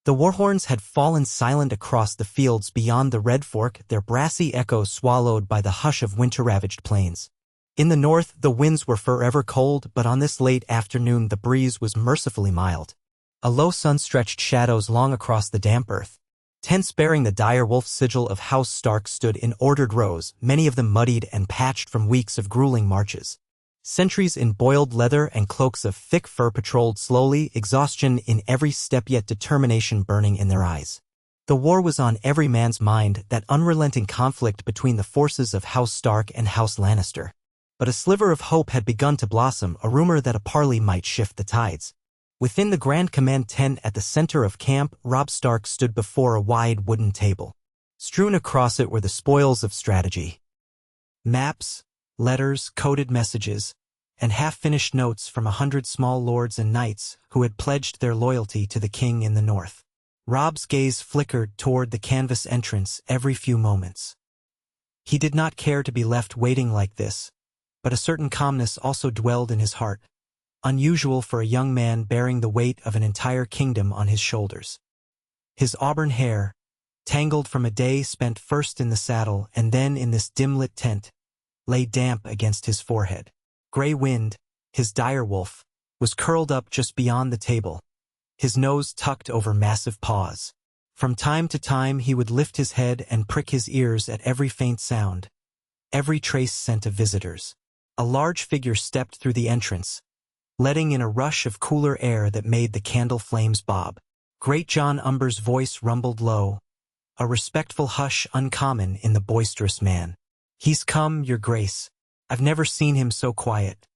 The warhorns had fallen silent across the fields beyond the Red Fork, their brassy echoes swallowed by the hush of winter-ravaged plains. In the north, the winds were forever cold, but on this late afternoon the breeze was mercifully mild. A low sun stretched shadows long across the damp earth. Tents bearing the dire wolf sigil of House Stark stood in ordered rows, many of them muddied and patched from weeks of grueling marches. Sentries in boiled leather and cloaks of thick fur patrolled slowly, exhaustion in every step yet determination burning in their eyes. The war was on every man's mind, that unrelenting conflict between the forces of House Stark and House Lannister. But a sliver of hope had begun to blossom, a rumor that a parley might shift the tides. Within the Grand Command tent at the center of camp, Robb Stark stood before a wide wooden table. Strewn across it were the spoils of strategy. Maps, letters, coded messages, and half-finished notes from 100 small lords and knights who had pledged their loyalty to the king in the north. Robb's gaze flickered toward the canvas entrance every few moments. He did not care to be left waiting like this, but a certain calmness also dwelled in his heart, unusual for a young man bearing the weight of an entire kingdom on his shoulders. His auburn hair, tangled from a day spent first in the saddle and then in this dim-lit tent, lay damp against his forehead. Grey Wind, his direwolf, was curled up just beyond the table, his nose tucked over massive paws. From time to time he would lift his head and prick his ears at every faint sound, every trace scent of visitors. A large figure stepped through the entrance, letting in a rush of cooler air that made the candle flames bob. Great John Umber's voice rumbled low, a respectful hush uncommon in the boisterous man. "He's come, your grace. I've never seen him so quiet."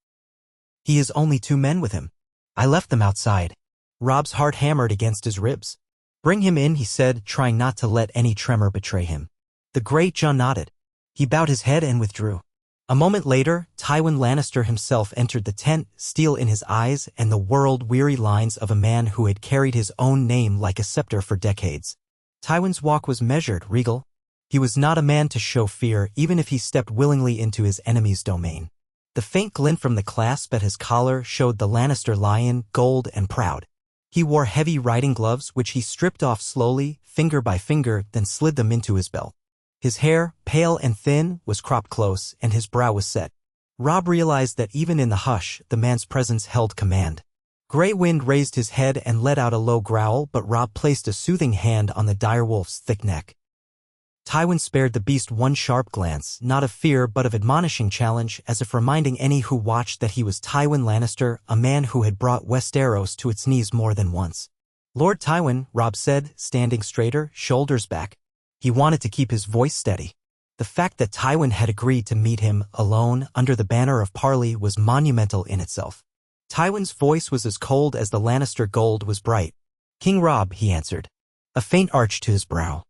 "He has only 2 men with him. I left them outside." Robb's heart hammered against his ribs. "Bring him in," he said, trying not to let any tremor betray him. The great John nodded. He bowed his head and withdrew. A moment later, Tywin Lannister himself entered the tent, steel in his eyes and the world-weary lines of a man who had carried his own name like a scepter for decades. Tywin's walk was measured, regal. He was not a man to show fear, even if he stepped willingly into his enemy's domain. The faint glint from the clasp at his collar showed the Lannister lion, gold and proud. He wore heavy riding gloves, which he stripped off slowly, finger by finger, then slid them into his belt. His hair, pale and thin, was cropped close, and his brow was set. Robb realized that even in the hush, the man's presence held command. Grey Wind raised his head and let out a low growl, but Robb placed a soothing hand on the direwolf's thick neck. Tywin spared the beast one sharp glance, not of fear but of admonishing challenge, as if reminding any who watched that he was Tywin Lannister, a man who had brought Westeros to its knees more than once. "Lord Tywin," Robb said, standing straighter, shoulders back. He wanted to keep his voice steady. The fact that Tywin had agreed to meet him, alone, under the banner of parley was monumental in itself. Tywin's voice was as cold as the Lannister gold was bright. "King Robb," he answered, a faint arch to his brow.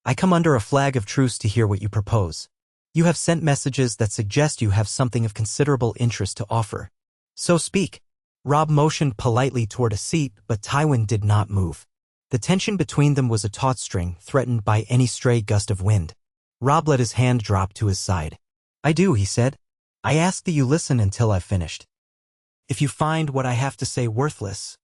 "I come under a flag of truce to hear what you propose. You have sent messages that suggest you have something of considerable interest to offer. So speak." Robb motioned politely toward a seat, but Tywin did not move. The tension between them was a taut string, threatened by any stray gust of wind. Robb let his hand drop to his side. "I do," he said. "I ask that you listen until I've finished. If you find what I have to say worthless,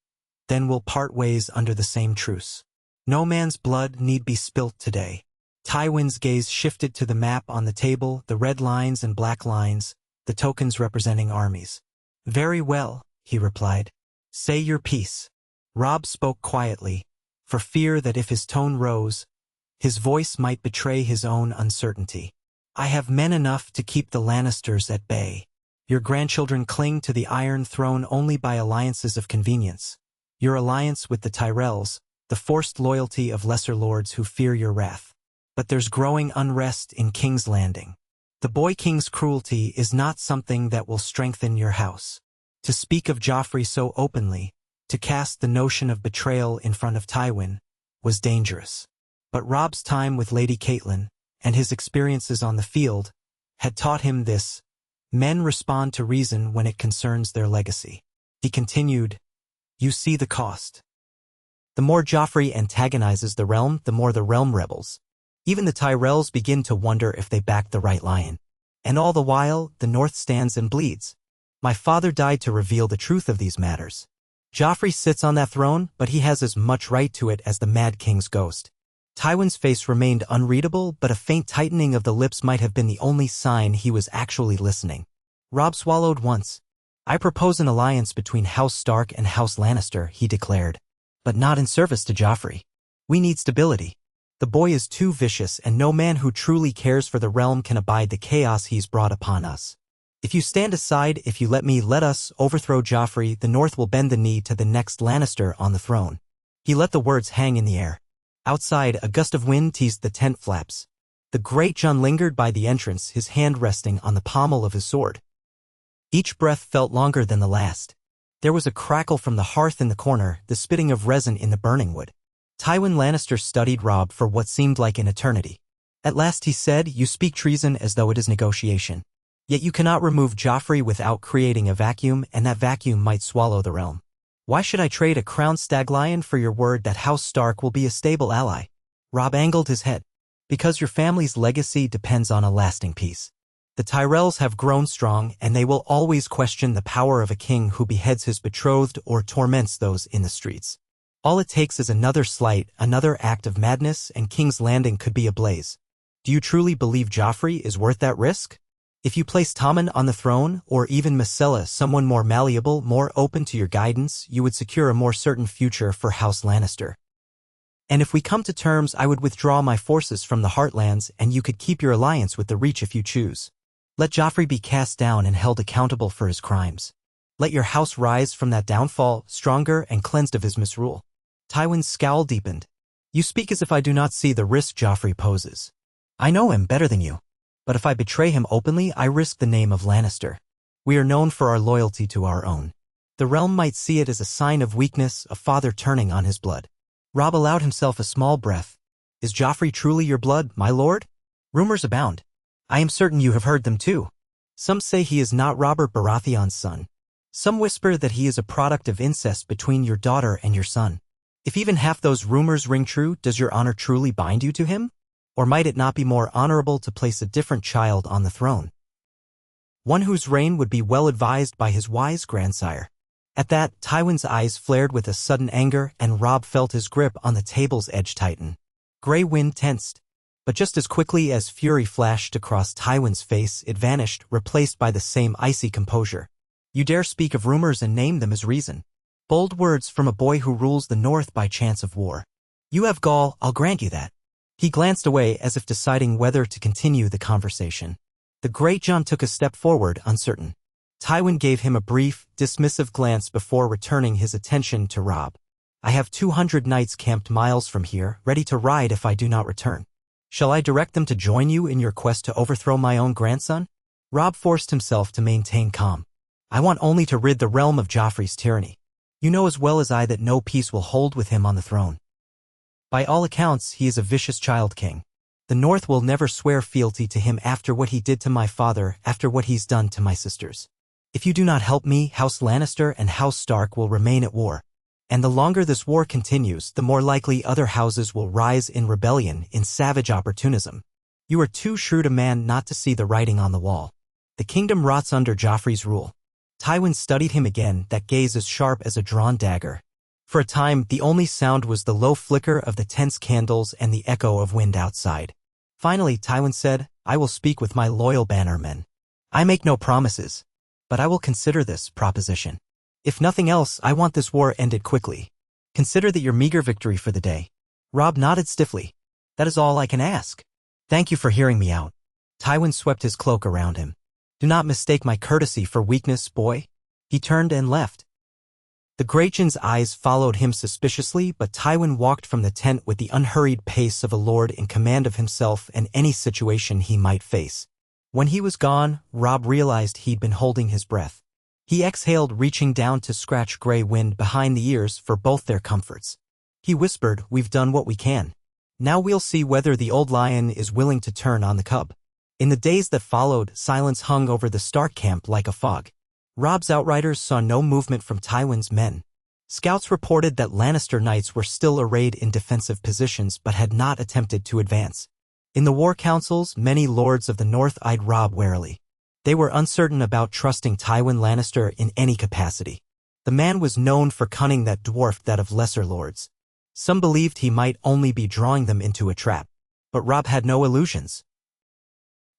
then we'll part ways under the same truce. No man's blood need be spilt today." Tywin's gaze shifted to the map on the table, the red lines and black lines, the tokens representing armies. "Very well," he replied. "Say your piece." Robb spoke quietly, for fear that if his tone rose, his voice might betray his own uncertainty. "I have men enough to keep the Lannisters at bay. Your grandchildren cling to the Iron Throne only by alliances of convenience. Your alliance with the Tyrells, the forced loyalty of lesser lords who fear your wrath. But there's growing unrest in King's Landing. The Boy King's cruelty is not something that will strengthen your house. To speak of Joffrey so openly, to cast the notion of betrayal in front of Tywin, was dangerous. But Robb's time with Lady Catelyn, and his experiences on the field, had taught him this: men respond to reason when it concerns their legacy. He continued, "You see the cost. The more Joffrey antagonizes the realm, the more the realm rebels. Even the Tyrells begin to wonder if they backed the right lion. And all the while, the North stands and bleeds. My father died to reveal the truth of these matters. Joffrey sits on that throne, but he has as much right to it as the Mad King's ghost. Tywin's face remained unreadable, but a faint tightening of the lips might have been the only sign he was actually listening. Robb swallowed once. I propose an alliance between House Stark and House Lannister, he declared. But not in service to Joffrey. We need stability. The boy is too vicious, and no man who truly cares for the realm can abide the chaos he's brought upon us. If you stand aside, if you let us overthrow Joffrey, the North will bend the knee to the next Lannister on the throne. He let the words hang in the air. Outside, a gust of wind teased the tent flaps. The great Jon lingered by the entrance, his hand resting on the pommel of his sword. Each breath felt longer than the last. There was a crackle from the hearth in the corner, the spitting of resin in the burning wood. Tywin Lannister studied Robb for what seemed like an eternity. At last he said, "You speak treason as though it is negotiation. Yet you cannot remove Joffrey without creating a vacuum, and that vacuum might swallow the realm. Why should I trade a crowned staglion for your word that House Stark will be a stable ally?" Robb angled his head. "Because your family's legacy depends on a lasting peace. The Tyrells have grown strong, and they will always question the power of a king who beheads his betrothed or torments those in the streets. All it takes is another slight, another act of madness, and King's Landing could be ablaze. Do you truly believe Joffrey is worth that risk? If you place Tommen on the throne, or even Myrcella, someone more malleable, more open to your guidance, you would secure a more certain future for House Lannister. And if we come to terms, I would withdraw my forces from the Heartlands, and you could keep your alliance with the Reach if you choose. Let Joffrey be cast down and held accountable for his crimes. Let your house rise from that downfall, stronger and cleansed of his misrule." Tywin's scowl deepened. "You speak as if I do not see the risk Joffrey poses. I know him better than you. But if I betray him openly, I risk the name of Lannister. We are known for our loyalty to our own. The realm might see it as a sign of weakness, a father turning on his blood." Robb allowed himself a small breath. "Is Joffrey truly your blood, my lord? Rumors abound. I am certain you have heard them too. Some say he is not Robert Baratheon's son. Some whisper that he is a product of incest between your daughter and your son. If even half those rumors ring true, does your honor truly bind you to him? Or might it not be more honorable to place a different child on the throne? One whose reign would be well advised by his wise grandsire." At that, Tywin's eyes flared with a sudden anger, and Robb felt his grip on the table's edge tighten. Grey wind tensed. But just as quickly as fury flashed across Tywin's face, it vanished, replaced by the same icy composure. "You dare speak of rumors and name them as reason. Bold words from a boy who rules the North by chance of war. You have gall, I'll grant you that." He glanced away as if deciding whether to continue the conversation. The great Jon took a step forward, uncertain. Tywin gave him a brief, dismissive glance before returning his attention to Robb. "I have 200 knights camped miles from here, ready to ride if I do not return. Shall I direct them to join you in your quest to overthrow my own grandson?" Robb forced himself to maintain calm. "I want only to rid the realm of Joffrey's tyranny. You know as well as I that no peace will hold with him on the throne. By all accounts, he is a vicious child king. The North will never swear fealty to him after what he did to my father, after what he's done to my sisters. If you do not help me, House Lannister and House Stark will remain at war. And the longer this war continues, the more likely other houses will rise in rebellion, in savage opportunism. You are too shrewd a man not to see the writing on the wall. The kingdom rots under Joffrey's rule." Tywin studied him again, that gaze as sharp as a drawn dagger. For a time, the only sound was the low flicker of the tense candles and the echo of wind outside. Finally, Tywin said, "I will speak with my loyal bannermen. I make no promises, but I will consider this proposition. If nothing else, I want this war ended quickly. Consider that your meager victory for the day." Robb nodded stiffly. "That is all I can ask. Thank you for hearing me out." Tywin swept his cloak around him. "Do not mistake my courtesy for weakness, boy." He turned and left. The Greyjohn's eyes followed him suspiciously, but Tywin walked from the tent with the unhurried pace of a lord in command of himself and any situation he might face. When he was gone, Robb realized he'd been holding his breath. He exhaled, reaching down to scratch Grey Wind behind the ears for both their comforts. He whispered, "We've done what we can. Now we'll see whether the old lion is willing to turn on the cub." In the days that followed, silence hung over the Stark camp like a fog. Robb's outriders saw no movement from Tywin's men. Scouts reported that Lannister knights were still arrayed in defensive positions but had not attempted to advance. In the war councils, many lords of the North eyed Robb warily. They were uncertain about trusting Tywin Lannister in any capacity. The man was known for cunning that dwarfed that of lesser lords. Some believed he might only be drawing them into a trap, but Robb had no illusions.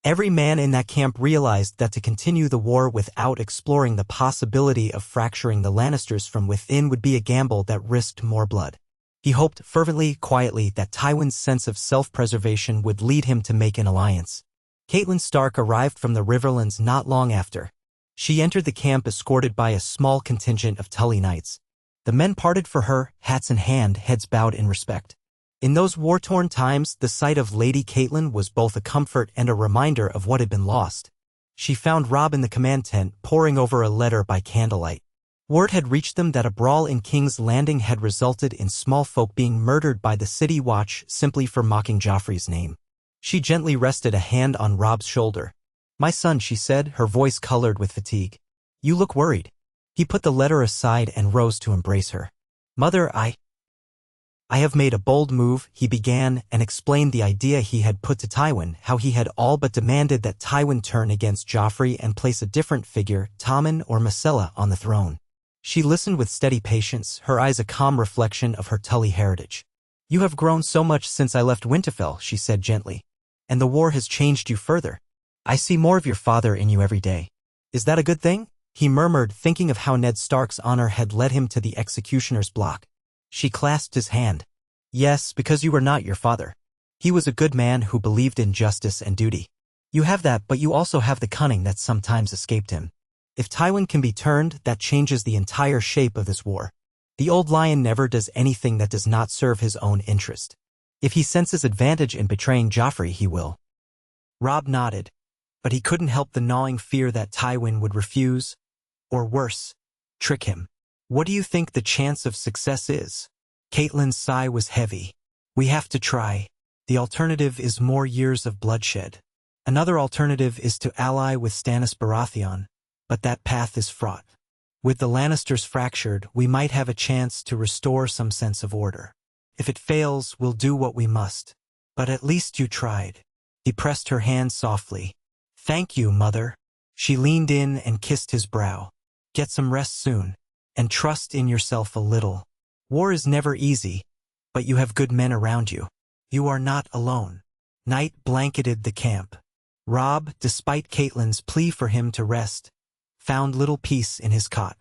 Every man in that camp realized that to continue the war without exploring the possibility of fracturing the Lannisters from within would be a gamble that risked more blood. He hoped fervently, quietly, that Tywin's sense of self-preservation would lead him to make an alliance. Catelyn Stark arrived from the Riverlands not long after. She entered the camp escorted by a small contingent of Tully knights. The men parted for her, hats in hand, heads bowed in respect. In those war-torn times, the sight of Lady Catelyn was both a comfort and a reminder of what had been lost. She found Robb in the command tent, poring over a letter by candlelight. Word had reached them that a brawl in King's Landing had resulted in small folk being murdered by the City Watch simply for mocking Joffrey's name. She gently rested a hand on Robb's shoulder. "My son," she said, her voice colored with fatigue. "You look worried." He put the letter aside and rose to embrace her. "Mother, I have made a bold move," he began, and explained the idea he had put to Tywin, how he had all but demanded that Tywin turn against Joffrey and place a different figure, Tommen or Myrcella, on the throne. She listened with steady patience, her eyes a calm reflection of her Tully heritage. "You have grown so much since I left Winterfell," she said gently. "And the war has changed you further. I see more of your father in you every day. Is that a good thing?" he murmured, thinking of how Ned Stark's honor had led him to the executioner's block. She clasped his hand. "Yes, because you were not your father. He was a good man who believed in justice and duty. You have that, but you also have the cunning that sometimes escaped him. If Tywin can be turned, that changes the entire shape of this war. The old lion never does anything that does not serve his own interest. If he senses advantage in betraying Joffrey, he will." Robb nodded, but he couldn't help the gnawing fear that Tywin would refuse, or worse, trick him. "What do you think the chance of success is?" Catelyn's sigh was heavy. "We have to try. The alternative is more years of bloodshed. Another alternative is to ally with Stannis Baratheon, but that path is fraught. With the Lannisters fractured, we might have a chance to restore some sense of order. If it fails, we'll do what we must. But at least you tried." He pressed her hand softly. "Thank you, Mother." She leaned in and kissed his brow. "Get some rest soon, and trust in yourself a little. War is never easy, but you have good men around you. You are not alone." Night blanketed the camp. Robb, despite Catelyn's plea for him to rest, found little peace in his cot.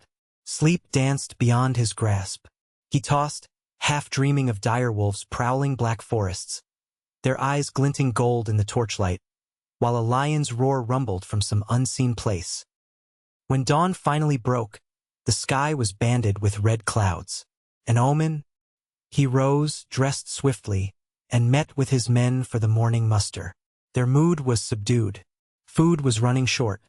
Sleep danced beyond his grasp. He tossed, half dreaming of direwolves prowling black forests, their eyes glinting gold in the torchlight, while a lion's roar rumbled from some unseen place. When dawn finally broke, the sky was banded with red clouds. An omen? He rose, dressed swiftly, and met with his men for the morning muster. Their mood was subdued. Food was running short.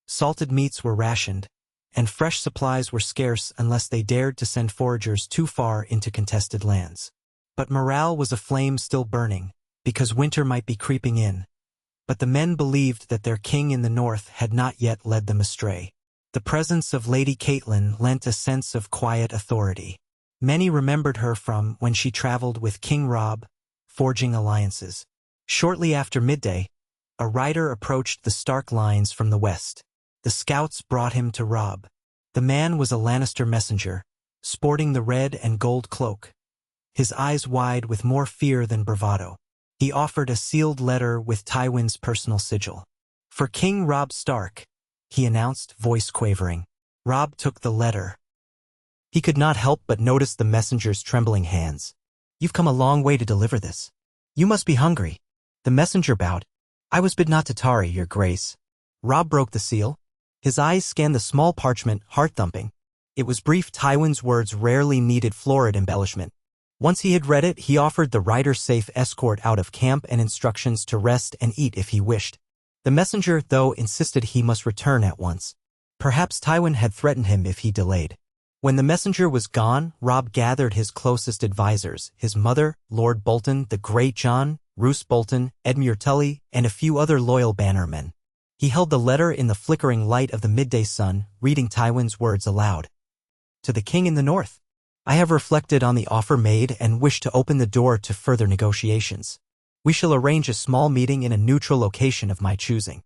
Salted meats were rationed, and fresh supplies were scarce unless they dared to send foragers too far into contested lands. But morale was a flame still burning, because winter might be creeping in. But the men believed that their king in the north had not yet led them astray. The presence of Lady Catelyn lent a sense of quiet authority. Many remembered her from when she traveled with King Robb, forging alliances. Shortly after midday, a rider approached the Stark lines from the west. The scouts brought him to Robb. The man was a Lannister messenger, sporting the red and gold cloak, his eyes wide with more fear than bravado. He offered a sealed letter with Tywin's personal sigil. "For King Robb Stark," he announced, voice quavering. Robb took the letter. He could not help but notice the messenger's trembling hands. "You've come a long way to deliver this. You must be hungry." The messenger bowed. "I was bid not to tarry, your grace." Robb broke the seal. His eyes scanned the small parchment, heart-thumping. It was brief. Tywin's words rarely needed florid embellishment. Once he had read it, he offered the rider safe escort out of camp and instructions to rest and eat if he wished. The messenger, though, insisted he must return at once. Perhaps Tywin had threatened him if he delayed. When the messenger was gone, Robb gathered his closest advisors, his mother, Lord Bolton, the Great John, Roose Bolton, Edmure Tully, and a few other loyal bannermen. He held the letter in the flickering light of the midday sun, reading Tywin's words aloud. "To the king in the north. I have reflected on the offer made and wish to open the door to further negotiations. We shall arrange a small meeting in a neutral location of my choosing.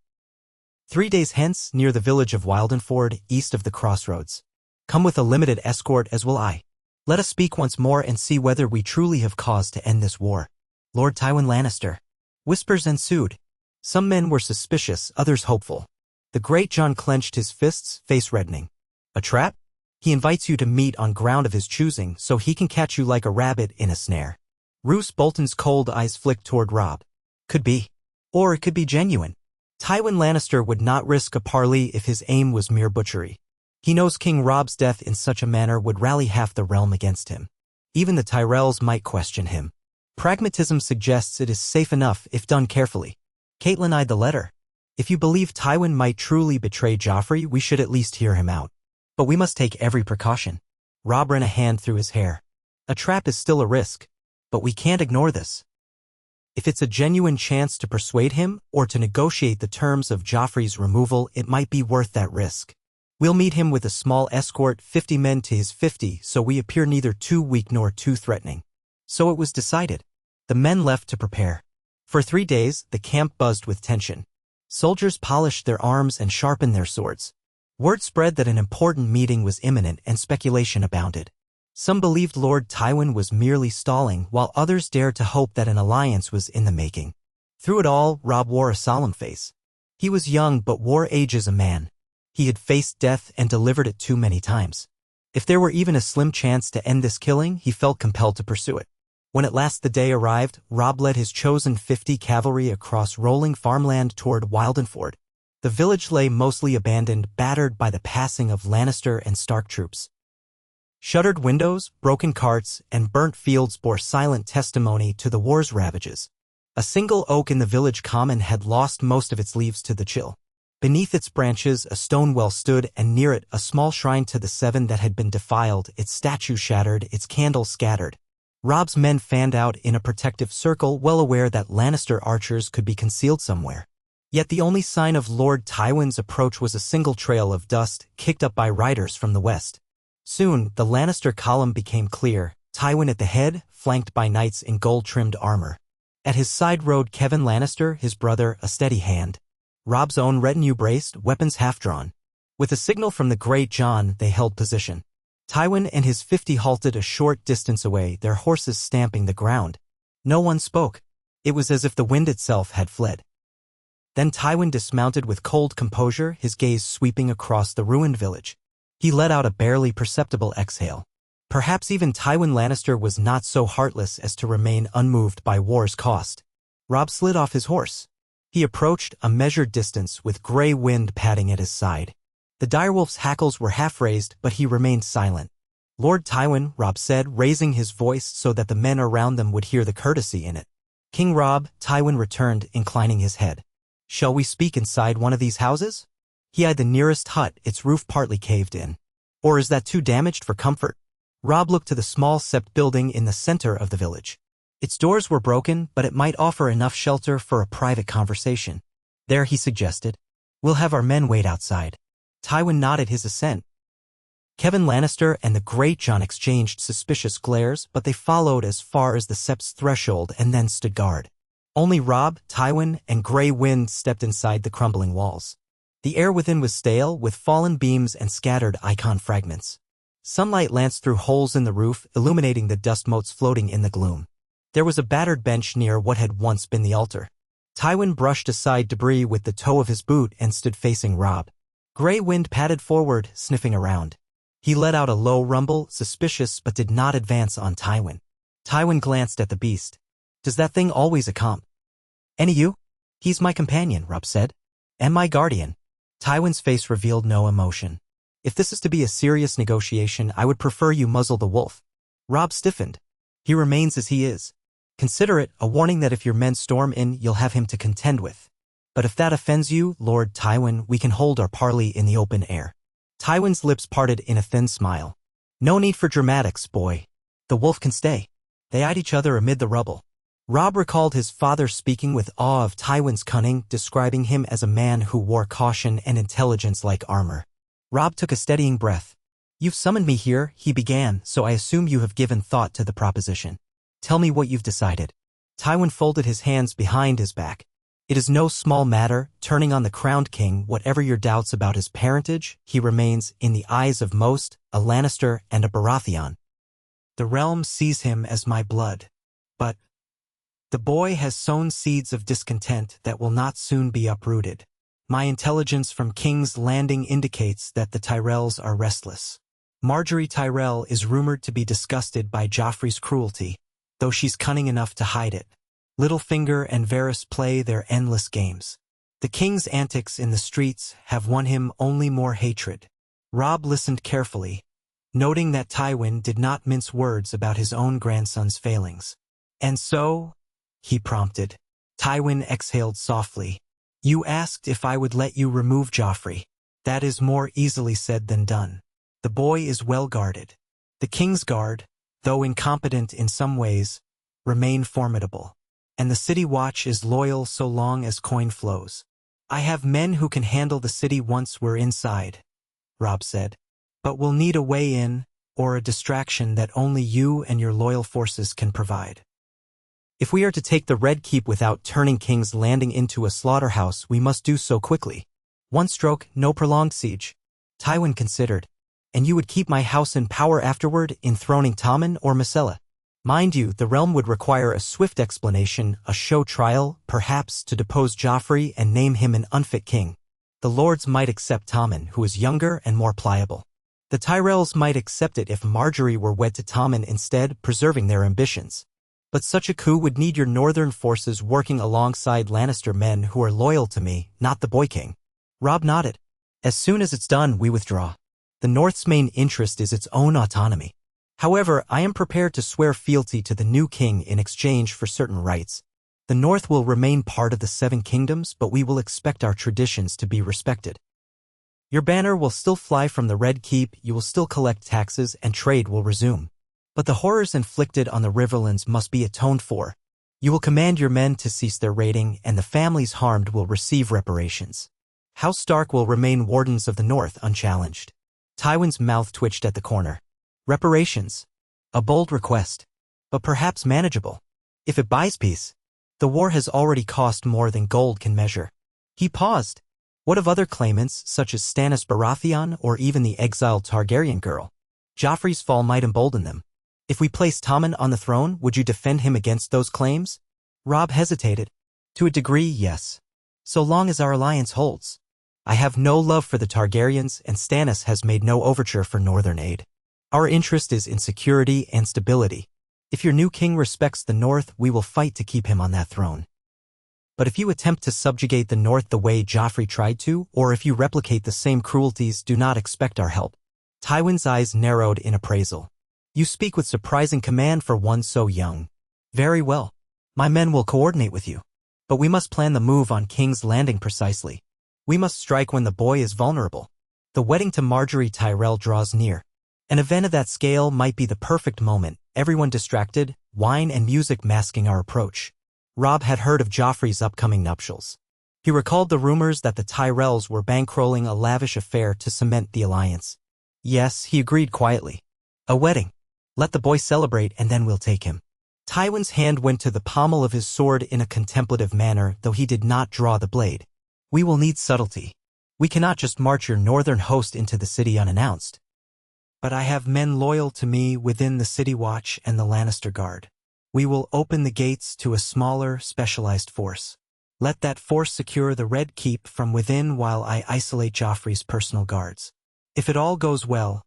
3 days hence, near the village of Wildenford, east of the crossroads. Come with a limited escort as will I. Let us speak once more and see whether we truly have cause to end this war. Lord Tywin Lannister. Whispers ensued. Some men were suspicious, others hopeful. The great Jon clenched his fists, face reddening. A trap? He invites you to meet on ground of his choosing so he can catch you like a rabbit in a snare. Roose Bolton's cold eyes flicked toward Robb. Could be. Or it could be genuine. Tywin Lannister would not risk a parley if his aim was mere butchery. He knows King Robb's death in such a manner would rally half the realm against him. Even the Tyrells might question him. Pragmatism suggests it is safe enough if done carefully. Catelyn eyed the letter. If you believe Tywin might truly betray Joffrey, we should at least hear him out. But we must take every precaution. Robb ran a hand through his hair. A trap is still a risk. But we can't ignore this. If it's a genuine chance to persuade him or to negotiate the terms of Joffrey's removal, it might be worth that risk. We'll meet him with a small escort, 50 men to his 50, so we appear neither too weak nor too threatening. So it was decided. The men left to prepare. For 3 days, the camp buzzed with tension. Soldiers polished their arms and sharpened their swords. Word spread that an important meeting was imminent and speculation abounded. Some believed Lord Tywin was merely stalling, while others dared to hope that an alliance was in the making. Through it all, Robb wore a solemn face. He was young but wore age as a man. He had faced death and delivered it too many times. If there were even a slim chance to end this killing, he felt compelled to pursue it. When at last the day arrived, Robb led his chosen 50 cavalry across rolling farmland toward Wildenford. The village lay mostly abandoned, battered by the passing of Lannister and Stark troops. Shuttered windows, broken carts, and burnt fields bore silent testimony to the war's ravages. A single oak in the village common had lost most of its leaves to the chill. Beneath its branches a stone well stood, and near it a small shrine to the seven that had been defiled, its statue shattered, its candles scattered. Robb's men fanned out in a protective circle, well aware that Lannister archers could be concealed somewhere. Yet the only sign of Lord Tywin's approach was a single trail of dust, kicked up by riders from the west. Soon, the Lannister column became clear, Tywin at the head, flanked by knights in gold-trimmed armor. At his side rode Kevan Lannister, his brother, a steady hand. Robb's own retinue braced, weapons half-drawn. With a signal from the great Jon, they held position. Tywin and his 50 halted a short distance away, their horses stamping the ground. No one spoke. It was as if the wind itself had fled. Then Tywin dismounted with cold composure, his gaze sweeping across the ruined village. He let out a barely perceptible exhale. Perhaps even Tywin Lannister was not so heartless as to remain unmoved by war's cost. Robb slid off his horse. He approached a measured distance with gray wind padding at his side. The direwolf's hackles were half-raised, but he remained silent. Lord Tywin, Robb said, raising his voice so that the men around them would hear the courtesy in it. King Robb, Tywin returned, inclining his head. Shall we speak inside one of these houses? He eyed the nearest hut, its roof partly caved in. Or is that too damaged for comfort? Robb looked to the small sept building in the center of the village. Its doors were broken, but it might offer enough shelter for a private conversation. There, he suggested. We'll have our men wait outside. Tywin nodded his assent. Kevan Lannister and the great Jon exchanged suspicious glares, but they followed as far as the sept's threshold and then stood guard. Only Robb, Tywin, and Grey Wind stepped inside the crumbling walls. The air within was stale, with fallen beams and scattered icon fragments. Sunlight lanced through holes in the roof, illuminating the dust motes floating in the gloom. There was a battered bench near what had once been the altar. Tywin brushed aside debris with the toe of his boot and stood facing Robb. Grey Wind padded forward, sniffing around. He let out a low rumble, suspicious but did not advance on Tywin. Tywin glanced at the beast. Does that thing always accomp? Any you? He's my companion, Robb said. And my guardian. Tywin's face revealed no emotion. If this is to be a serious negotiation, I would prefer you muzzle the wolf. Robb stiffened. He remains as he is. Consider it a warning that if your men storm in, you'll have him to contend with. But if that offends you, Lord Tywin, we can hold our parley in the open air. Tywin's lips parted in a thin smile. No need for dramatics, boy. The wolf can stay. They eyed each other amid the rubble. Robb recalled his father speaking with awe of Tywin's cunning, describing him as a man who wore caution and intelligence like armor. Robb took a steadying breath. You've summoned me here, he began, so I assume you have given thought to the proposition. Tell me what you've decided. Tywin folded his hands behind his back. It is no small matter, turning on the crowned king. Whatever your doubts about his parentage, he remains, in the eyes of most, a Lannister and a Baratheon. The realm sees him as my blood. But the boy has sown seeds of discontent that will not soon be uprooted. My intelligence from King's Landing indicates that the Tyrells are restless. Margaery Tyrell is rumored to be disgusted by Joffrey's cruelty, though she's cunning enough to hide it. Littlefinger and Varys play their endless games. The king's antics in the streets have won him only more hatred. Robb listened carefully, noting that Tywin did not mince words about his own grandson's failings. "And so?" he prompted. Tywin exhaled softly. "You asked if I would let you remove Joffrey. That is more easily said than done. The boy is well guarded. The king's guard, though incompetent in some ways, remain formidable. And the city watch is loyal so long as coin flows. I have men who can handle the city once we're inside," Robb said. "But we'll need a way in, or a distraction that only you and your loyal forces can provide. If we are to take the Red Keep without turning King's Landing into a slaughterhouse, we must do so quickly. One stroke, no prolonged siege." Tywin considered. "And you would keep my house in power afterward, enthroning Tommen or Myrcella? Mind you, the realm would require a swift explanation, a show trial, perhaps to depose Joffrey and name him an unfit king. The lords might accept Tommen, who is younger and more pliable. The Tyrells might accept it if Margaery were wed to Tommen instead, preserving their ambitions. But such a coup would need your northern forces working alongside Lannister men who are loyal to me, not the boy king." Robb nodded. "As soon as it's done, we withdraw. The North's main interest is its own autonomy. However, I am prepared to swear fealty to the new king in exchange for certain rights. The North will remain part of the Seven Kingdoms, but we will expect our traditions to be respected. Your banner will still fly from the Red Keep, you will still collect taxes, and trade will resume. But the horrors inflicted on the Riverlands must be atoned for. You will command your men to cease their raiding, and the families harmed will receive reparations. House Stark will remain wardens of the North unchallenged." Tywin's mouth twitched at the corner. Reparations. A bold request, but perhaps manageable. If it buys peace. The war has already cost more than gold can measure. He paused. What of other claimants, such as Stannis Baratheon or even the exiled Targaryen girl? Joffrey's fall might embolden them. If we place Tommen on the throne, would you defend him against those claims? Robb hesitated. To a degree, yes. So long as our alliance holds. I have no love for the Targaryens, and Stannis has made no overture for northern aid. Our interest is in security and stability. If your new king respects the North, we will fight to keep him on that throne. But if you attempt to subjugate the North the way Joffrey tried to, or if you replicate the same cruelties, do not expect our help. Tywin's eyes narrowed in appraisal. You speak with surprising command for one so young. Very well. My men will coordinate with you. But we must plan the move on King's Landing precisely. We must strike when the boy is vulnerable. The wedding to Margaery Tyrell draws near. An event of that scale might be the perfect moment, everyone distracted, wine and music masking our approach. Robb had heard of Joffrey's upcoming nuptials. He recalled the rumors that the Tyrells were bankrolling a lavish affair to cement the alliance. Yes, he agreed quietly. A wedding. Let the boy celebrate and then we'll take him. Tywin's hand went to the pommel of his sword in a contemplative manner, though he did not draw the blade. We will need subtlety. We cannot just march your northern host into the city unannounced. But I have men loyal to me within the City Watch and the Lannister Guard. We will open the gates to a smaller, specialized force. Let that force secure the Red Keep from within while I isolate Joffrey's personal guards. If it all goes well,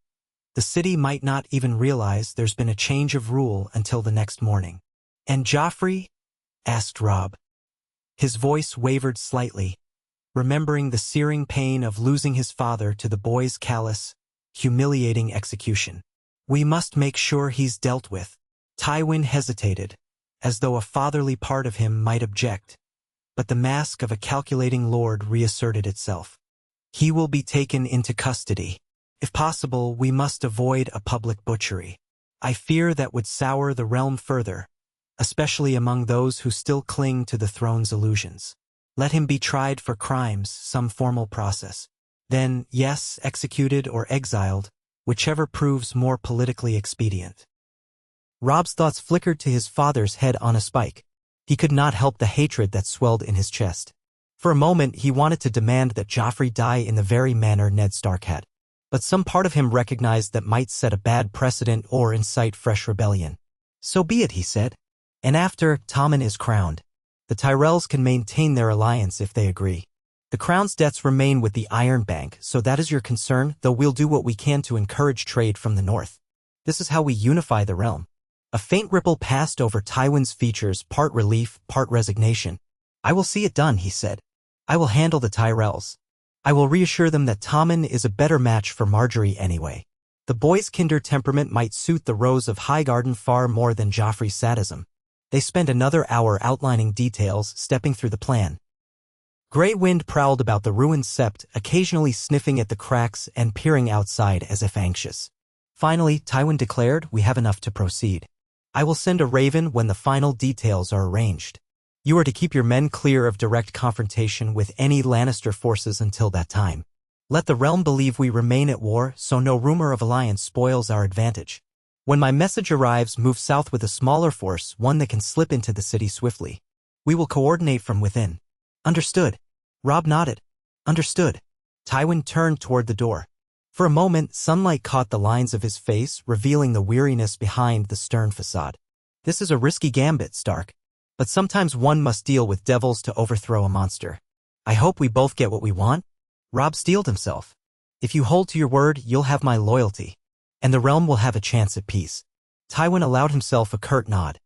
the city might not even realize there's been a change of rule until the next morning. And Joffrey? Asked Robb. His voice wavered slightly, remembering the searing pain of losing his father to the boy's callous, humiliating execution. We must make sure he's dealt with. Tywin hesitated, as though a fatherly part of him might object, but the mask of a calculating lord reasserted itself. He will be taken into custody. If possible, we must avoid a public butchery. I fear that would sour the realm further, especially among those who still cling to the throne's illusions. Let him be tried for crimes, some formal process. Then, yes, executed or exiled, whichever proves more politically expedient. Robb's thoughts flickered to his father's head on a spike. He could not help the hatred that swelled in his chest. For a moment he wanted to demand that Joffrey die in the very manner Ned Stark had. But some part of him recognized that might set a bad precedent or incite fresh rebellion. So be it, he said. And after Tommen is crowned, the Tyrells can maintain their alliance if they agree. The crown's debts remain with the Iron Bank, so that is your concern, though we'll do what we can to encourage trade from the north. This is how we unify the realm. A faint ripple passed over Tywin's features, part relief, part resignation. I will see it done, he said. I will handle the Tyrells. I will reassure them that Tommen is a better match for Marjorie anyway. The boy's kinder temperament might suit the Rose of Highgarden far more than Joffrey's sadism. They spent another hour outlining details, stepping through the plan. Grey wind prowled about the ruined sept, occasionally sniffing at the cracks and peering outside as if anxious. Finally, Tywin declared, we have enough to proceed. I will send a raven when the final details are arranged. You are to keep your men clear of direct confrontation with any Lannister forces until that time. Let the realm believe we remain at war, so no rumor of alliance spoils our advantage. When my message arrives, move south with a smaller force, one that can slip into the city swiftly. We will coordinate from within. Understood. Robb nodded. Understood. Tywin turned toward the door. For a moment, sunlight caught the lines of his face, revealing the weariness behind the stern facade. This is a risky gambit, Stark. But sometimes one must deal with devils to overthrow a monster. I hope we both get what we want. Robb steeled himself. If you hold to your word, you'll have my loyalty. And the realm will have a chance at peace. Tywin allowed himself a curt nod.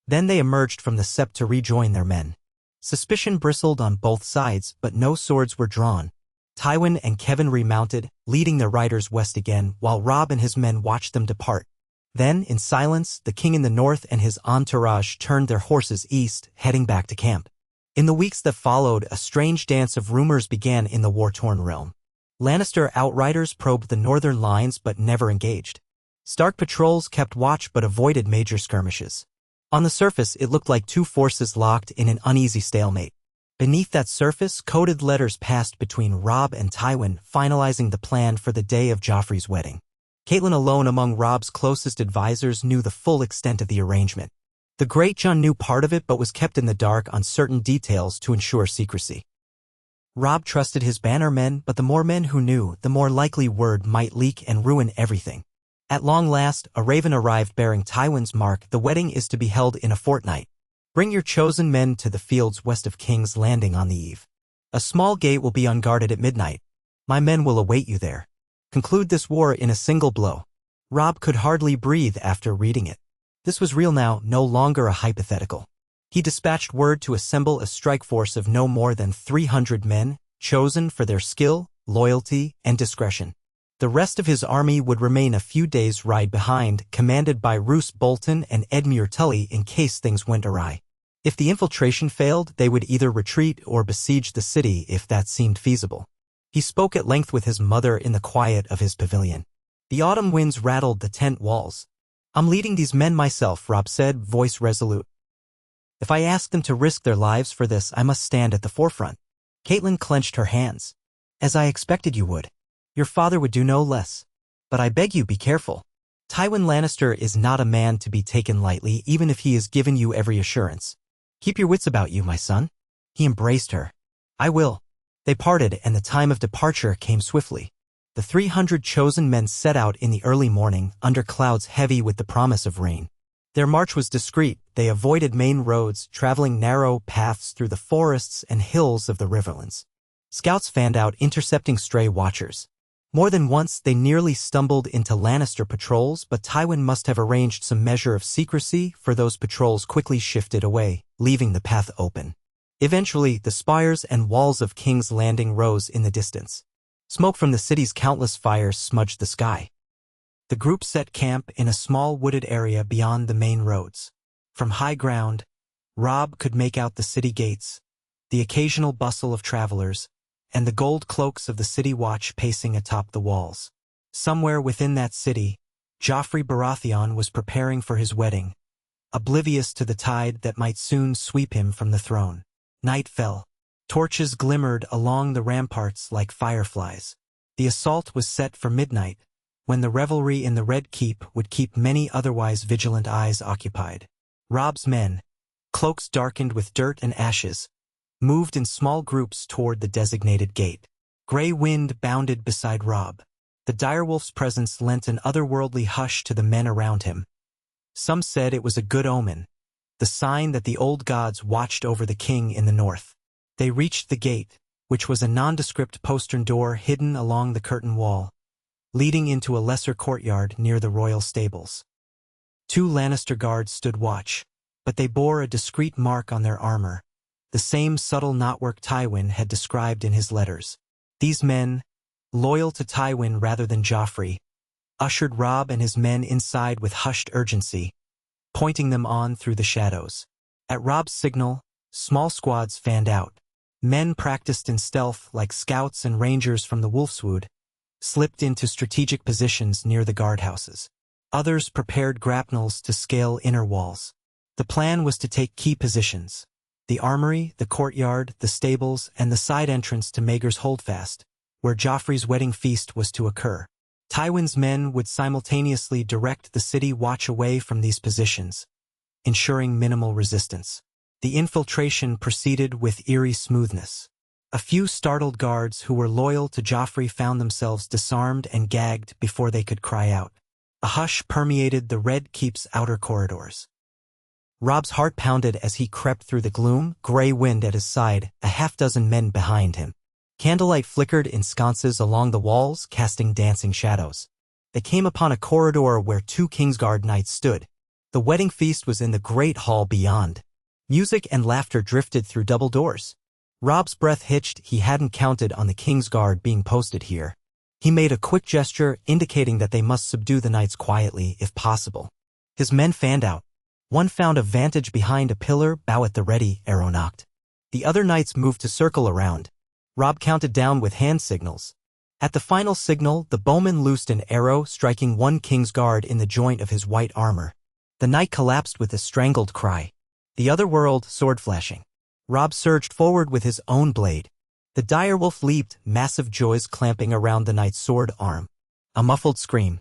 Then they emerged from the sept to rejoin their men. Suspicion bristled on both sides, but no swords were drawn. Tywin and Kevan remounted, leading their riders west again, while Robb and his men watched them depart. Then, in silence, the king in the north and his entourage turned their horses east, heading back to camp. In the weeks that followed, a strange dance of rumors began in the war-torn realm. Lannister outriders probed the northern lines but never engaged. Stark patrols kept watch but avoided major skirmishes. On the surface, it looked like two forces locked in an uneasy stalemate. Beneath that surface, coded letters passed between Robb and Tywin, finalizing the plan for the day of Joffrey's wedding. Catelyn alone among Robb's closest advisors knew the full extent of the arrangement. The Great John knew part of it but was kept in the dark on certain details to ensure secrecy. Robb trusted his banner men, but the more men who knew, the more likely word might leak and ruin everything. At long last, a raven arrived bearing Tywin's mark. The wedding is to be held in a fortnight. Bring your chosen men to the fields west of King's Landing on the eve. A small gate will be unguarded at midnight. My men will await you there. Conclude this war in a single blow. Robb could hardly breathe after reading it. This was real now, no longer a hypothetical. He dispatched word to assemble a strike force of no more than 300 men, chosen for their skill, loyalty, and discretion. The rest of his army would remain a few days' ride behind, commanded by Roose Bolton and Edmure Tully in case things went awry. If the infiltration failed, they would either retreat or besiege the city if that seemed feasible. He spoke at length with his mother in the quiet of his pavilion. The autumn winds rattled the tent walls. I'm leading these men myself, Robb said, voice resolute. If I ask them to risk their lives for this, I must stand at the forefront. Catelyn clenched her hands. As I expected you would. Your father would do no less. But I beg you, be careful. Tywin Lannister is not a man to be taken lightly, even if he has given you every assurance. Keep your wits about you, my son. He embraced her. I will. They parted, and the time of departure came swiftly. The 300 chosen men set out in the early morning, under clouds heavy with the promise of rain. Their march was discreet. They avoided main roads, traveling narrow paths through the forests and hills of the riverlands. Scouts fanned out, intercepting stray watchers. More than once, they nearly stumbled into Lannister patrols, but Tywin must have arranged some measure of secrecy, for those patrols quickly shifted away, leaving the path open. Eventually, the spires and walls of King's Landing rose in the distance. Smoke from the city's countless fires smudged the sky. The group set camp in a small wooded area beyond the main roads. From high ground, Robb could make out the city gates, the occasional bustle of travelers, and the gold cloaks of the city watch pacing atop the walls. Somewhere within that city, Joffrey Baratheon was preparing for his wedding, oblivious to the tide that might soon sweep him from the throne. Night fell. Torches glimmered along the ramparts like fireflies. The assault was set for midnight, when the revelry in the Red Keep would keep many otherwise vigilant eyes occupied. Robb's men, cloaks darkened with dirt and ashes, moved in small groups toward the designated gate. Grey wind bounded beside Robb. The direwolf's presence lent an otherworldly hush to the men around him. Some said it was a good omen, the sign that the old gods watched over the king in the north. They reached the gate, which was a nondescript postern door hidden along the curtain wall, leading into a lesser courtyard near the royal stables. 2 Lannister guards stood watch, but they bore a discreet mark on their armor, the same subtle knotwork Tywin had described in his letters. These men, loyal to Tywin rather than Joffrey, ushered Robb and his men inside with hushed urgency, pointing them on through the shadows. At Robb's signal, small squads fanned out. Men practiced in stealth like scouts and rangers from the Wolfswood, slipped into strategic positions near the guardhouses. Others prepared grapnels to scale inner walls. The plan was to take key positions: the armory, the courtyard, the stables, and the side entrance to Maegor's Holdfast, where Joffrey's wedding feast was to occur. Tywin's men would simultaneously direct the city watch away from these positions, ensuring minimal resistance. The infiltration proceeded with eerie smoothness. A few startled guards who were loyal to Joffrey found themselves disarmed and gagged before they could cry out. A hush permeated the Red Keep's outer corridors. Robb's heart pounded as he crept through the gloom, Grey wind at his side, a half-dozen men behind him. Candlelight flickered in sconces along the walls, casting dancing shadows. They came upon a corridor where 2 Kingsguard knights stood. The wedding feast was in the great hall beyond. Music and laughter drifted through double doors. Robb's breath hitched. He hadn't counted on the Kingsguard being posted here. He made a quick gesture, indicating that they must subdue the knights quietly, if possible. His men fanned out. One found a vantage behind a pillar, bow at the ready, arrow nocked. The other knights moved to circle around. Robb counted down with hand signals. At the final signal, the bowman loosed an arrow, striking 1 Kingsguard in the joint of his white armor. The knight collapsed with a strangled cry. The other whirled, sword flashing. Robb surged forward with his own blade. The direwolf leaped, massive jaws clamping around the knight's sword arm. A muffled scream.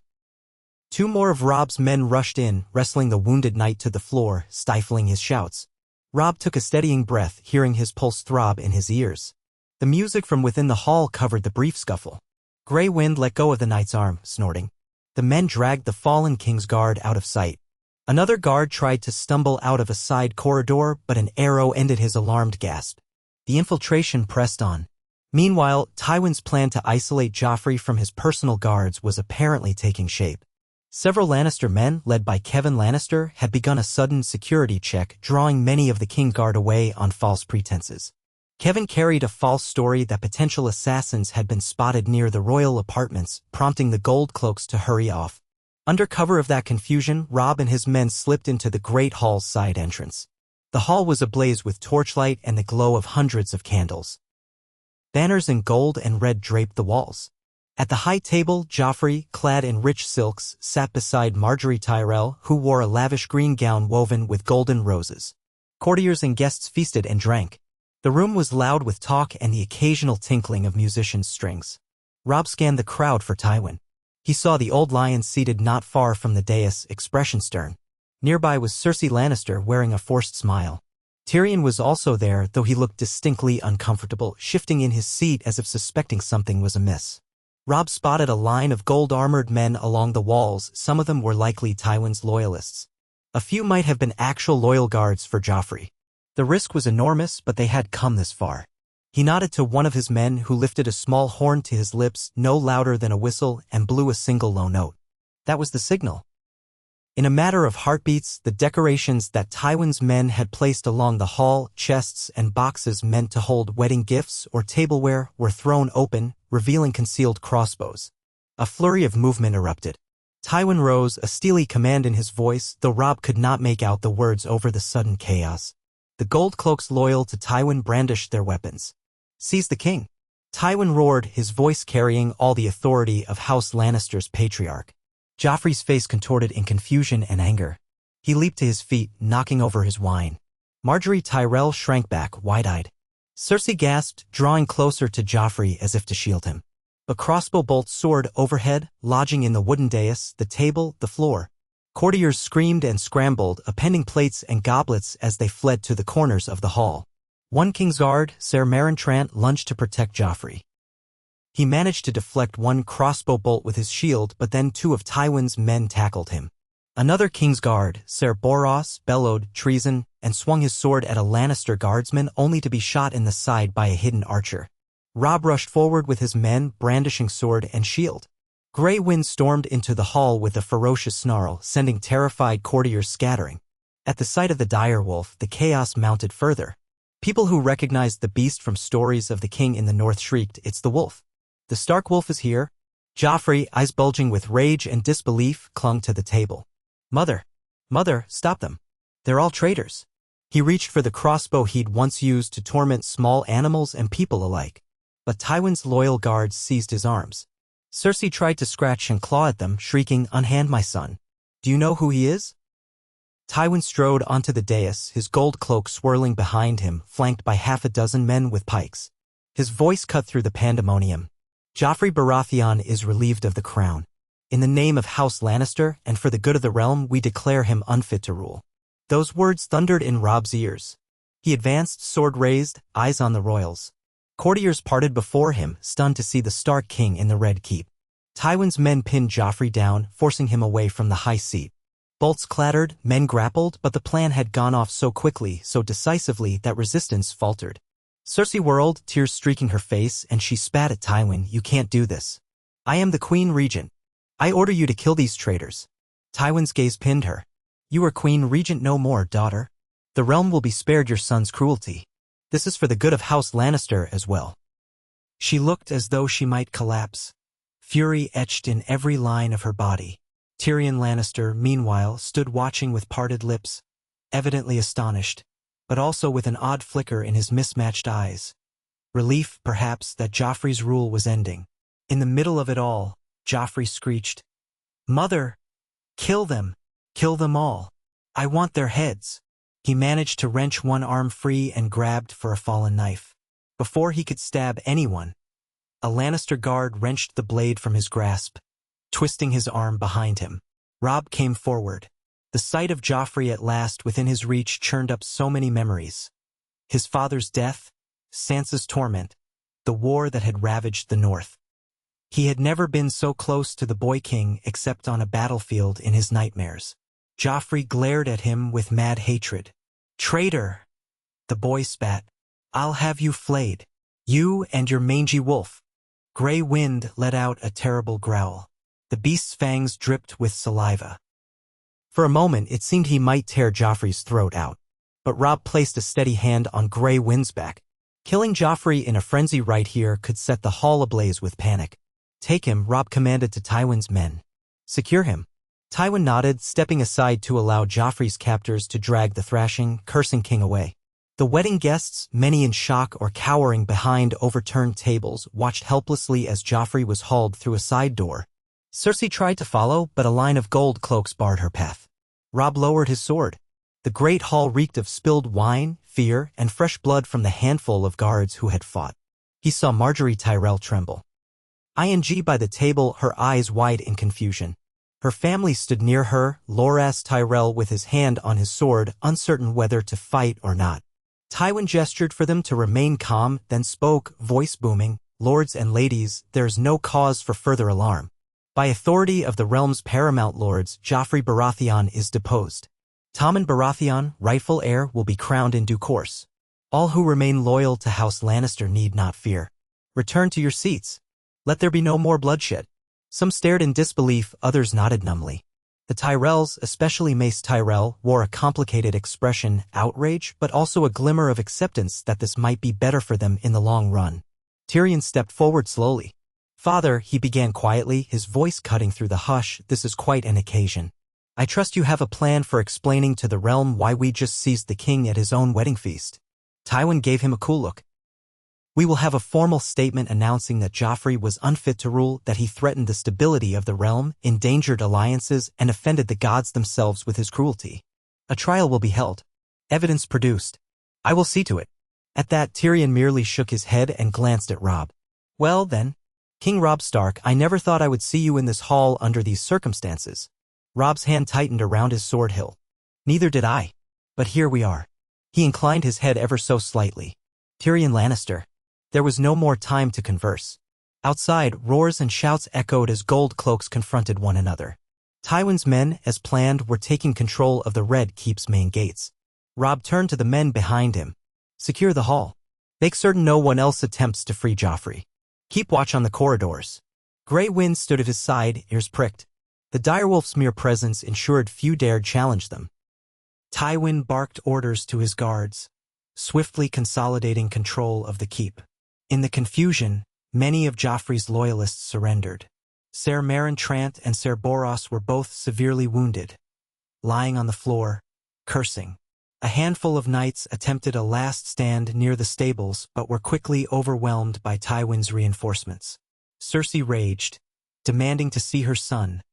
2 more of Robb's men rushed in, wrestling the wounded knight to the floor, stifling his shouts. Robb took a steadying breath, hearing his pulse throb in his ears. The music from within the hall covered the brief scuffle. Grey wind let go of the knight's arm, snorting. The men dragged the fallen Kingsguard out of sight. Another guard tried to stumble out of a side corridor, but an arrow ended his alarmed gasp. The infiltration pressed on. Meanwhile, Tywin's plan to isolate Joffrey from his personal guards was apparently taking shape. Several Lannister men, led by Kevan Lannister, had begun a sudden security check, drawing many of the Kingsguard away on false pretenses. Kevan carried a false story that potential assassins had been spotted near the royal apartments, prompting the gold cloaks to hurry off. Under cover of that confusion, Robb and his men slipped into the great hall's side entrance. The hall was ablaze with torchlight and the glow of hundreds of candles. Banners in gold and red draped the walls. At the high table, Joffrey, clad in rich silks, sat beside Margaery Tyrell, who wore a lavish green gown woven with golden roses. Courtiers and guests feasted and drank. The room was loud with talk and the occasional tinkling of musicians' strings. Robb scanned the crowd for Tywin. He saw the old lion seated not far from the dais, expression stern. Nearby was Cersei Lannister wearing a forced smile. Tyrion was also there, though he looked distinctly uncomfortable, shifting in his seat as if suspecting something was amiss. Robb spotted a line of gold-armored men along the walls. Some of them were likely Tywin's loyalists. A few might have been actual loyal guards for Joffrey. The risk was enormous, but they had come this far. He nodded to one of his men, who lifted a small horn to his lips, no louder than a whistle, and blew a single low note. That was the signal. In a matter of heartbeats, the decorations that Tywin's men had placed along the hall, chests and boxes meant to hold wedding gifts or tableware, were thrown open, revealing concealed crossbows. A flurry of movement erupted. Tywin rose, a steely command in his voice, though Robb could not make out the words over the sudden chaos. The gold cloaks loyal to Tywin brandished their weapons. "Seize the king!" Tywin roared, his voice carrying all the authority of House Lannister's patriarch. Joffrey's face contorted in confusion and anger. He leaped to his feet, knocking over his wine. Margaery Tyrell shrank back, wide-eyed. Cersei gasped, drawing closer to Joffrey as if to shield him. A crossbow bolt soared overhead, lodging in the wooden dais, the table, the floor. Courtiers screamed and scrambled, appending plates and goblets as they fled to the corners of the hall. One Kingsguard, Ser Marantrant, lunged to protect Joffrey. He managed to deflect one crossbow bolt with his shield, but then two of Tywin's men tackled him. Another Kingsguard, Ser Boros, bellowed treason and swung his sword at a Lannister guardsman, only to be shot in the side by a hidden archer. Robb rushed forward with his men, brandishing sword and shield. Grey Wind stormed into the hall with a ferocious snarl, sending terrified courtiers scattering. At the sight of the direwolf, the chaos mounted further. People who recognized the beast from stories of the king in the north shrieked, "It's the wolf! The Stark wolf is here!" Joffrey, eyes bulging with rage and disbelief, clung to the table. Mother! Mother, stop them! They're all traitors!" He reached for the crossbow he'd once used to torment small animals and people alike. But Tywin's loyal guards seized his arms. Cersei tried to scratch and claw at them, shrieking, "Unhand my son! Do you know who he is?" Tywin strode onto the dais, his gold cloak swirling behind him, flanked by half a dozen men with pikes. His voice cut through the pandemonium. "Joffrey Baratheon is relieved of the crown. In the name of House Lannister, and for the good of the realm, we declare him unfit to rule." Those words thundered in Robb's ears. He advanced, sword raised, eyes on the royals. Courtiers parted before him, stunned to see the Stark King in the Red Keep. Tywin's men pinned Joffrey down, forcing him away from the high seat. Bolts clattered, men grappled, but the plan had gone off so quickly, so decisively, that resistance faltered. Cersei whirled, tears streaking her face, and she spat at Tywin, "You can't do this. I am the Queen Regent. I order you to kill these traitors." Tywin's gaze pinned her. "You are Queen Regent no more, daughter. The realm will be spared your son's cruelty. This is for the good of House Lannister as well." She looked as though she might collapse. Fury etched in every line of her body. Tyrion Lannister, meanwhile, stood watching with parted lips, evidently astonished, but also with an odd flicker in his mismatched eyes. Relief, perhaps, that Joffrey's rule was ending. In the middle of it all, Joffrey screeched, "Mother! Kill them! Kill them all! I want their heads!" He managed to wrench one arm free and grabbed for a fallen knife. Before he could stab anyone, a Lannister guard wrenched the blade from his grasp, twisting his arm behind him. Robb came forward. The sight of Joffrey at last within his reach churned up so many memories. His father's death, Sansa's torment, the war that had ravaged the north. He had never been so close to the Boy King except on a battlefield in his nightmares. Joffrey glared at him with mad hatred. "Traitor!" The boy spat. "I'll have you flayed. You and your mangy wolf." Grey Wind let out a terrible growl. The beast's fangs dripped with saliva. For a moment it seemed he might tear Joffrey's throat out. But Robb placed a steady hand on Grey Wind's back. Killing Joffrey in a frenzy right here could set the hall ablaze with panic. "Take him," Robb commanded to Tywin's men. "Secure him." Tywin nodded, stepping aside to allow Joffrey's captors to drag the thrashing, cursing king away. The wedding guests, many in shock or cowering behind overturned tables, watched helplessly as Joffrey was hauled through a side door. Cersei tried to follow, but a line of gold cloaks barred her path. Robb lowered his sword. The great hall reeked of spilled wine, fear, and fresh blood from the handful of guards who had fought. He saw Margaery Tyrell tremble. ING by the table, her eyes wide in confusion. Her family stood near her, Loras Tyrell with his hand on his sword, uncertain whether to fight or not. Tywin gestured for them to remain calm, then spoke, voice booming, "Lords and ladies, there is no cause for further alarm. By authority of the realm's paramount lords, Joffrey Baratheon is deposed. Tommen Baratheon, rightful heir, will be crowned in due course. All who remain loyal to House Lannister need not fear. Return to your seats. Let there be no more bloodshed." Some stared in disbelief, others nodded numbly. The Tyrells, especially Mace Tyrell, wore a complicated expression, outrage, but also a glimmer of acceptance that this might be better for them in the long run. Tyrion stepped forward slowly. "Father," he began quietly, his voice cutting through the hush, "this is quite an occasion. I trust you have a plan for explaining to the realm why we just seized the king at his own wedding feast." Tywin gave him a cool look. "We will have a formal statement announcing that Joffrey was unfit to rule, that he threatened the stability of the realm, endangered alliances, and offended the gods themselves with his cruelty. A trial will be held. Evidence produced. I will see to it." At that, Tyrion merely shook his head and glanced at Robb. "Well, then, King Robb Stark, I never thought I would see you in this hall under these circumstances. Robb's hand tightened around his sword hilt. Neither did I. But here we are. He inclined his head ever so slightly. Tyrion Lannister. There was no more time to converse. Outside, roars and shouts echoed as gold cloaks confronted one another. Tywin's men, as planned, were taking control of the Red Keep's main gates. Robb turned to the men behind him. Secure the hall. Make certain no one else attempts to free Joffrey. Keep watch on the corridors. Grey Wind stood at his side, ears pricked. The direwolf's mere presence ensured few dared challenge them. Tywin barked orders to his guards, swiftly consolidating control of the keep. In the confusion, many of Joffrey's loyalists surrendered. Ser Meryn Trant and Ser Boros were both severely wounded, lying on the floor, cursing. A handful of knights attempted a last stand near the stables but were quickly overwhelmed by Tywin's reinforcements. Cersei raged, demanding to see her son,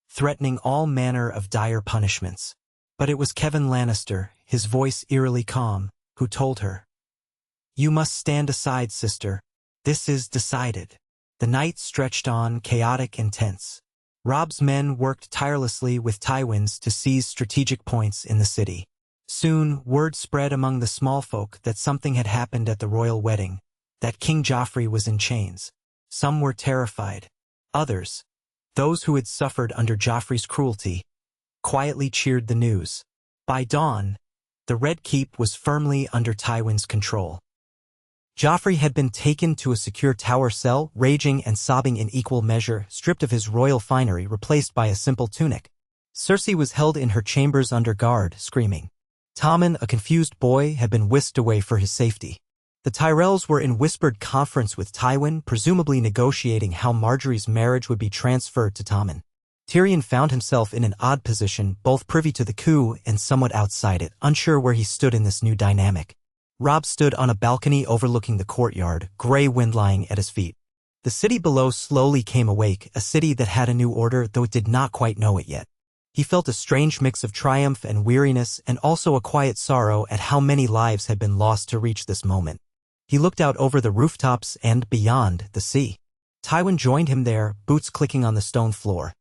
threatening all manner of dire punishments. But it was Kevan Lannister, his voice eerily calm, who told her, "You must stand aside, sister. This is decided." The night stretched on, chaotic and tense. Robb's men worked tirelessly with Tywin's to seize strategic points in the city. Soon, word spread among the small folk that something had happened at the royal wedding, that King Joffrey was in chains. Some were terrified. Others, those who had suffered under Joffrey's cruelty, quietly cheered the news. By dawn, the Red Keep was firmly under Tywin's control. Joffrey had been taken to a secure tower cell, raging and sobbing in equal measure, stripped of his royal finery, replaced by a simple tunic. Cersei was held in her chambers under guard, screaming. Tommen, a confused boy, had been whisked away for his safety. The Tyrells were in whispered conference with Tywin, presumably negotiating how Margaery's marriage would be transferred to Tommen. Tyrion found himself in an odd position, both privy to the coup and somewhat outside it, unsure where he stood in this new dynamic. Robb stood on a balcony overlooking the courtyard, Grey Wind lying at his feet. The city below slowly came awake, a city that had a new order, though it did not quite know it yet. He felt a strange mix of triumph and weariness, and also a quiet sorrow at how many lives had been lost to reach this moment. He looked out over the rooftops and, beyond, the sea. Tywin joined him there, boots clicking on the stone floor.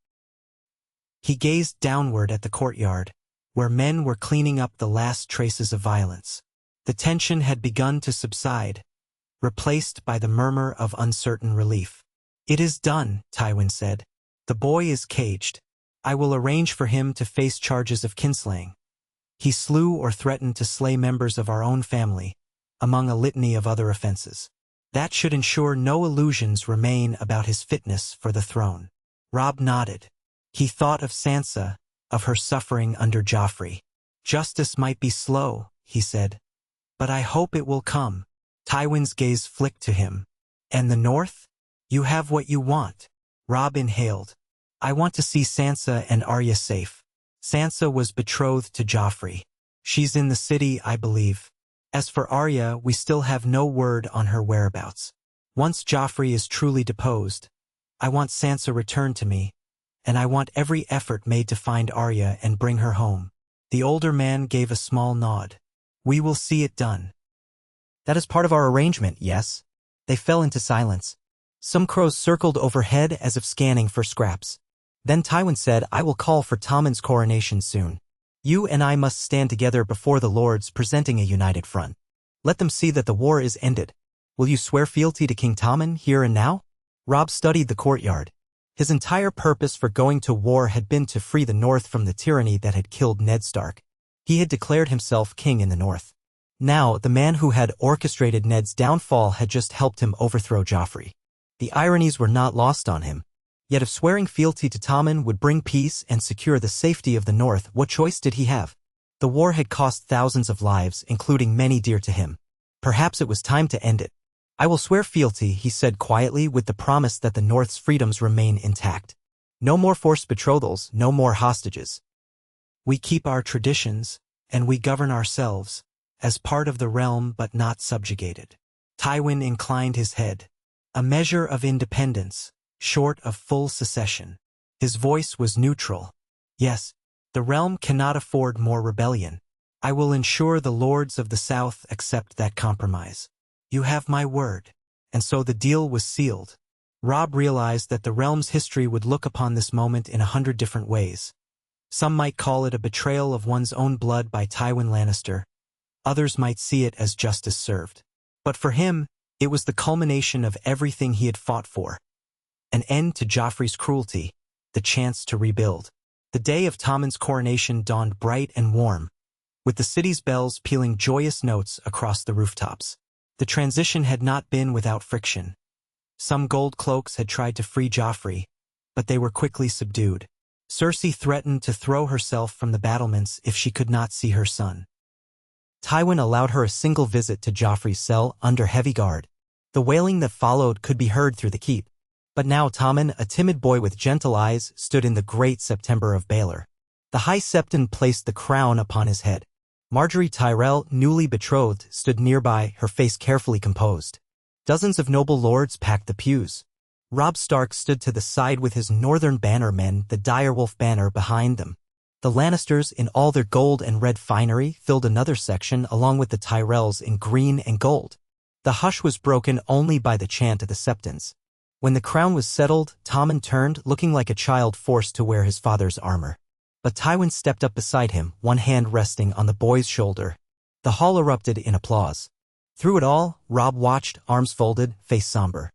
He gazed downward at the courtyard, where men were cleaning up the last traces of violence. The tension had begun to subside, replaced by the murmur of uncertain relief. "It is done," Tywin said. "The boy is caged. I will arrange for him to face charges of kinslaying. He slew or threatened to slay members of our own family, among a litany of other offenses. That should ensure no illusions remain about his fitness for the throne." Robb nodded. He thought of Sansa, of her suffering under Joffrey. "Justice might be slow," he said, "but I hope it will come." Tywin's gaze flicked to him. "And the North? You have what you want." Robb inhaled. "I want to see Sansa and Arya safe." Sansa was betrothed to Joffrey. She's in the city, I believe. As for Arya, we still have no word on her whereabouts. Once Joffrey is truly deposed, I want Sansa returned to me, and I want every effort made to find Arya and bring her home. The older man gave a small nod. "We will see it done." "That is part of our arrangement, yes?" They fell into silence. Some crows circled overhead as if scanning for scraps. Then Tywin said, "I will call for Tommen's coronation soon. You and I must stand together before the lords, presenting a united front. Let them see that the war is ended. Will you swear fealty to King Tommen here and now?" Robb studied the courtyard. His entire purpose for going to war had been to free the North from the tyranny that had killed Ned Stark. He had declared himself king in the North. Now, the man who had orchestrated Ned's downfall had just helped him overthrow Joffrey. The ironies were not lost on him. Yet if swearing fealty to Tommen would bring peace and secure the safety of the North, what choice did he have? The war had cost thousands of lives, including many dear to him. Perhaps it was time to end it. "I will swear fealty," he said quietly, with the promise that the North's freedoms remain intact. No more forced betrothals, no more hostages. We keep our traditions, and we govern ourselves, as part of the realm but not subjugated. Tywin inclined his head. A measure of independence, short of full secession. His voice was neutral. "Yes, the realm cannot afford more rebellion. I will ensure the lords of the South accept that compromise. You have my word." And so the deal was sealed. Robb realized that the realm's history would look upon this moment in 100 different ways. Some might call it a betrayal of one's own blood by Tywin Lannister. Others might see it as justice served. But for him, it was the culmination of everything he had fought for. An end to Joffrey's cruelty, the chance to rebuild. The day of Tommen's coronation dawned bright and warm, with the city's bells pealing joyous notes across the rooftops. The transition had not been without friction. Some gold cloaks had tried to free Joffrey, but they were quickly subdued. Cersei threatened to throw herself from the battlements if she could not see her son. Tywin allowed her a single visit to Joffrey's cell under heavy guard. The wailing that followed could be heard through the keep. But now Tommen, a timid boy with gentle eyes, stood in the great September of Baelor. The High Septon placed the crown upon his head. Margaery Tyrell, newly betrothed, stood nearby, her face carefully composed. Dozens of noble lords packed the pews. Robb Stark stood to the side with his northern banner men, the direwolf banner behind them. The Lannisters, in all their gold and red finery, filled another section along with the Tyrells in green and gold. The hush was broken only by the chant of the Septons. When the crown was settled, Tommen turned, looking like a child forced to wear his father's armor. But Tywin stepped up beside him, one hand resting on the boy's shoulder. The hall erupted in applause. Through it all, Robb watched, arms folded, face somber.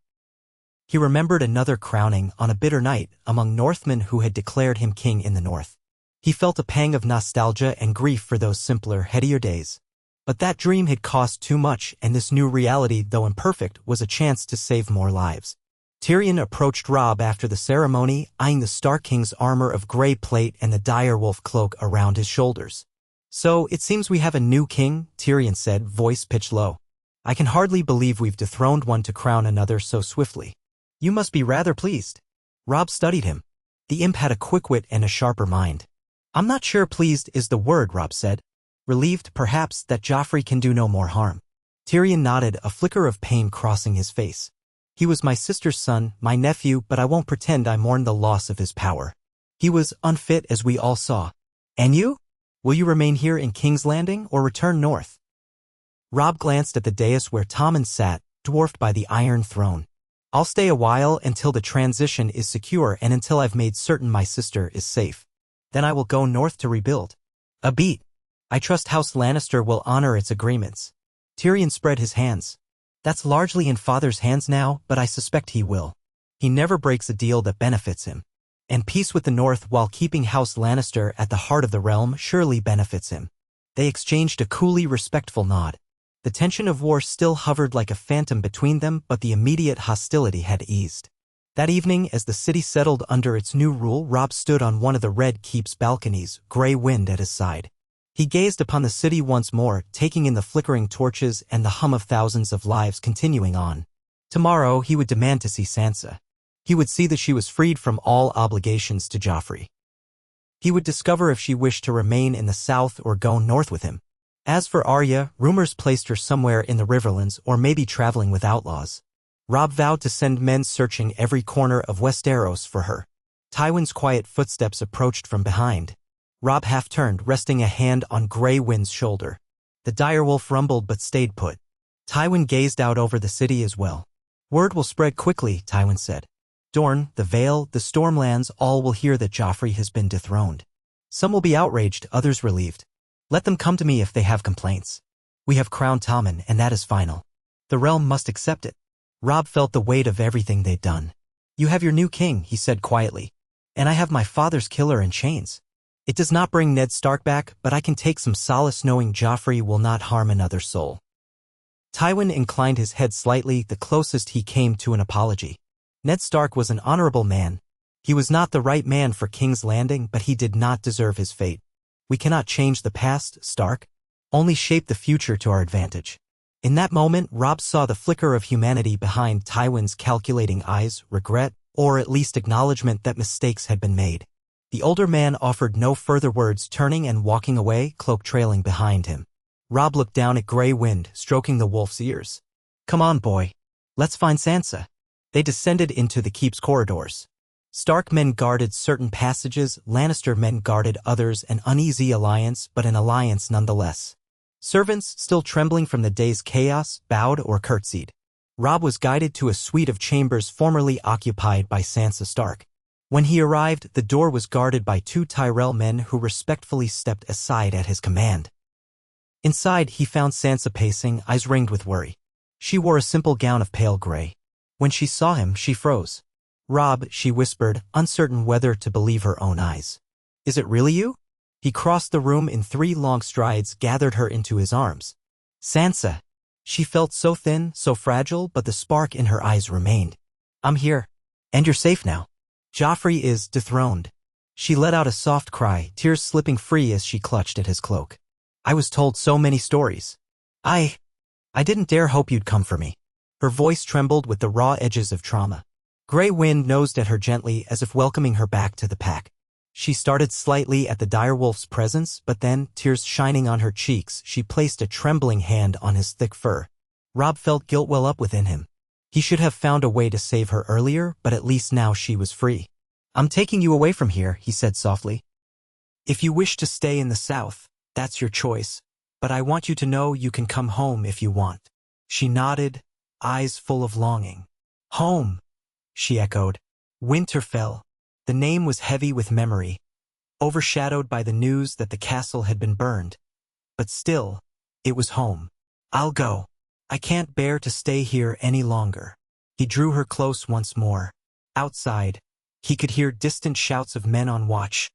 He remembered another crowning on a bitter night among Northmen who had declared him king in the north. He felt a pang of nostalgia and grief for those simpler, headier days. But that dream had cost too much, and this new reality, though imperfect, was a chance to save more lives. Tyrion approached Robb after the ceremony, eyeing the Stark King's armor of gray plate and the direwolf cloak around his shoulders. "So, it seems we have a new king," Tyrion said, voice pitched low. "I can hardly believe we've dethroned one to crown another so swiftly. You must be rather pleased." Robb studied him. The imp had a quick wit and a sharper mind. "I'm not sure pleased is the word," Robb said. "Relieved, perhaps, that Joffrey can do no more harm." Tyrion nodded, a flicker of pain crossing his face. "He was my sister's son, my nephew, but I won't pretend I mourn the loss of his power. He was unfit, as we all saw. And you? Will you remain here in King's Landing or return north?" Robb glanced at the dais where Tommen sat, dwarfed by the Iron Throne. "I'll stay a while until the transition is secure and until I've made certain my sister is safe. Then I will go north to rebuild. A beat. I trust House Lannister will honor its agreements." Tyrion spread his hands. "That's largely in Father's hands now, but I suspect he will. He never breaks a deal that benefits him. And peace with the North while keeping House Lannister at the heart of the realm surely benefits him." They exchanged a coolly respectful nod. The tension of war still hovered like a phantom between them, but the immediate hostility had eased. That evening, as the city settled under its new rule, Robb stood on one of the Red Keep's balconies, Grey Wind at his side. He gazed upon the city once more, taking in the flickering torches and the hum of thousands of lives continuing on. Tomorrow, he would demand to see Sansa. He would see that she was freed from all obligations to Joffrey. He would discover if she wished to remain in the south or go north with him. As for Arya, rumors placed her somewhere in the Riverlands or maybe traveling with outlaws. Robb vowed to send men searching every corner of Westeros for her. Tywin's quiet footsteps approached from behind. Robb half-turned, resting a hand on Grey Wind's shoulder. The direwolf rumbled but stayed put. Tywin gazed out over the city as well. "Word will spread quickly," Tywin said. "Dorne, the Vale, the Stormlands, all will hear that Joffrey has been dethroned. Some will be outraged, others relieved. Let them come to me if they have complaints. We have crowned Tommen, and that is final. The realm must accept it." Robb felt the weight of everything they'd done. "You have your new king," he said quietly. "And I have my father's killer in chains. It does not bring Ned Stark back, but I can take some solace knowing Joffrey will not harm another soul." Tywin inclined his head slightly, the closest he came to an apology. Ned Stark was an honorable man. He was not the right man for King's Landing, but he did not deserve his fate. "We cannot change the past, Stark. Only shape the future to our advantage." In that moment, Robb saw the flicker of humanity behind Tywin's calculating eyes, regret, or at least acknowledgement that mistakes had been made. The older man offered no further words, turning and walking away, cloak trailing behind him. Robb looked down at Grey Wind, stroking the wolf's ears. "Come on, boy. Let's find Sansa." They descended into the keep's corridors. Stark men guarded certain passages, Lannister men guarded others, an uneasy alliance, but an alliance nonetheless. Servants, still trembling from the day's chaos, bowed or curtsied. Robb was guided to a suite of chambers formerly occupied by Sansa Stark. When he arrived, the door was guarded by 2 Tyrell men who respectfully stepped aside at his command. Inside, he found Sansa pacing, eyes ringed with worry. She wore a simple gown of pale gray. When she saw him, she froze. "Robb," she whispered, uncertain whether to believe her own eyes. "Is it really you?" He crossed the room in 3 long strides, gathered her into his arms. "Sansa." She felt so thin, so fragile, but the spark in her eyes remained. "I'm here. And you're safe now. Joffrey is dethroned." She let out a soft cry, tears slipping free as she clutched at his cloak. "I was told so many stories. I didn't dare hope you'd come for me." Her voice trembled with the raw edges of trauma. Grey Wind nosed at her gently as if welcoming her back to the pack. She started slightly at the direwolf's presence, but then, tears shining on her cheeks, she placed a trembling hand on his thick fur. Robb felt guilt well up within him. He should have found a way to save her earlier, but at least now she was free. "I'm taking you away from here," he said softly. "If you wish to stay in the south, that's your choice, but I want you to know you can come home if you want." She nodded, eyes full of longing. "Home," she echoed. Winterfell. The name was heavy with memory, overshadowed by the news that the castle had been burned. But still, it was home. "I'll go. I can't bear to stay here any longer." He drew her close once more. Outside, he could hear distant shouts of men on watch,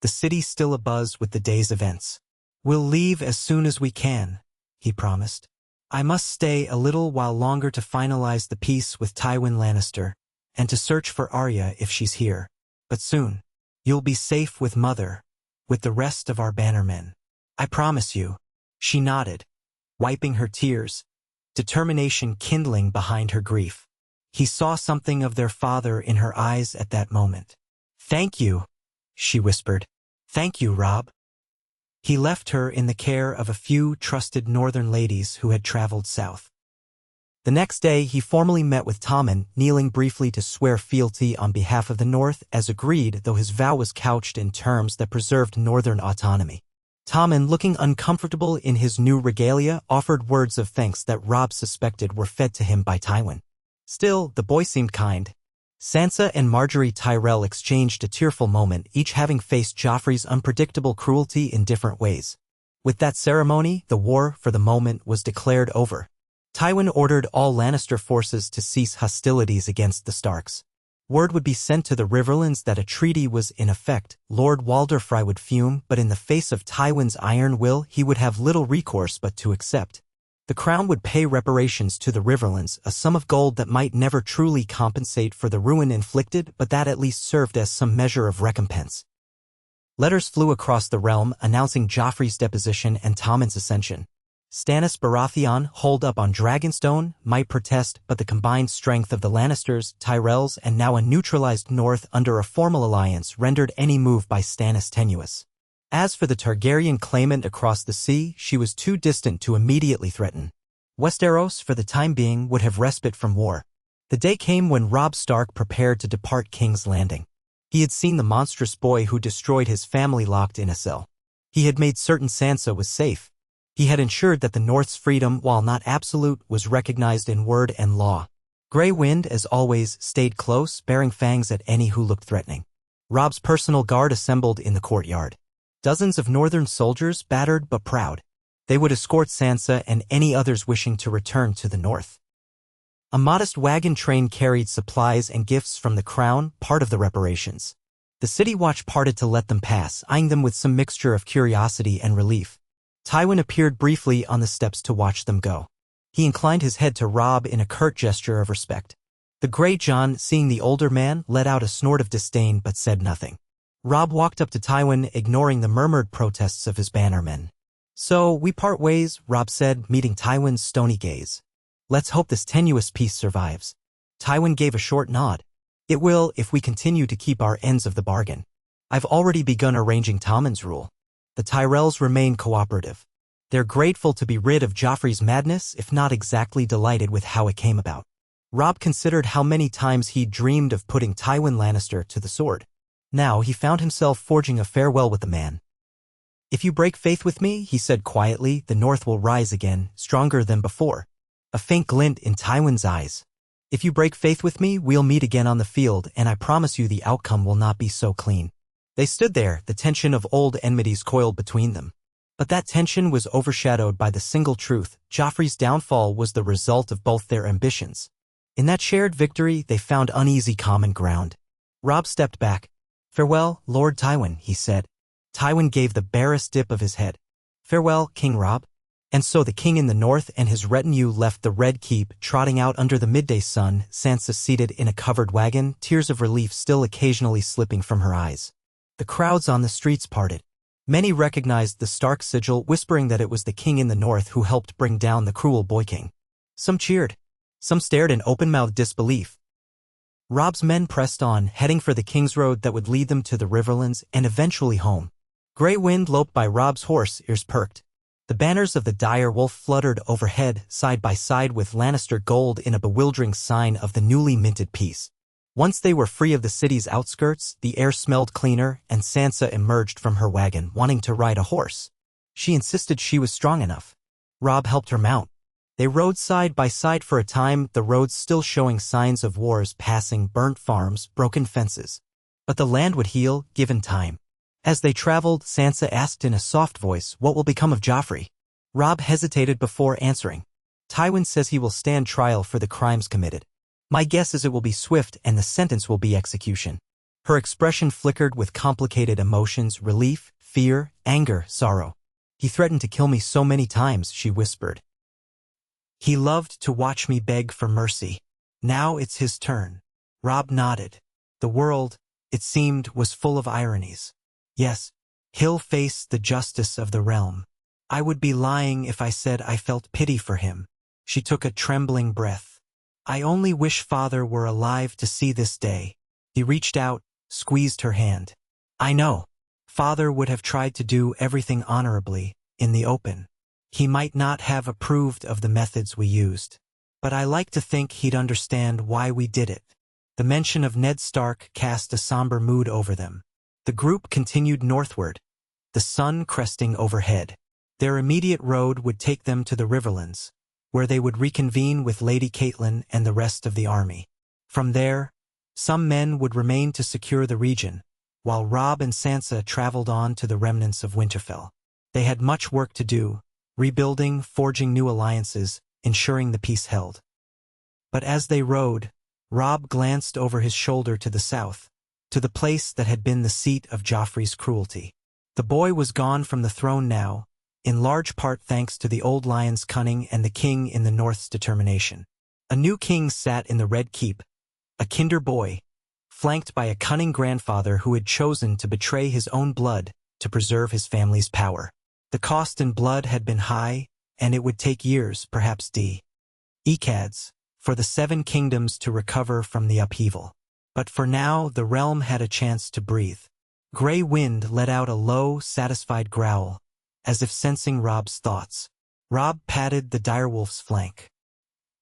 the city still abuzz with the day's events. "We'll leave as soon as we can," he promised. "I must stay a little while longer to finalize the peace with Tywin Lannister, and to search for Arya if she's here. But soon, you'll be safe with Mother, with the rest of our bannermen. I promise you." She nodded, wiping her tears, determination kindling behind her grief. He saw something of their father in her eyes at that moment. "Thank you," she whispered. "Thank you, Robb." He left her in the care of a few trusted northern ladies who had traveled south. The next day, he formally met with Tommen, kneeling briefly to swear fealty on behalf of the North as agreed, though his vow was couched in terms that preserved northern autonomy. Tommen, looking uncomfortable in his new regalia, offered words of thanks that Robb suspected were fed to him by Tywin. Still, the boy seemed kind. Sansa and Margaery Tyrell exchanged a tearful moment, each having faced Joffrey's unpredictable cruelty in different ways. With that ceremony, the war, for the moment, was declared over. Tywin ordered all Lannister forces to cease hostilities against the Starks. Word would be sent to the Riverlands that a treaty was in effect. Lord Wildenford would fume, but in the face of Tywin's iron will, he would have little recourse but to accept. The crown would pay reparations to the Riverlands, a sum of gold that might never truly compensate for the ruin inflicted, but that at least served as some measure of recompense. Letters flew across the realm announcing Joffrey's deposition and Tommen's ascension. Stannis Baratheon, holed up on Dragonstone, might protest, but the combined strength of the Lannisters, Tyrells, and now a neutralized North under a formal alliance rendered any move by Stannis tenuous. As for the Targaryen claimant across the sea, she was too distant to immediately threaten. Westeros, for the time being, would have respite from war. The day came when Robb Stark prepared to depart King's Landing. He had seen the monstrous boy who destroyed his family locked in a cell. He had made certain Sansa was safe. He had ensured that the North's freedom, while not absolute, was recognized in word and law. Grey Wind, as always, stayed close, bearing fangs at any who looked threatening. Robb's personal guard assembled in the courtyard. Dozens of northern soldiers, battered but proud. They would escort Sansa and any others wishing to return to the north. A modest wagon train carried supplies and gifts from the crown, part of the reparations. The city watch parted to let them pass, eyeing them with some mixture of curiosity and relief. Tywin appeared briefly on the steps to watch them go. He inclined his head to Robb in a curt gesture of respect. The Grey John, seeing the older man, let out a snort of disdain but said nothing. Robb walked up to Tywin, ignoring the murmured protests of his bannermen. "So, we part ways," Robb said, meeting Tywin's stony gaze. "Let's hope this tenuous peace survives." Tywin gave a short nod. "It will, if we continue to keep our ends of the bargain. I've already begun arranging Tommen's rule." The Tyrells remain cooperative. They're grateful to be rid of Joffrey's madness, if not exactly delighted with how it came about. Robb considered how many times he'd dreamed of putting Tywin Lannister to the sword. Now he found himself forging a farewell with the man. "If you break faith with me," he said quietly, "the North will rise again, stronger than before." A faint glint in Tywin's eyes. If you break faith with me, we'll meet again on the field, and I promise you the outcome will not be so clean." They stood there, the tension of old enmities coiled between them. But that tension was overshadowed by the single truth: Joffrey's downfall was the result of both their ambitions. In that shared victory, they found uneasy common ground. Robb stepped back. "Farewell, Lord Tywin," he said. Tywin gave the barest dip of his head. "Farewell, King Robb." And so the king in the north and his retinue left the Red Keep, trotting out under the midday sun, Sansa seated in a covered wagon, tears of relief still occasionally slipping from her eyes. The crowds on the streets parted. Many recognized the Stark sigil, whispering that it was the king in the north who helped bring down the cruel boy king. Some cheered. Some stared in open-mouthed disbelief. Robb's men pressed on, heading for the King's Road that would lead them to the Riverlands and eventually home. Grey wind loped by Robb's horse, ears perked. The banners of the dire wolf fluttered overhead, side by side with Lannister gold in a bewildering sign of the newly minted peace. Once they were free of the city's outskirts, the air smelled cleaner, and Sansa emerged from her wagon, wanting to ride a horse. She insisted she was strong enough. Robb helped her mount. They rode side by side for a time, the roads still showing signs of wars passing, burnt farms, broken fences. But the land would heal, given time. As they traveled, Sansa asked in a soft voice, "What will become of Joffrey?" Robb hesitated before answering. "Tywin says he will stand trial for the crimes committed. My guess is it will be swift and the sentence will be execution." Her expression flickered with complicated emotions: relief, fear, anger, sorrow. "He threatened to kill me so many times," she whispered. "He loved to watch me beg for mercy. Now it's his turn." Robb nodded. The world, it seemed, was full of ironies. "Yes, he'll face the justice of the realm. I would be lying if I said I felt pity for him." She took a trembling breath. "I only wish Father were alive to see this day." He reached out, squeezed her hand. "I know. Father would have tried to do everything honorably, in the open. He might not have approved of the methods we used. But I like to think he'd understand why we did it." The mention of Ned Stark cast a somber mood over them. The group continued northward, the sun cresting overhead. Their immediate road would take them to the Riverlands, where they would reconvene with Lady Catelyn and the rest of the army. From there, some men would remain to secure the region, while Robb and Sansa traveled on to the remnants of Winterfell. They had much work to do, rebuilding, forging new alliances, ensuring the peace held. But as they rode, Robb glanced over his shoulder to the south, to the place that had been the seat of Joffrey's cruelty. The boy was gone from the throne now, in large part thanks to the old lion's cunning and the king in the north's determination. A new king sat in the Red Keep, a kinder boy, flanked by a cunning grandfather who had chosen to betray his own blood to preserve his family's power. The cost in blood had been high, and it would take years, perhaps decades, for the Seven Kingdoms to recover from the upheaval. But for now, the realm had a chance to breathe. Grey wind let out a low, satisfied growl, as if sensing Robb's thoughts. Robb patted the direwolf's flank.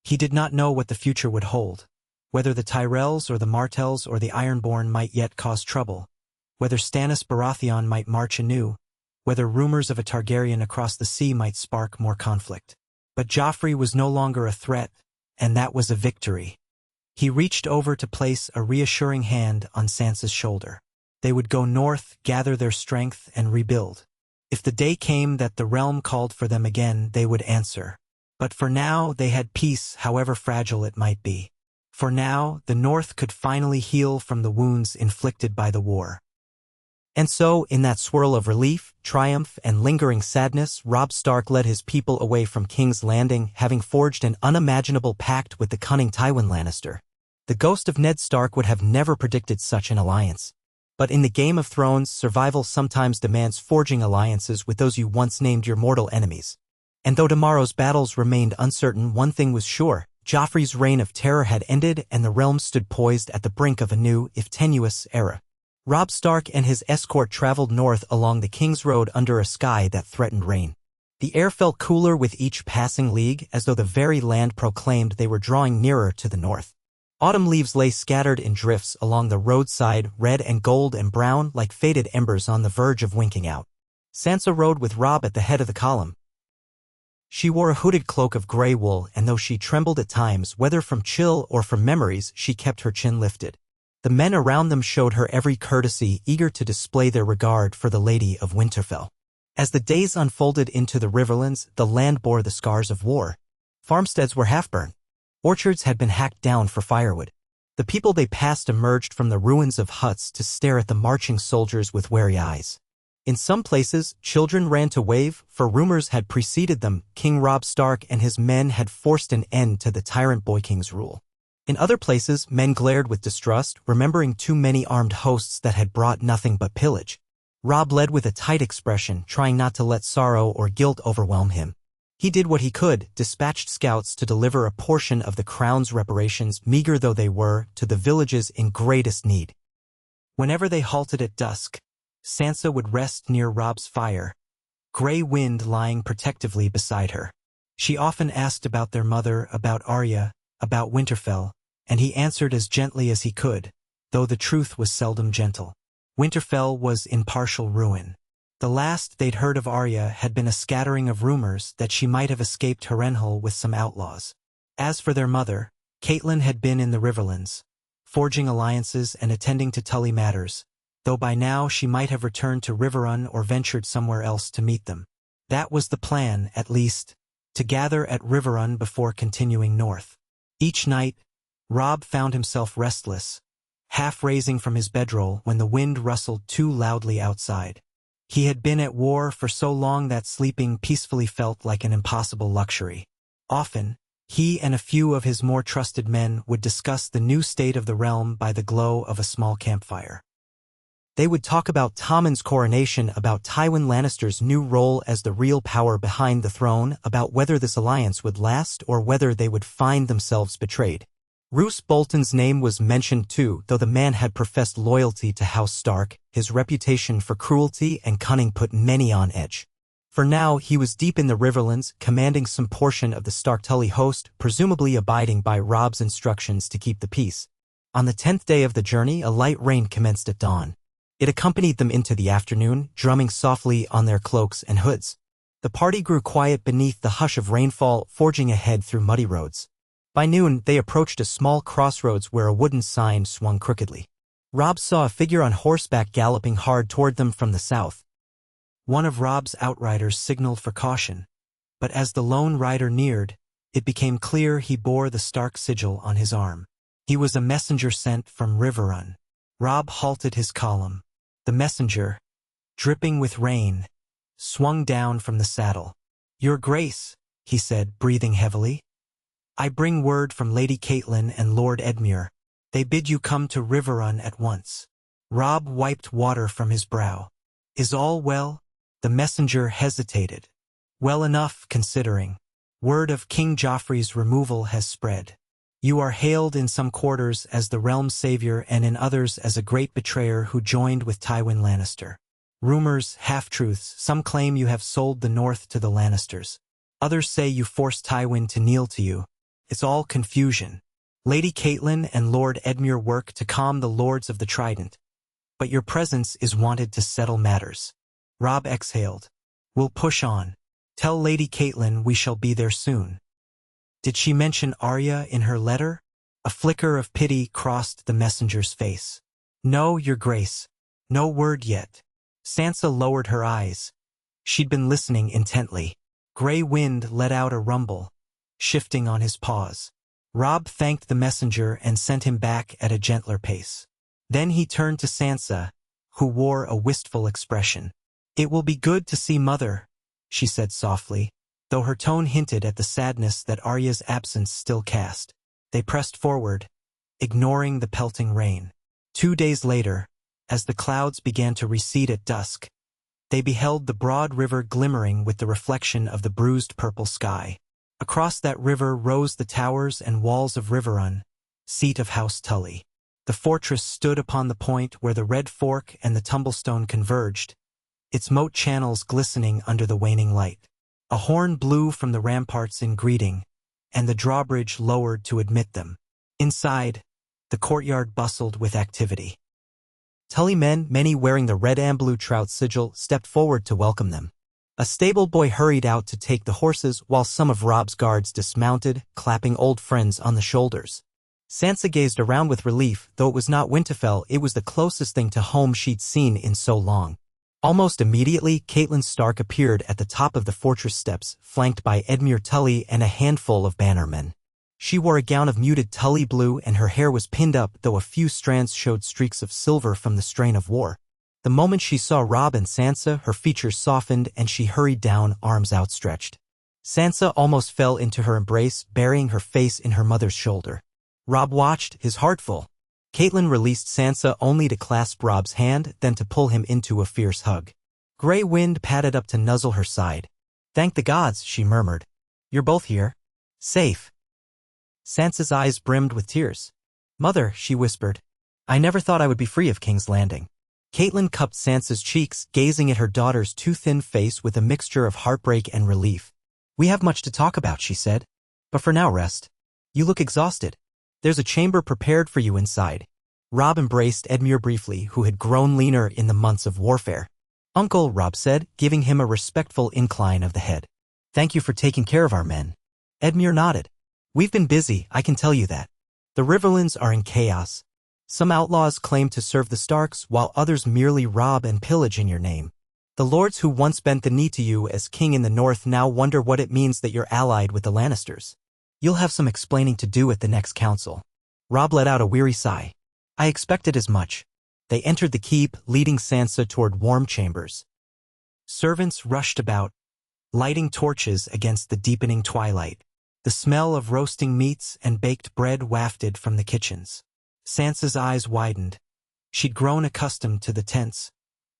He did not know what the future would hold, whether the Tyrells or the Martells or the Ironborn might yet cause trouble, whether Stannis Baratheon might march anew, whether rumors of a Targaryen across the sea might spark more conflict. But Joffrey was no longer a threat, and that was a victory. He reached over to place a reassuring hand on Sansa's shoulder. They would go north, gather their strength, and rebuild. If the day came that the realm called for them again, they would answer. But for now, they had peace, however fragile it might be. For now, the North could finally heal from the wounds inflicted by the war. And so, in that swirl of relief, triumph, and lingering sadness, Robb Stark led his people away from King's Landing, having forged an unimaginable pact with the cunning Tywin Lannister. The ghost of Ned Stark would have never predicted such an alliance. But in the Game of Thrones, survival sometimes demands forging alliances with those you once named your mortal enemies. And though tomorrow's battles remained uncertain, one thing was sure: Joffrey's reign of terror had ended, and the realm stood poised at the brink of a new, if tenuous, era. Robb Stark and his escort traveled north along the King's Road under a sky that threatened rain. The air felt cooler with each passing league, as though the very land proclaimed they were drawing nearer to the north. Autumn leaves lay scattered in drifts along the roadside, red and gold and brown, like faded embers on the verge of winking out. Sansa rode with Robb at the head of the column. She wore a hooded cloak of gray wool, and though she trembled at times, whether from chill or from memories, she kept her chin lifted. The men around them showed her every courtesy, eager to display their regard for the Lady of Winterfell. As the days unfolded into the Riverlands, the land bore the scars of war. Farmsteads were half-burned. Orchards had been hacked down for firewood. The people they passed emerged from the ruins of huts to stare at the marching soldiers with wary eyes. In some places, children ran to wave, for rumors had preceded them. King Robb Stark and his men had forced an end to the tyrant boy king's rule. In other places, men glared with distrust, remembering too many armed hosts that had brought nothing but pillage. Robb led with a tight expression, trying not to let sorrow or guilt overwhelm him. He did what he could, dispatched scouts to deliver a portion of the crown's reparations, meager though they were, to the villages in greatest need. Whenever they halted at dusk, Sansa would rest near Robb's fire, gray wind lying protectively beside her. She often asked about their mother, about Arya, about Winterfell, and he answered as gently as he could, though the truth was seldom gentle. Winterfell was in partial ruin. The last they'd heard of Arya had been a scattering of rumors that she might have escaped Harrenhal with some outlaws. As for their mother, Catelyn had been in the Riverlands, forging alliances and attending to Tully matters, though by now she might have returned to Riverrun or ventured somewhere else to meet them. That was the plan, at least, to gather at Riverrun before continuing north. Each night, Robb found himself restless, half raising from his bedroll when the wind rustled too loudly outside. He had been at war for so long that sleeping peacefully felt like an impossible luxury. Often, he and a few of his more trusted men would discuss the new state of the realm by the glow of a small campfire. They would talk about Tommen's coronation, about Tywin Lannister's new role as the real power behind the throne, about whether this alliance would last or whether they would find themselves betrayed. Roose Bolton's name was mentioned too, though the man had professed loyalty to House Stark. His reputation for cruelty and cunning put many on edge. For now, he was deep in the Riverlands, commanding some portion of the Stark-Tully host, presumably abiding by Robb's instructions to keep the peace. On the 10th day of the journey, a light rain commenced at dawn. It accompanied them into the afternoon, drumming softly on their cloaks and hoods. The party grew quiet beneath the hush of rainfall, forging ahead through muddy roads. By noon, they approached a small crossroads where a wooden sign swung crookedly. Robb saw a figure on horseback galloping hard toward them from the south. One of Robb's outriders signaled for caution, but as the lone rider neared, it became clear he bore the Stark sigil on his arm. He was a messenger sent from Riverrun. Robb halted his column. The messenger, dripping with rain, swung down from the saddle. "Your Grace," he said, breathing heavily. "I bring word from Lady Catelyn and Lord Edmure. They bid you come to Riverrun at once." Robb wiped water from his brow. "Is all well?" The messenger hesitated. "Well enough, considering. Word of King Joffrey's removal has spread. You are hailed in some quarters as the realm's savior and in others as a great betrayer who joined with Tywin Lannister. Rumors, half-truths, some claim you have sold the North to the Lannisters. Others say you forced Tywin to kneel to you. It's all confusion. Lady Catelyn and Lord Edmure work to calm the Lords of the Trident, but your presence is wanted to settle matters." Robb exhaled. "We'll push on. Tell Lady Catelyn we shall be there soon." "Did she mention Arya in her letter?" A flicker of pity crossed the messenger's face. "No, Your Grace. No word yet." Sansa lowered her eyes. She'd been listening intently. Gray wind let out a rumble, shifting on his paws. Robb thanked the messenger and sent him back at a gentler pace. Then he turned to Sansa, who wore a wistful expression. "It will be good to see Mother," she said softly, though her tone hinted at the sadness that Arya's absence still cast. They pressed forward, ignoring the pelting rain. 2 days later, as the clouds began to recede at dusk, they beheld the broad river glimmering with the reflection of the bruised purple sky. Across that river rose the towers and walls of Riverrun, seat of House Tully. The fortress stood upon the point where the Red Fork and the Tumblestone converged, its moat channels glistening under the waning light. A horn blew from the ramparts in greeting, and the drawbridge lowered to admit them. Inside, the courtyard bustled with activity. Tully men, many wearing the red and blue trout sigil, stepped forward to welcome them. A stable boy hurried out to take the horses while some of Robb's guards dismounted, clapping old friends on the shoulders. Sansa gazed around with relief. Though it was not Winterfell, it was the closest thing to home she'd seen in so long. Almost immediately, Catelyn Stark appeared at the top of the fortress steps, flanked by Edmure Tully and a handful of bannermen. She wore a gown of muted Tully blue and her hair was pinned up, though a few strands showed streaks of silver from the strain of war. The moment she saw Robb and Sansa, her features softened and she hurried down, arms outstretched. Sansa almost fell into her embrace, burying her face in her mother's shoulder. Robb watched, his heart full. Catelyn released Sansa only to clasp Robb's hand, then to pull him into a fierce hug. Grey Wind padded up to nuzzle her side. "Thank the gods," she murmured. "You're both here. Safe." Sansa's eyes brimmed with tears. "Mother," she whispered, "I never thought I would be free of King's Landing." Catelyn cupped Sansa's cheeks, gazing at her daughter's too thin face with a mixture of heartbreak and relief. "We have much to talk about," she said. "But for now, rest. You look exhausted. There's a chamber prepared for you inside." Robb embraced Edmure briefly, who had grown leaner in the months of warfare. "Uncle," Robb said, giving him a respectful incline of the head. "Thank you for taking care of our men." Edmure nodded. "We've been busy, I can tell you that. The Riverlands are in chaos. Some outlaws claim to serve the Starks, while others merely rob and pillage in your name. The lords who once bent the knee to you as king in the north now wonder what it means that you're allied with the Lannisters. You'll have some explaining to do at the next council." Robb let out a weary sigh. "I expected as much." They entered the keep, leading Sansa toward warm chambers. Servants rushed about, lighting torches against the deepening twilight. The smell of roasting meats and baked bread wafted from the kitchens. Sansa's eyes widened. She'd grown accustomed to the tense,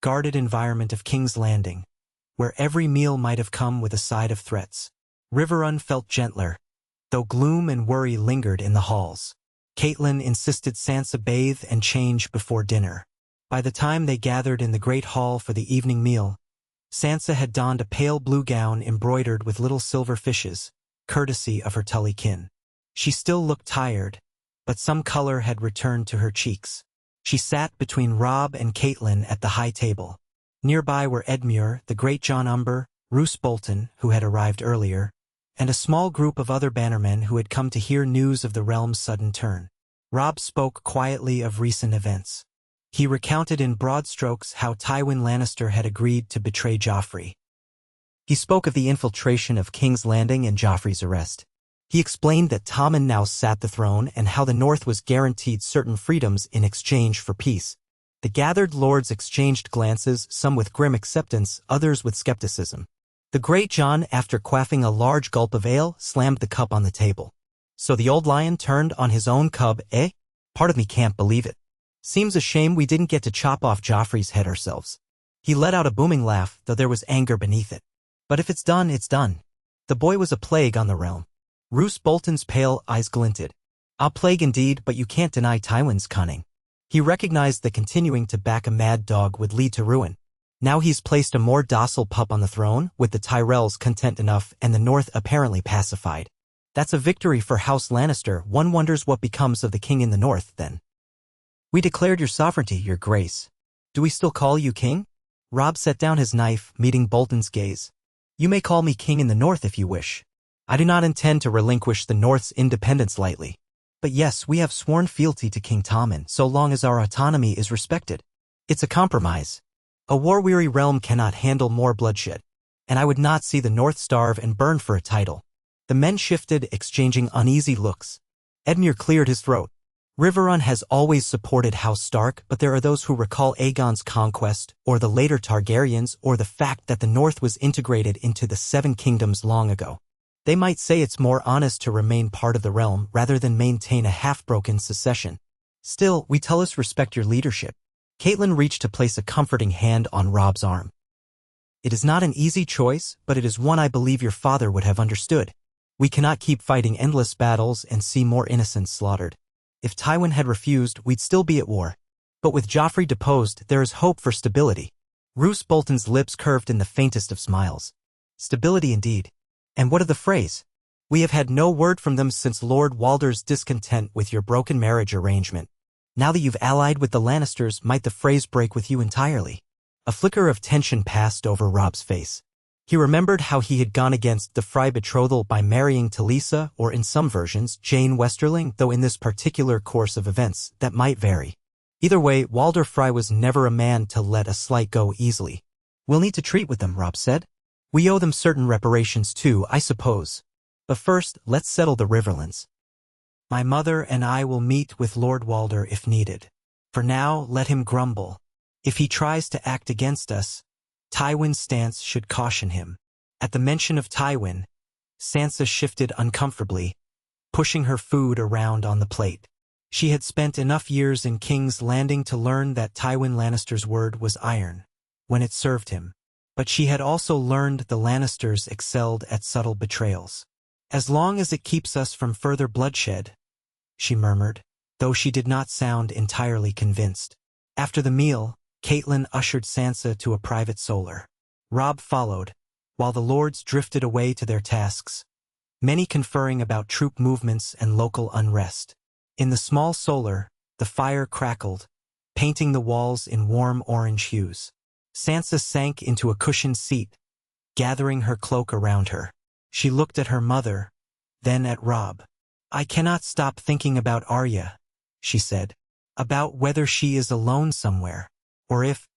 guarded environment of King's Landing, where every meal might have come with a side of threats. Riverrun felt gentler, though gloom and worry lingered in the halls. Catelyn insisted Sansa bathe and change before dinner. By the time they gathered in the great hall for the evening meal, Sansa had donned a pale blue gown embroidered with little silver fishes, courtesy of her Tully kin. She still looked tired, but some color had returned to her cheeks. She sat between Robb and Catelyn at the high table. Nearby were Edmure, the great John Umber, Roose Bolton, who had arrived earlier, and a small group of other bannermen who had come to hear news of the realm's sudden turn. Robb spoke quietly of recent events. He recounted in broad strokes how Tywin Lannister had agreed to betray Joffrey. He spoke of the infiltration of King's Landing and Joffrey's arrest. He explained that Tommen now sat the throne and how the North was guaranteed certain freedoms in exchange for peace. The gathered lords exchanged glances, some with grim acceptance, others with skepticism. The great John, after quaffing a large gulp of ale, slammed the cup on the table. "So the old lion turned on his own cub, eh? Part of me can't believe it. Seems a shame we didn't get to chop off Joffrey's head ourselves." He let out a booming laugh, though there was anger beneath it. "But if it's done, it's done. The boy was a plague on the realm." Roose Bolton's pale eyes glinted. "A plague indeed, but you can't deny Tywin's cunning." He recognized that continuing to back a mad dog would lead to ruin. Now he's placed a more docile pup on the throne, with the Tyrells content enough and the North apparently pacified. That's a victory for House Lannister. One wonders what becomes of the king in the North, then. "We declared your sovereignty, your grace. Do we still call you king?" Robb set down his knife, meeting Bolton's gaze. "You may call me king in the North if you wish. I do not intend to relinquish the North's independence lightly. But yes, we have sworn fealty to King Tommen so long as our autonomy is respected. It's a compromise. A war-weary realm cannot handle more bloodshed, and I would not see the North starve and burn for a title." The men shifted, exchanging uneasy looks. Edmure cleared his throat. "Riverrun has always supported House Stark, but there are those who recall Aegon's conquest, or the later Targaryens, or the fact that the North was integrated into the Seven Kingdoms long ago. They might say it's more honest to remain part of the realm rather than maintain a half-broken secession. Still, we tell us respect your leadership." Catelyn reached to place a comforting hand on Robb's arm. "It is not an easy choice, but it is one I believe your father would have understood. We cannot keep fighting endless battles and see more innocents slaughtered. If Tywin had refused, we'd still be at war. But with Joffrey deposed, there is hope for stability." Roose Bolton's lips curved in the faintest of smiles. "Stability indeed. And what of the Freys? We have had no word from them since Lord Walder's discontent with your broken marriage arrangement. Now that you've allied with the Lannisters, might the Freys break with you entirely?" A flicker of tension passed over Robb's face. He remembered how he had gone against the Frey betrothal by marrying Talisa, or in some versions, Jane Westerling, though in this particular course of events, that might vary. Either way, Walder Frey was never a man to let a slight go easily. "We'll need to treat with them," Robb said. "We owe them certain reparations too, I suppose. But first, let's settle the Riverlands. My mother and I will meet with Lord Walder if needed. For now, let him grumble. If he tries to act against us, Tywin's stance should caution him." At the mention of Tywin, Sansa shifted uncomfortably, pushing her food around on the plate. She had spent enough years in King's Landing to learn that Tywin Lannister's word was iron, when it served him. But she had also learned the Lannisters excelled at subtle betrayals. "As long as it keeps us from further bloodshed," she murmured, though she did not sound entirely convinced. After the meal, Catelyn ushered Sansa to a private solar. Robb followed, while the lords drifted away to their tasks, many conferring about troop movements and local unrest. In the small solar, the fire crackled, painting the walls in warm orange hues. Sansa sank into a cushioned seat, gathering her cloak around her. She looked at her mother, then at Robb. "I cannot stop thinking about Arya," she said, "about whether she is alone somewhere, or if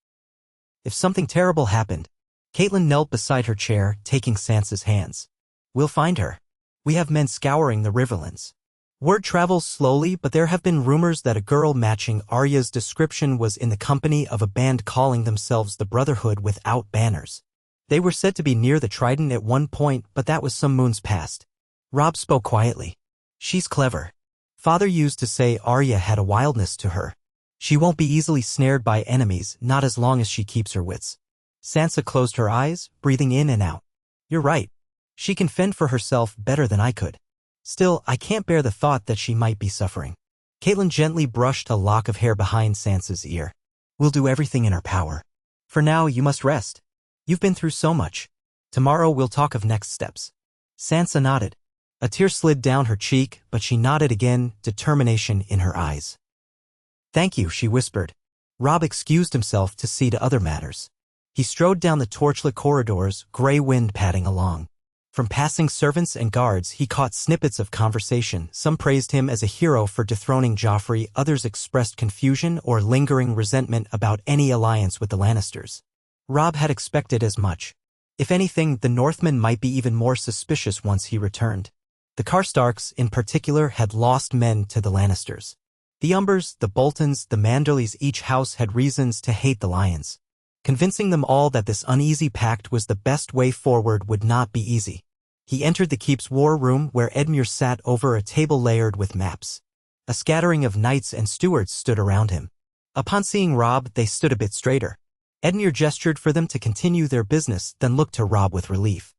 something terrible happened." Catelyn knelt beside her chair, taking Sansa's hands. "We'll find her. We have men scouring the Riverlands. Word travels slowly, but there have been rumors that a girl matching Arya's description was in the company of a band calling themselves the Brotherhood without banners. They were said to be near the Trident at one point, but that was some moons past." Robb spoke quietly. "She's clever. Father used to say Arya had a wildness to her. She won't be easily snared by enemies, not as long as she keeps her wits." Sansa closed her eyes, breathing in and out. "You're right. She can fend for herself better than I could. Still, I can't bear the thought that she might be suffering." Catelyn gently brushed a lock of hair behind Sansa's ear. "We'll do everything in our power. For now, you must rest. You've been through so much. Tomorrow we'll talk of next steps." Sansa nodded. A tear slid down her cheek, but she nodded again, determination in her eyes. "Thank you," she whispered. Robb excused himself to see to other matters. He strode down the torchlit corridors, gray wind padding along. From passing servants and guards, he caught snippets of conversation. Some praised him as a hero for dethroning Joffrey, others expressed confusion or lingering resentment about any alliance with the Lannisters. Robb had expected as much. If anything, the Northmen might be even more suspicious once he returned. The Karstarks, in particular, had lost men to the Lannisters. The Umbers, the Boltons, the Manderleys, each house had reasons to hate the Lions. Convincing them all that this uneasy pact was the best way forward would not be easy. He entered the keep's war room, where Edmure sat over a table layered with maps. A scattering of knights and stewards stood around him. Upon seeing Robb, they stood a bit straighter. Edmure gestured for them to continue their business, then looked to Robb with relief.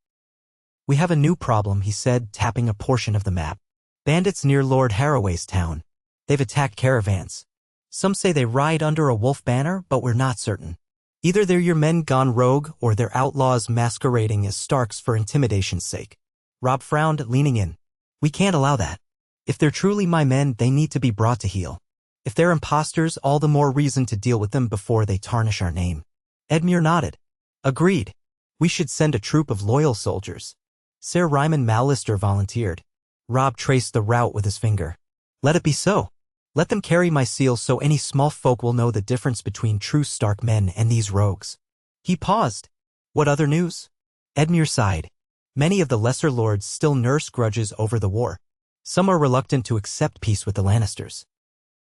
"We have a new problem," he said, tapping a portion of the map. "Bandits near Lord Harroway's town. They've attacked caravans. Some say they ride under a wolf banner, but we're not certain. Either they're your men gone rogue, or they're outlaws masquerading as Starks for intimidation's sake." Robb frowned, leaning in. "We can't allow that. If they're truly my men, they need to be brought to heel. If they're imposters, all the more reason to deal with them before they tarnish our name." Edmure nodded. "Agreed. We should send a troop of loyal soldiers." Ser Ryman Mallister volunteered. Robb traced the route with his finger. "Let it be so. Let them carry my seal so any small folk will know the difference between true Stark men and these rogues." He paused. "What other news?" Edmure sighed. "Many of the lesser lords still nurse grudges over the war. Some are reluctant to accept peace with the Lannisters.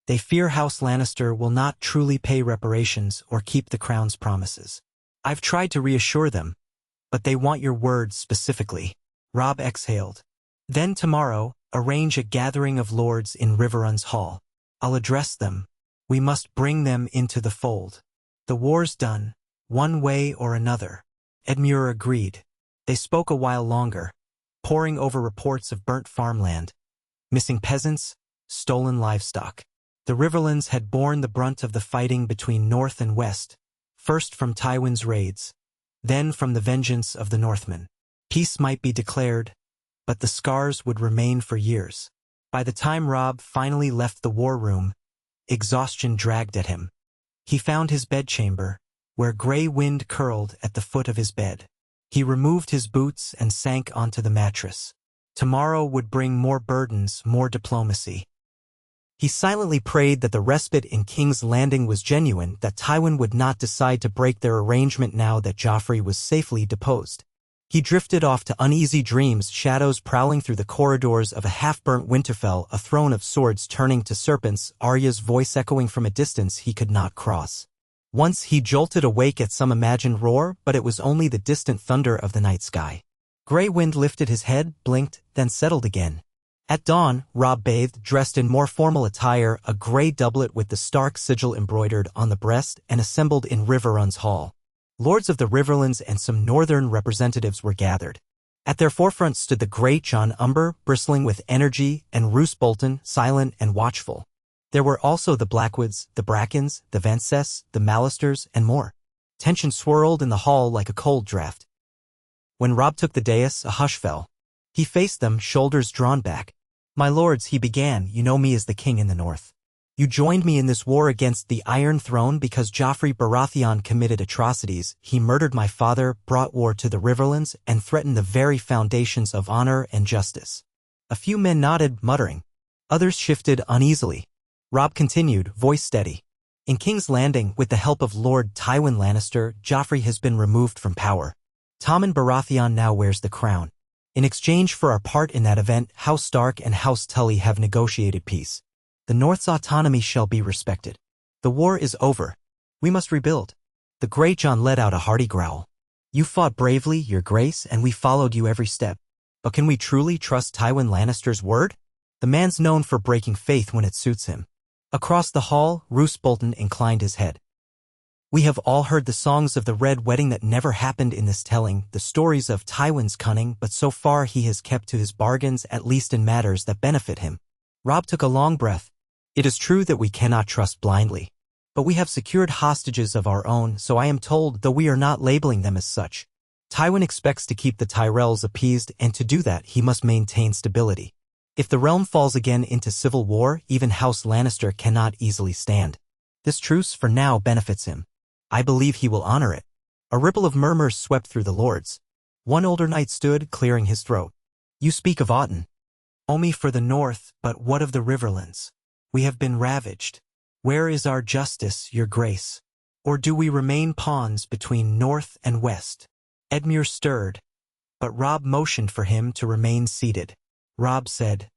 They fear House Lannister will not truly pay reparations or keep the crown's promises. I've tried to reassure them, but they want your word specifically." Robb exhaled. "Then tomorrow, arrange a gathering of lords in Riverrun's hall. I'll address them. We must bring them into the fold. The war's done, one way or another." Edmure agreed. They spoke a while longer, poring over reports of burnt farmland, missing peasants, stolen livestock. The Riverlands had borne the brunt of the fighting between North and West, first from Tywin's raids, then from the vengeance of the Northmen. Peace might be declared, but the scars would remain for years. By the time Robb finally left the war room, exhaustion dragged at him. He found his bedchamber, where gray wind curled at the foot of his bed. He removed his boots and sank onto the mattress. Tomorrow would bring more burdens, more diplomacy. He silently prayed that the respite in King's Landing was genuine, that Tywin would not decide to break their arrangement now that Joffrey was safely deposed. He drifted off to uneasy dreams, shadows prowling through the corridors of a half-burnt Winterfell, a throne of swords turning to serpents, Arya's voice echoing from a distance he could not cross. Once he jolted awake at some imagined roar, but it was only the distant thunder of the night sky. Grey wind lifted his head, blinked, then settled again. At dawn, Robb bathed, dressed in more formal attire, a grey doublet with the Stark sigil embroidered on the breast, and assembled in Riverrun's hall. Lords of the Riverlands and some northern representatives were gathered. At their forefront stood the great Jon Umber, bristling with energy, and Roose Bolton, silent and watchful. There were also the Blackwoods, the Brackens, the Vancess, the Lannisters, and more. Tension swirled in the hall like a cold draft. When Robb took the dais, a hush fell. He faced them, shoulders drawn back. "My lords," he began, "you know me as the king in the north. You joined me in this war against the Iron Throne because Joffrey Baratheon committed atrocities. He murdered my father, brought war to the Riverlands, and threatened the very foundations of honor and justice." A few men nodded, muttering. Others shifted uneasily. Robb continued, voice steady. "In King's Landing, with the help of Lord Tywin Lannister, Joffrey has been removed from power. Tommen Baratheon now wears the crown. In exchange for our part in that event, House Stark and House Tully have negotiated peace. The North's autonomy shall be respected. The war is over. We must rebuild." The great Jon let out a hearty growl. "You fought bravely, your grace, and we followed you every step. But can we truly trust Tywin Lannister's word? The man's known for breaking faith when it suits him." Across the hall, Roose Bolton inclined his head. "We have all heard the songs of the Red Wedding that never happened in this telling, the stories of Tywin's cunning, but so far he has kept to his bargains, at least in matters that benefit him." Robb took a long breath. "It is true that we cannot trust blindly. But we have secured hostages of our own, so I am told, though we are not labeling them as such. Tywin expects to keep the Tyrells appeased, and to do that he must maintain stability. If the realm falls again into civil war, even House Lannister cannot easily stand. This truce for now benefits him. I believe he will honor it." A ripple of murmurs swept through the lords. One older knight stood, clearing his throat. "You speak of Autumn. Only for the north, but what of the Riverlands? We have been ravaged. Where is our justice, your grace? Or do we remain pawns between north and west?" Edmure stirred, but Robb motioned for him to remain seated. Robb said,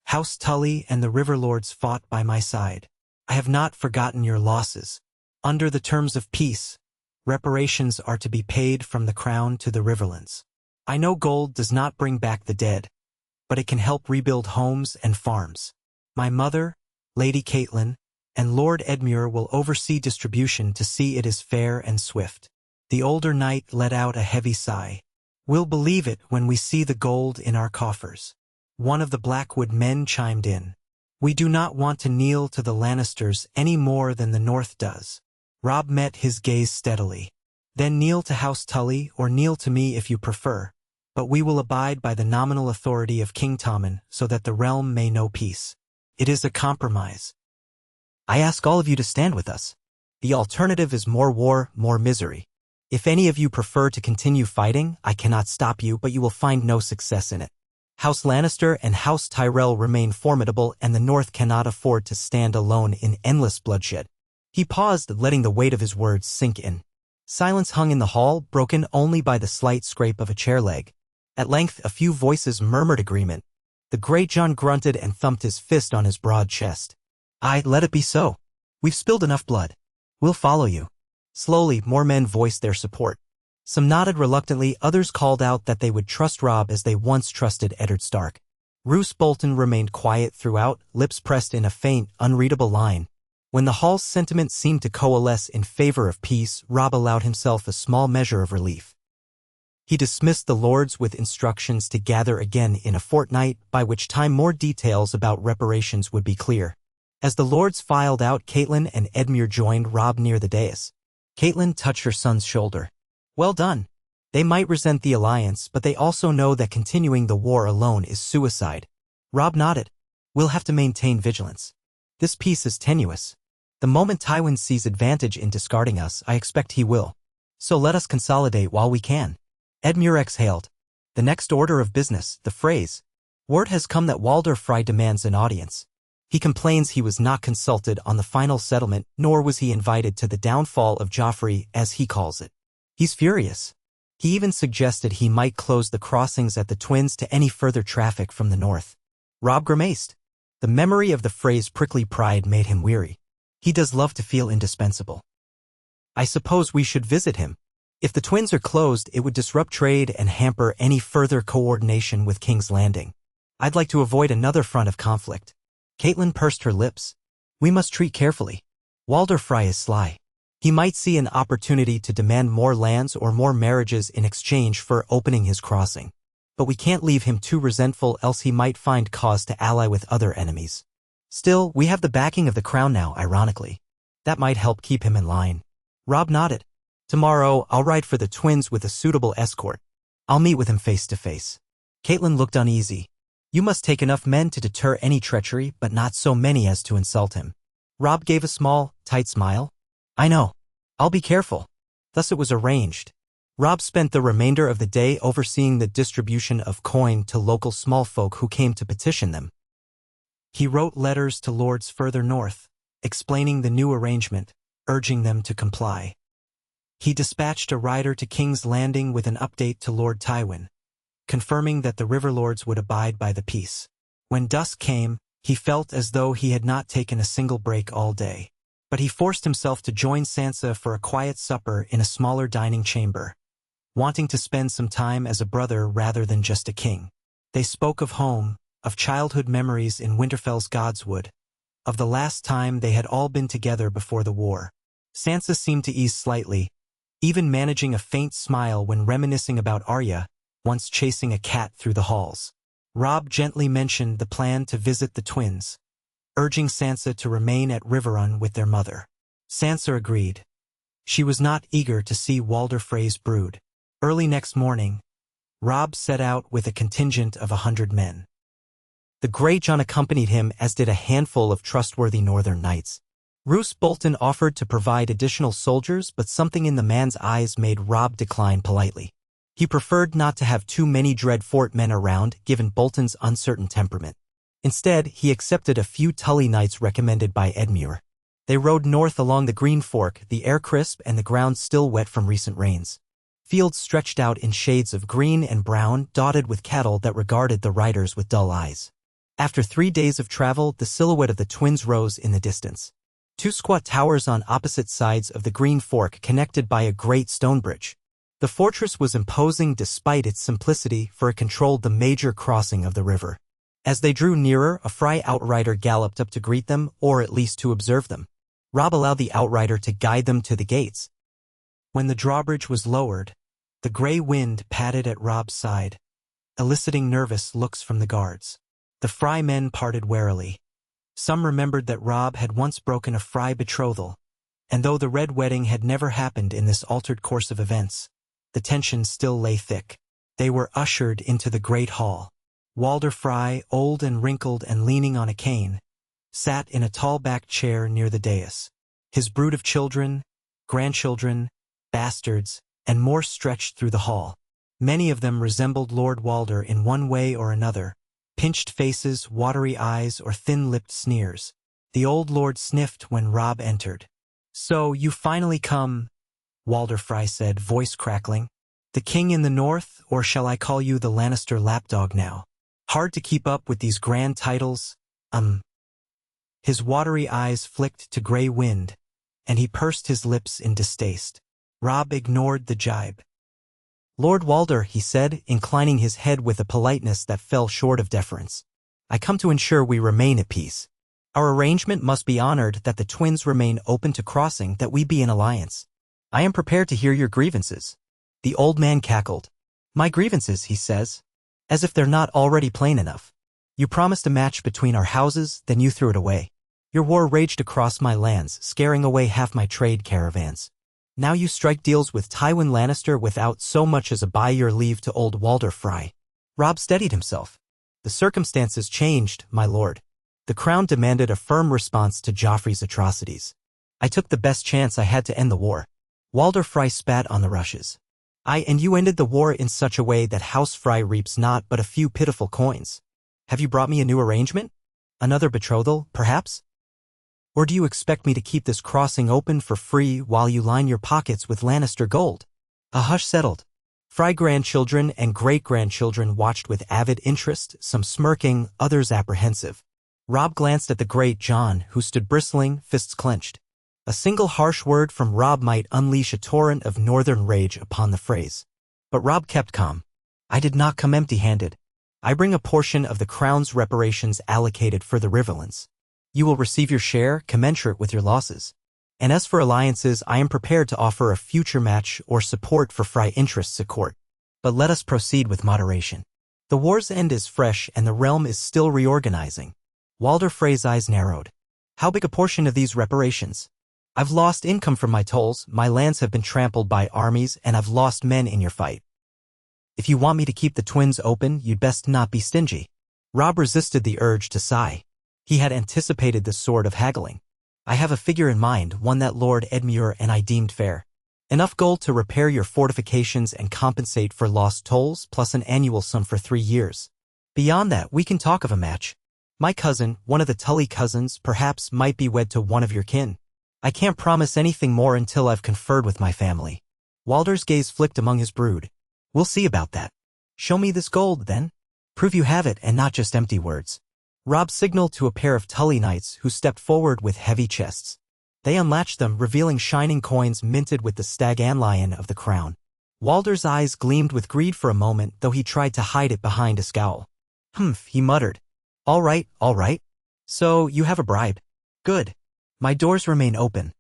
"House Tully and the Riverlords fought by my side. I have not forgotten your losses. Under the terms of peace, reparations are to be paid from the crown to the Riverlands. I know gold does not bring back the dead, but it can help rebuild homes and farms. My mother, Lady Catelyn, and Lord Edmure will oversee distribution to see it is fair and swift." The older knight let out a heavy sigh. "We'll believe it when we see the gold in our coffers." One of the Blackwood men chimed in. "We do not want to kneel to the Lannisters any more than the North does." Robb met his gaze steadily. "Then kneel to House Tully, or kneel to me if you prefer, but we will abide by the nominal authority of King Tommen so that the realm may know peace. It is a compromise. I ask all of you to stand with us. The alternative is more war, more misery. If any of you prefer to continue fighting, I cannot stop you, but you will find no success in it. House Lannister and House Tyrell remain formidable, and the North cannot afford to stand alone in endless bloodshed." He paused, letting the weight of his words sink in. Silence hung in the hall, broken only by the slight scrape of a chair leg. At length, a few voices murmured agreement. The great Jon grunted and thumped his fist on his broad chest. "Aye, let it be so. We've spilled enough blood. We'll follow you." Slowly, more men voiced their support. Some nodded reluctantly, others called out that they would trust Robb as they once trusted Eddard Stark. Roose Bolton remained quiet throughout, lips pressed in a faint, unreadable line. When the hall's sentiment seemed to coalesce in favor of peace, Robb allowed himself a small measure of relief. He dismissed the lords with instructions to gather again in a fortnight, by which time more details about reparations would be clear. As the lords filed out, Catelyn and Edmure joined Robb near the dais. Catelyn touched her son's shoulder. "Well done. They might resent the alliance, but they also know that continuing the war alone is suicide." Robb nodded. "We'll have to maintain vigilance. This peace is tenuous. The moment Tywin sees advantage in discarding us, I expect he will. So let us consolidate while we can." Edmure exhaled. The next order of business, the Freys. Word has come that Walder Frey demands an audience. He complains he was not consulted on the final settlement, nor was he invited to the downfall of Joffrey, as he calls it. He's furious. He even suggested he might close the crossings at the Twins to any further traffic from the north. Robb grimaced. The memory of the Freys' prickly pride made him weary. He does love to feel indispensable. I suppose we should visit him. If the Twins are closed, it would disrupt trade and hamper any further coordination with King's Landing. I'd like to avoid another front of conflict. Catelyn pursed her lips. We must treat carefully. Walder Frey is sly. He might see an opportunity to demand more lands or more marriages in exchange for opening his crossing. But we can't leave him too resentful, else he might find cause to ally with other enemies. Still, we have the backing of the crown now, ironically. That might help keep him in line. Robb nodded. Tomorrow, I'll ride for the Twins with a suitable escort. I'll meet with him face to face. Catelyn looked uneasy. You must take enough men to deter any treachery, but not so many as to insult him. Robb gave a small, tight smile. I know. I'll be careful. Thus it was arranged. Robb spent the remainder of the day overseeing the distribution of coin to local small folk who came to petition them. He wrote letters to lords further north, explaining the new arrangement, urging them to comply. He dispatched a rider to King's Landing with an update to Lord Tywin, confirming that the river lords would abide by the peace. When dusk came, he felt as though he had not taken a single break all day. But he forced himself to join Sansa for a quiet supper in a smaller dining chamber, wanting to spend some time as a brother rather than just a king. They spoke of home, of childhood memories in Winterfell's Godswood, of the last time they had all been together before the war. Sansa seemed to ease slightly, even managing a faint smile when reminiscing about Arya, once chasing a cat through the halls. Robb gently mentioned the plan to visit the Twins, urging Sansa to remain at Riverrun with their mother. Sansa agreed. She was not eager to see Walder Frey's brood. Early next morning, Robb set out with a contingent of 100 men. The Greyjohn accompanied him, as did a handful of trustworthy northern knights. Roose Bolton offered to provide additional soldiers, but something in the man's eyes made Robb decline politely. He preferred not to have too many Dreadfort men around, given Bolton's uncertain temperament. Instead, he accepted a few Tully knights recommended by Edmure. They rode north along the Green Fork, the air crisp and the ground still wet from recent rains. Fields stretched out in shades of green and brown, dotted with cattle that regarded the riders with dull eyes. After 3 days of travel, the silhouette of the Twins rose in the distance. 2 squat towers on opposite sides of the Green Fork, connected by a great stone bridge. The fortress was imposing despite its simplicity, for it controlled the major crossing of the river. As they drew nearer, a Frey outrider galloped up to greet them, or at least to observe them. Robb allowed the outrider to guide them to the gates. When the drawbridge was lowered, the grey wind patted at Robb's side, eliciting nervous looks from the guards. The Frey men parted warily. Some remembered that Robb had once broken a Frey betrothal, and though the Red Wedding had never happened in this altered course of events, the tension still lay thick. They were ushered into the great hall. Walder Frey, old and wrinkled and leaning on a cane, sat in a tall-backed chair near the dais. His brood of children, grandchildren, bastards, and more stretched through the hall. Many of them resembled Lord Walder in one way or another. Pinched faces, watery eyes, or thin-lipped sneers. The old lord sniffed when Robb entered. So, you finally come, Walder Frey said, voice crackling. The king in the north, or shall I call you the Lannister lapdog now? Hard to keep up with these grand titles, His watery eyes flicked to grey wind, and he pursed his lips in distaste. Robb ignored the jibe. Lord Walder, he said, inclining his head with a politeness that fell short of deference. I come to ensure we remain at peace. Our arrangement must be honored, that the Twins remain open to crossing, that we be in alliance. I am prepared to hear your grievances. The old man cackled. My grievances, he says. As if they're not already plain enough. You promised a match between our houses, then you threw it away. Your war raged across my lands, scaring away half my trade caravans. Now you strike deals with Tywin Lannister without so much as a by-your-leave to old Walder Frey. Robb steadied himself. The circumstances changed, my lord. The crown demanded a firm response to Joffrey's atrocities. I took the best chance I had to end the war. Walder Frey spat on the rushes. And you ended the war in such a way that House Frey reaps not but a few pitiful coins. Have you brought me a new arrangement? Another betrothal, perhaps? Or do you expect me to keep this crossing open for free while you line your pockets with Lannister gold? A hush settled. Frey grandchildren and great-grandchildren watched with avid interest, some smirking, others apprehensive. Robb glanced at the great Jon, who stood bristling, fists clenched. A single harsh word from Robb might unleash a torrent of northern rage upon the Freys. But Robb kept calm. I did not come empty-handed. I bring a portion of the crown's reparations allocated for the Riverlands. You will receive your share, commensurate with your losses. And as for alliances, I am prepared to offer a future match or support for Frey interests at court. But let us proceed with moderation. The war's end is fresh and the realm is still reorganizing. Walder Frey's eyes narrowed. How big a portion of these reparations? I've lost income from my tolls, my lands have been trampled by armies, and I've lost men in your fight. If you want me to keep the twins open, you'd best not be stingy. Robb resisted the urge to sigh. He had anticipated this sort of haggling. I have a figure in mind, one that Lord Edmure and I deemed fair. Enough gold to repair your fortifications and compensate for lost tolls, plus an annual sum for 3 years. Beyond that, we can talk of a match. My cousin, one of the Tully cousins, perhaps might be wed to one of your kin. I can't promise anything more until I've conferred with my family. Walder's gaze flicked among his brood. We'll see about that. Show me this gold, then. Prove you have it and not just empty words. Robb signaled to a pair of Tully knights who stepped forward with heavy chests. They unlatched them, revealing shining coins minted with the stag antlion of the crown. Walder's eyes gleamed with greed for a moment, though he tried to hide it behind a scowl. Humph, he muttered. All right. So, you have a bribe. Good. My doors remain open.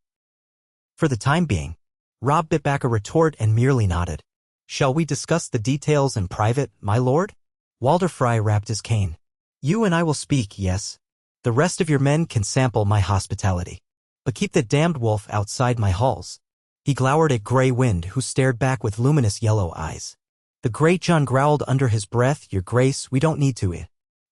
For the time being. Robb bit back a retort and merely nodded. Shall we discuss the details in private, my lord? Walder Frey rapped his cane. You and I will speak, yes. The rest of your men can sample my hospitality. But keep that damned wolf outside my halls. He glowered at Grey Wind, who stared back with luminous yellow eyes. The great Jon growled under his breath, Your Grace, we don't need to.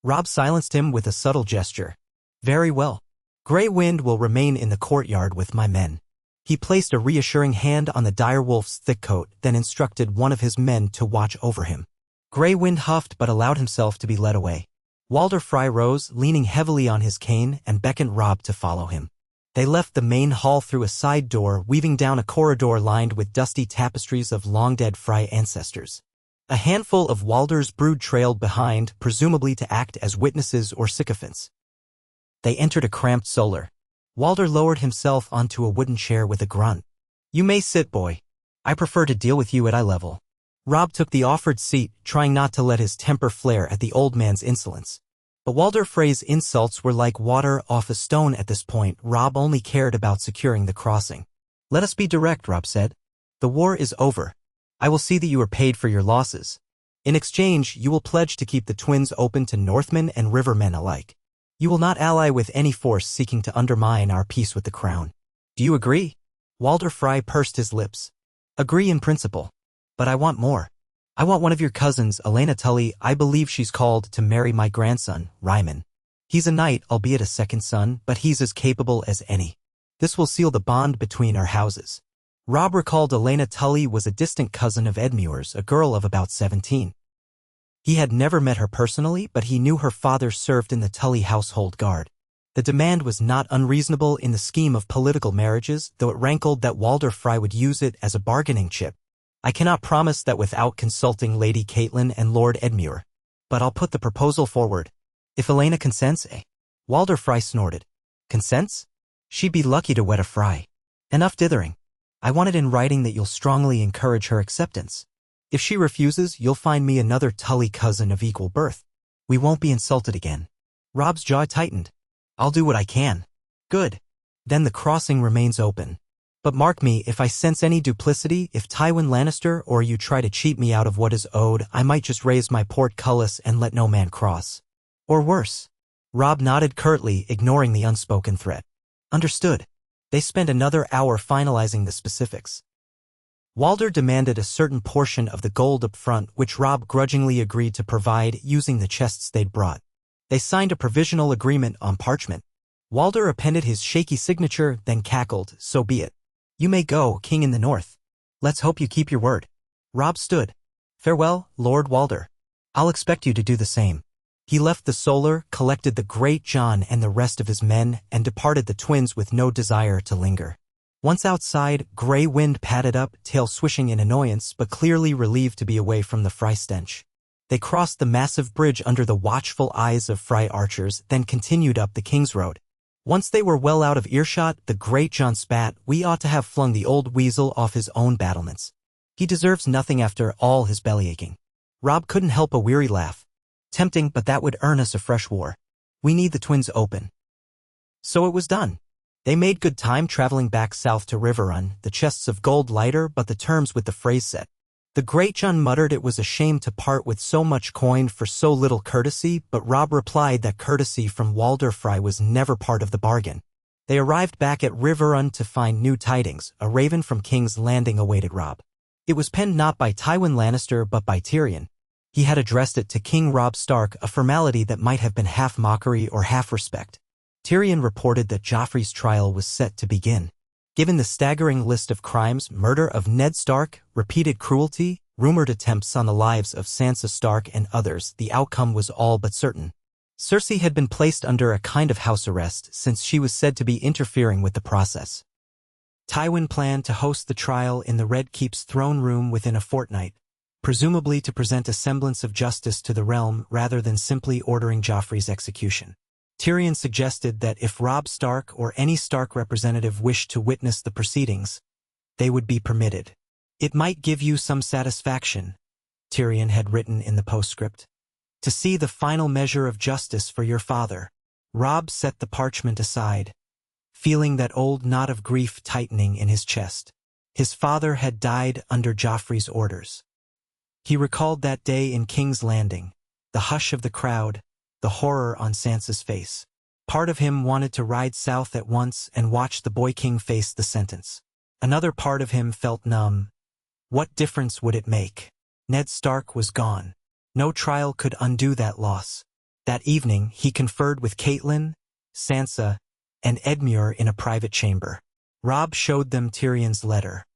Robb silenced him with a subtle gesture. Very well. Grey Wind will remain in the courtyard with my men. He placed a reassuring hand on the direwolf's thick coat, then instructed one of his men to watch over him. Grey Wind huffed but allowed himself to be led away. Walder Frey rose, leaning heavily on his cane, and beckoned Robb to follow him. They left the main hall through a side door, weaving down a corridor lined with dusty tapestries of long-dead Frey ancestors. A handful of Walder's brood trailed behind, presumably to act as witnesses or sycophants. They entered a cramped solar. Walder lowered himself onto a wooden chair with a grunt. You may sit, boy. I prefer to deal with you at eye level. Robb took the offered seat, trying not to let his temper flare at the old man's insolence. But Walder Frey's insults were like water off a stone at this point. Robb only cared about securing the crossing. Let us be direct, Robb said. The war is over. I will see that you are paid for your losses. In exchange, you will pledge to keep the twins open to Northmen and Rivermen alike. You will not ally with any force seeking to undermine our peace with the crown. Do you agree? Walder Frey pursed his lips. Agree in principle. But I want more. I want one of your cousins, Elena Tully. I believe she's called to marry my grandson, Ryman. He's a knight, albeit a second son, but he's as capable as any. This will seal the bond between our houses. Robb recalled Elena Tully was a distant cousin of Edmure's, a girl of about 17. He had never met her personally, but he knew her father served in the Tully household guard. The demand was not unreasonable in the scheme of political marriages, though it rankled that Walder Frey would use it as a bargaining chip. I cannot promise that without consulting Lady Catelyn and Lord Edmure. But I'll put the proposal forward. If Elena consents, Walder Frey snorted. Consents? She'd be lucky to wed a Frey. Enough dithering. I want it in writing that you'll strongly encourage her acceptance. If she refuses, you'll find me another Tully cousin of equal birth. We won't be insulted again. Robb's jaw tightened. I'll do what I can. Good. Then the crossing remains open. But mark me, if I sense any duplicity, if Tywin Lannister or you try to cheat me out of what is owed, I might just raise my portcullis and let no man cross. Or worse. Robb nodded curtly, ignoring the unspoken threat. Understood. They spent another hour finalizing the specifics. Walder demanded a certain portion of the gold up front, which Robb grudgingly agreed to provide using the chests they'd brought. They signed a provisional agreement on parchment. Walder appended his shaky signature, then cackled, so be it. You may go, King in the North. Let's hope you keep your word. Robb stood. "Farewell, Lord Walder. I'll expect you to do the same." He left the Solar, collected the Great John and the rest of his men, and departed the twins with no desire to linger. Once outside, Grey Wind padded up, tail swishing in annoyance but clearly relieved to be away from the Frey stench. They crossed the massive bridge under the watchful eyes of Frey archers, then continued up the King's Road. Once they were well out of earshot, the Great John spat, "We ought to have flung the old weasel off his own battlements. He deserves nothing after all his bellyaching." Robb couldn't help a weary laugh. "Tempting, but that would earn us a fresh war. We need the twins open." So it was done. They made good time traveling back south to Riverrun, the chests of gold lighter but the terms with the Freys set. The Great John muttered it was a shame to part with so much coin for so little courtesy, but Robb replied that courtesy from Walder Frey was never part of the bargain. They arrived back at Riverrun to find new tidings. A raven from King's Landing awaited Robb. It was penned not by Tywin Lannister but by Tyrion. He had addressed it to King Robb Stark, a formality that might have been half mockery or half respect. Tyrion reported that Joffrey's trial was set to begin. Given the staggering list of crimes, murder of Ned Stark, repeated cruelty, rumored attempts on the lives of Sansa Stark and others, the outcome was all but certain. Cersei had been placed under a kind of house arrest since she was said to be interfering with the process. Tywin planned to host the trial in the Red Keep's throne room within a fortnight, presumably to present a semblance of justice to the realm rather than simply ordering Joffrey's execution. Tyrion suggested that if Robb Stark or any Stark representative wished to witness the proceedings, they would be permitted. "It might give you some satisfaction," Tyrion had written in the postscript, "to see the final measure of justice for your father." Robb set the parchment aside, feeling that old knot of grief tightening in his chest. His father had died under Joffrey's orders. He recalled that day in King's Landing, the hush of the crowd, the horror on Sansa's face. Part of him wanted to ride south at once and watch the boy king face the sentence. Another part of him felt numb. What difference would it make? Ned Stark was gone. No trial could undo that loss. That evening, he conferred with Catelyn, Sansa, and Edmure in a private chamber. Robb showed them Tyrion's letter.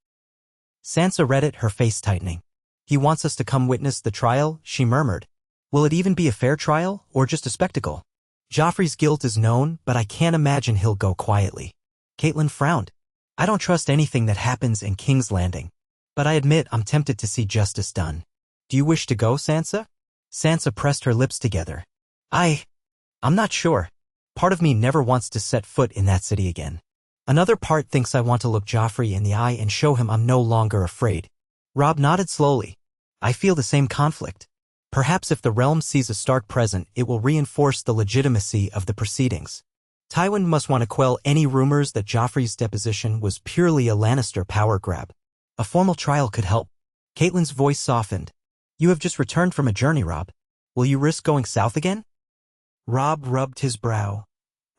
Sansa read it, her face tightening. "He wants us to come witness the trial," she murmured. "Will it even be a fair trial, or just a spectacle? Joffrey's guilt is known, but I can't imagine he'll go quietly." Catelyn frowned. "I don't trust anything that happens in King's Landing. But I admit I'm tempted to see justice done. Do you wish to go, Sansa?" Sansa pressed her lips together. I'm not sure. Part of me never wants to set foot in that city again. Another part thinks I want to look Joffrey in the eye and show him I'm no longer afraid." Robb nodded slowly. "I feel the same conflict. Perhaps if the realm sees a Stark present, it will reinforce the legitimacy of the proceedings. Tywin must want to quell any rumors that Joffrey's deposition was purely a Lannister power grab. A formal trial could help." Catelyn's voice softened. "You have just returned from a journey, Robb. Will you risk going south again?" Robb rubbed his brow,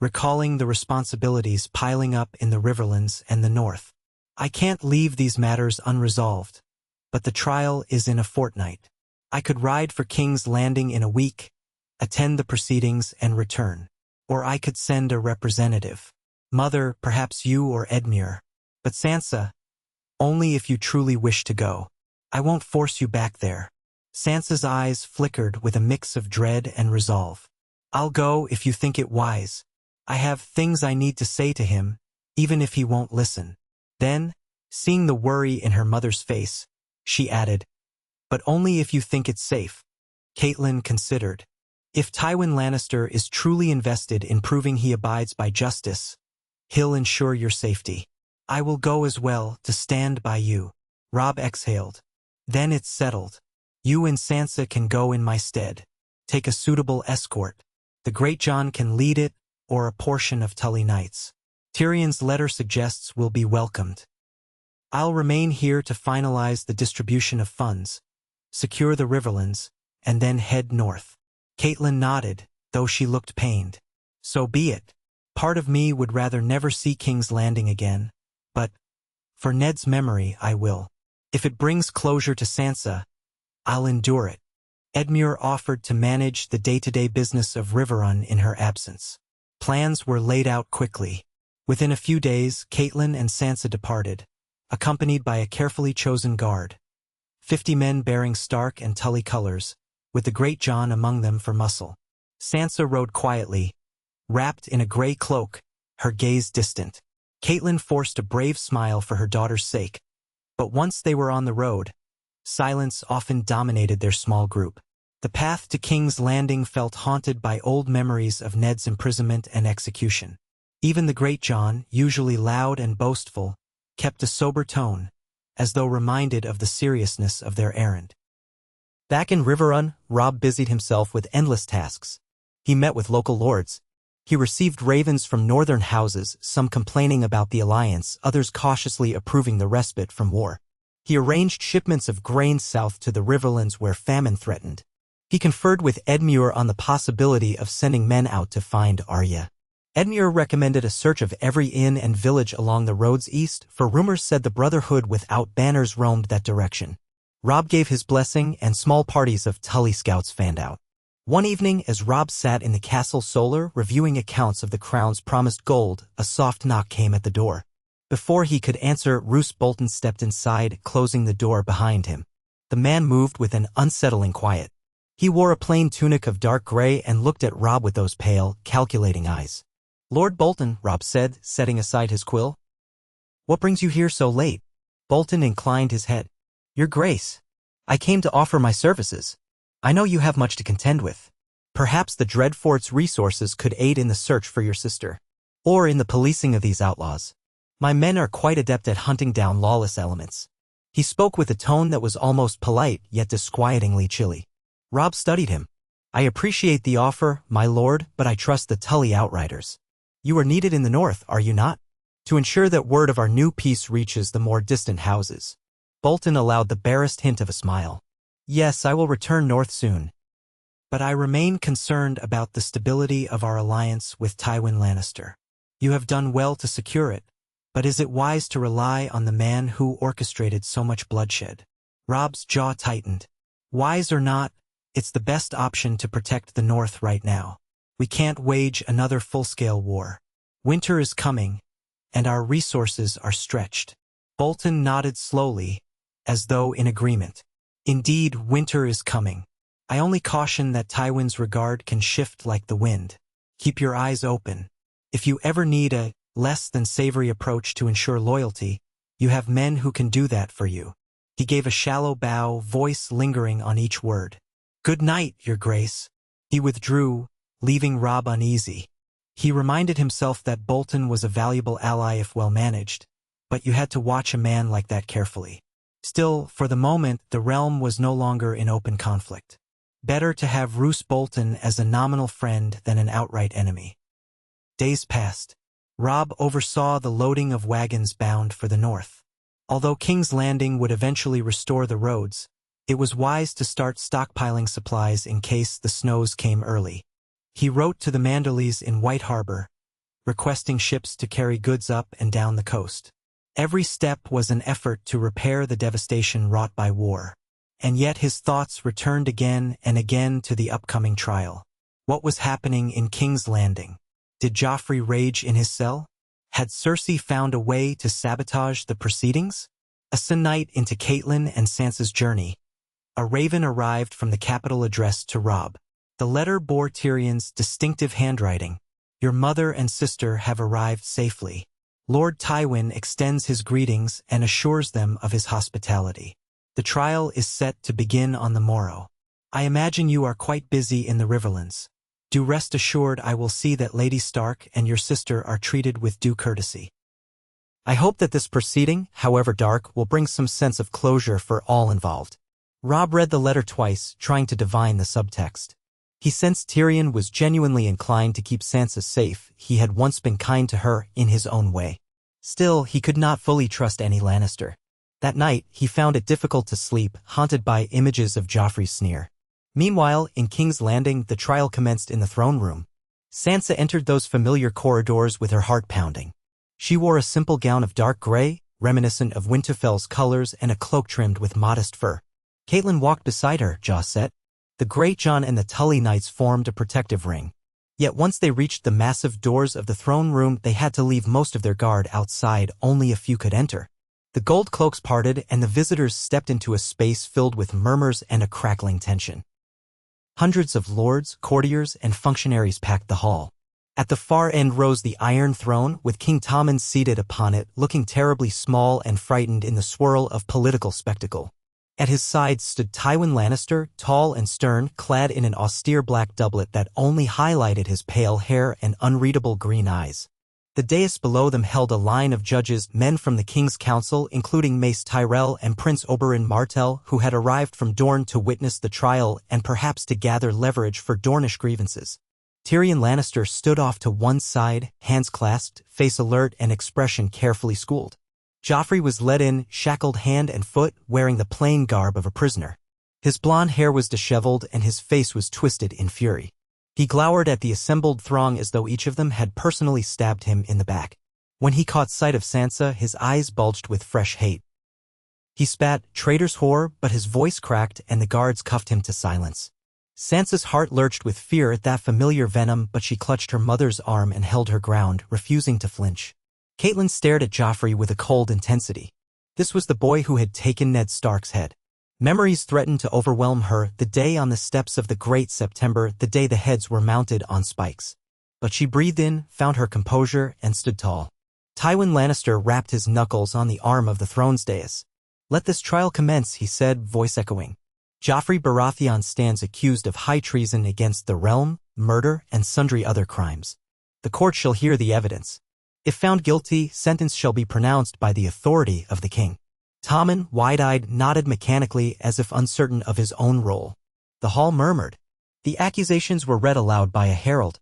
recalling the responsibilities piling up in the Riverlands and the north. "I can't leave these matters unresolved, but the trial is in a fortnight. I could ride for King's Landing in a week, attend the proceedings and return. Or I could send a representative. Mother, perhaps you or Edmure. But Sansa, only if you truly wish to go. I won't force you back there." Sansa's eyes flickered with a mix of dread and resolve. "I'll go if you think it wise. I have things I need to say to him, even if he won't listen." Then, seeing the worry in her mother's face, she added, "But only if you think it's safe." Catelyn considered. "If Tywin Lannister is truly invested in proving he abides by justice, he'll ensure your safety. I will go as well to stand by you." Robb exhaled. "Then it's settled. You and Sansa can go in my stead. Take a suitable escort. The Great John can lead it, or a portion of Tully Knights. Tyrion's letter suggests we'll be welcomed. I'll remain here to finalize the distribution of funds, secure the Riverlands, and then head north." Catelyn nodded, though she looked pained. "So be it. Part of me would rather never see King's Landing again, but for Ned's memory I will. If it brings closure to Sansa, I'll endure it." Edmure offered to manage the day-to-day business of Riverrun in her absence. Plans were laid out quickly. Within a few days, Catelyn and Sansa departed, accompanied by a carefully chosen guard. 50 men bearing Stark and Tully colors, with the Great John among them for muscle. Sansa rode quietly, wrapped in a gray cloak, her gaze distant. Catelyn forced a brave smile for her daughter's sake. But once they were on the road, silence often dominated their small group. The path to King's Landing felt haunted by old memories of Ned's imprisonment and execution. Even the Great John, usually loud and boastful, kept a sober tone, as though reminded of the seriousness of their errand. Back in Riverrun, Robb busied himself with endless tasks. He met with local lords. He received ravens from northern houses, some complaining about the alliance, others cautiously approving the respite from war. He arranged shipments of grain south to the Riverlands where famine threatened. He conferred with Edmure on the possibility of sending men out to find Arya. Edmure recommended a search of every inn and village along the roads east, for rumors said the Brotherhood without banners roamed that direction. Robb gave his blessing, and small parties of Tully scouts fanned out. One evening, as Robb sat in the castle solar reviewing accounts of the crown's promised gold, a soft knock came at the door. Before he could answer, Roose Bolton stepped inside, closing the door behind him. The man moved with an unsettling quiet. He wore a plain tunic of dark gray and looked at Robb with those pale, calculating eyes. "Lord Bolton," Robb said, setting aside his quill. "What brings you here so late?" Bolton inclined his head. "Your Grace, I came to offer my services. I know you have much to contend with. Perhaps the Dreadfort's resources could aid in the search for your sister, or in the policing of these outlaws. My men are quite adept at hunting down lawless elements." He spoke with a tone that was almost polite, yet disquietingly chilly. Robb studied him. "I appreciate the offer, my lord, but I trust the Tully outriders. You are needed in the north, are you not? To ensure that word of our new peace reaches the more distant houses." Bolton allowed the barest hint of a smile. "Yes, I will return north soon. But I remain concerned about the stability of our alliance with Tywin Lannister. You have done well to secure it, but is it wise to rely on the man who orchestrated so much bloodshed?" Robb's jaw tightened. "Wise or not, it's the best option to protect the North right now. We can't wage another full-scale war. Winter is coming, and our resources are stretched." Bolton nodded slowly, as though in agreement. "Indeed, winter is coming. I only caution that Tywin's regard can shift like the wind. Keep your eyes open. If you ever need a less-than-savory approach to ensure loyalty, you have men who can do that for you." He gave a shallow bow, voice lingering on each word. "Good night, Your Grace." He withdrew, leaving Robb uneasy. He reminded himself that Bolton was a valuable ally if well managed, but you had to watch a man like that carefully. Still, for the moment, the realm was no longer in open conflict. Better to have Roose Bolton as a nominal friend than an outright enemy. Days passed. Robb oversaw the loading of wagons bound for the north. Although King's Landing would eventually restore the roads, it was wise to start stockpiling supplies in case the snows came early. He wrote to the Manderleys in White Harbor, requesting ships to carry goods up and down the coast. Every step was an effort to repair the devastation wrought by war. And yet his thoughts returned again and again to the upcoming trial. What was happening in King's Landing? Did Joffrey rage in his cell? Had Cersei found a way to sabotage the proceedings? A night into Catelyn and Sansa's journey, a raven arrived from the capital addressed to Robb. The letter bore Tyrion's distinctive handwriting. "Your mother and sister have arrived safely. Lord Tywin extends his greetings and assures them of his hospitality. The trial is set to begin on the morrow. I imagine you are quite busy in the Riverlands. Do rest assured I will see that Lady Stark and your sister are treated with due courtesy. I hope that this proceeding, however dark, will bring some sense of closure for all involved." Robb read the letter twice, trying to divine the subtext. He sensed Tyrion was genuinely inclined to keep Sansa safe. He had once been kind to her in his own way. Still, he could not fully trust any Lannister. That night, he found it difficult to sleep, haunted by images of Joffrey's sneer. Meanwhile, in King's Landing, the trial commenced in the throne room. Sansa entered those familiar corridors with her heart pounding. She wore a simple gown of dark gray, reminiscent of Winterfell's colors, and a cloak trimmed with modest fur. Catelyn walked beside her, jaw set. The Great John and the Tully Knights formed a protective ring. Yet once they reached the massive doors of the throne room, they had to leave most of their guard outside. Only a few could enter. The gold cloaks parted and the visitors stepped into a space filled with murmurs and a crackling tension. Hundreds of lords, courtiers, and functionaries packed the hall. At the far end rose the Iron Throne, with King Tommen seated upon it, looking terribly small and frightened in the swirl of political spectacle. At his side stood Tywin Lannister, tall and stern, clad in an austere black doublet that only highlighted his pale hair and unreadable green eyes. The dais below them held a line of judges, men from the King's Council, including Mace Tyrell and Prince Oberyn Martell, who had arrived from Dorne to witness the trial and perhaps to gather leverage for Dornish grievances. Tyrion Lannister stood off to one side, hands clasped, face alert and expression carefully schooled. Joffrey was led in, shackled hand and foot, wearing the plain garb of a prisoner. His blonde hair was disheveled and his face was twisted in fury. He glowered at the assembled throng as though each of them had personally stabbed him in the back. When he caught sight of Sansa, his eyes bulged with fresh hate. He spat, "Traitor's whore," but his voice cracked and the guards cuffed him to silence. Sansa's heart lurched with fear at that familiar venom, but she clutched her mother's arm and held her ground, refusing to flinch. Catelyn stared at Joffrey with a cold intensity. This was the boy who had taken Ned Stark's head. Memories threatened to overwhelm her, the day on the steps of the Great September, the day the heads were mounted on spikes. But she breathed in, found her composure, and stood tall. Tywin Lannister rapped his knuckles on the arm of the throne's dais. "Let this trial commence," he said, voice echoing. "Joffrey Baratheon stands accused of high treason against the realm, murder, and sundry other crimes. The court shall hear the evidence. If found guilty, sentence shall be pronounced by the authority of the king." Tommen, wide-eyed, nodded mechanically as if uncertain of his own role. The hall murmured. The accusations were read aloud by a herald.